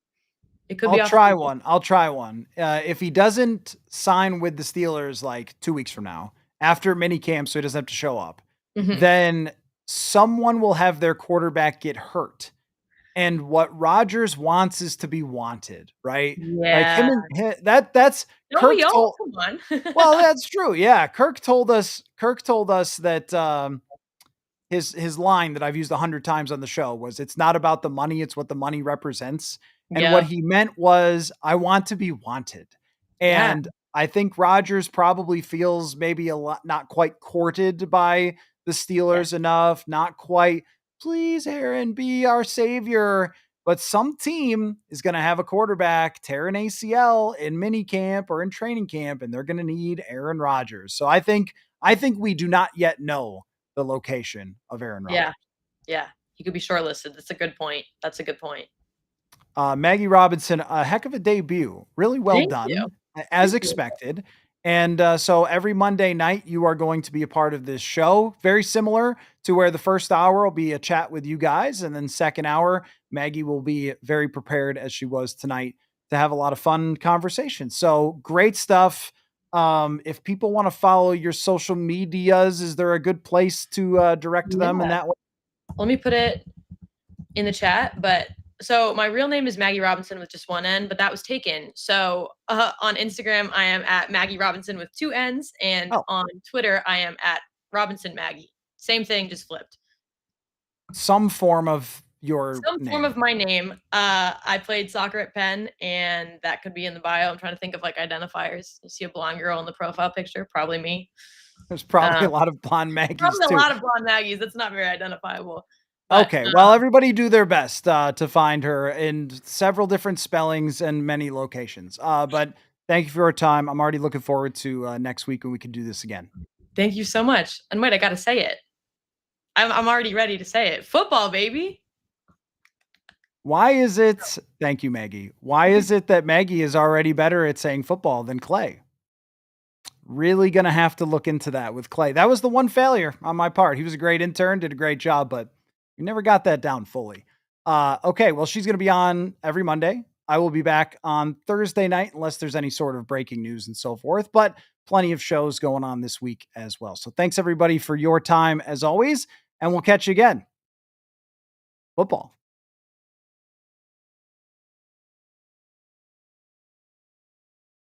Speaker 2: It could
Speaker 1: I'll
Speaker 2: be off the
Speaker 1: try
Speaker 2: table.
Speaker 1: one. I'll try one. If he doesn't sign with the Steelers like 2 weeks from now, after mini camp, so he doesn't have to show up,
Speaker 2: Mhm.
Speaker 1: then someone will have their quarterback get hurt. And what Rodgers wants is to be wanted, right? Like
Speaker 2: Yeah.
Speaker 1: him and that's
Speaker 2: Don't
Speaker 1: Kirk
Speaker 2: we all?
Speaker 1: told.
Speaker 2: Come on.
Speaker 1: Well, that's true. Yeah, Kirk told us that his line that I've used 100 times on the show was, "It's not about the money, it's what the money represents." And what
Speaker 2: Yeah.
Speaker 1: he meant was, "I want to be wanted."
Speaker 2: Yeah.
Speaker 1: And I think Rodgers probably feels maybe a lot not quite courted by the
Speaker 2: Yeah.
Speaker 1: Steelers enough, not quite, "Please, Aaron, be our savior." But some team is going to have a quarterback tear an ACL in mini camp or in training camp, and they're going to need Aaron Rodgers. So I think we do not yet know the location of Aaron Rodgers.
Speaker 2: Yeah. Yeah. he could be shortlisted. That's a good point. That's a good point.
Speaker 1: Maggie Robinson, a heck of a debut. Really well
Speaker 2: Thank you.
Speaker 1: done, as
Speaker 2: Thank you.
Speaker 1: expected. And so every Monday night, you are going to be a part of this show. Very similar to where the first hour will be a chat with you guys. And then second hour, Maggie will be very prepared as she was tonight to have a lot of fun conversations. So great stuff. If people want to follow your social medias, is there a good place to direct them in
Speaker 2: Yeah.
Speaker 1: that way?
Speaker 2: Let me put it in the chat, but so my real name is Maggie Robinson with just one N, but that was taken. So on Instagram, I am at Maggie Robinson with two N's, and
Speaker 1: Oh,
Speaker 2: on Twitter, I am at Robinson Maggie. Same thing, just flipped.
Speaker 1: some form of your
Speaker 2: Some form
Speaker 1: name.
Speaker 2: of my name. I played soccer at Penn, and that could be in the bio. I'm trying to think of like identifiers. You see a blonde girl in the profile picture, probably me.
Speaker 1: There's probably
Speaker 2: Um,
Speaker 1: a lot of blonde Maggies
Speaker 2: Probably a
Speaker 1: too.
Speaker 2: lot of blonde Maggies. That's not very identifiable. But
Speaker 1: Okay, well, everybody do their best to find her in several different spellings and many locations. But thank you for your time. I'm already looking forward to next week when we can do this again.
Speaker 2: thank you so much. And wait, I got to say it. I'm already ready to say it. Football, baby.
Speaker 1: Why is it? Thank you, Maggie. Why is it that Maggie is already better at saying football than Clay? Really gonna have to look into that with Clay. That was the one failure on my part. He was a great intern, did a great job, but we never got that down fully. Okay, well, she's gonna be on every Monday. I will be back on Thursday night, unless there's any sort of breaking news and so forth, but plenty of shows going on this week as well. So thanks everybody for your time as always, and we'll catch you again. Football.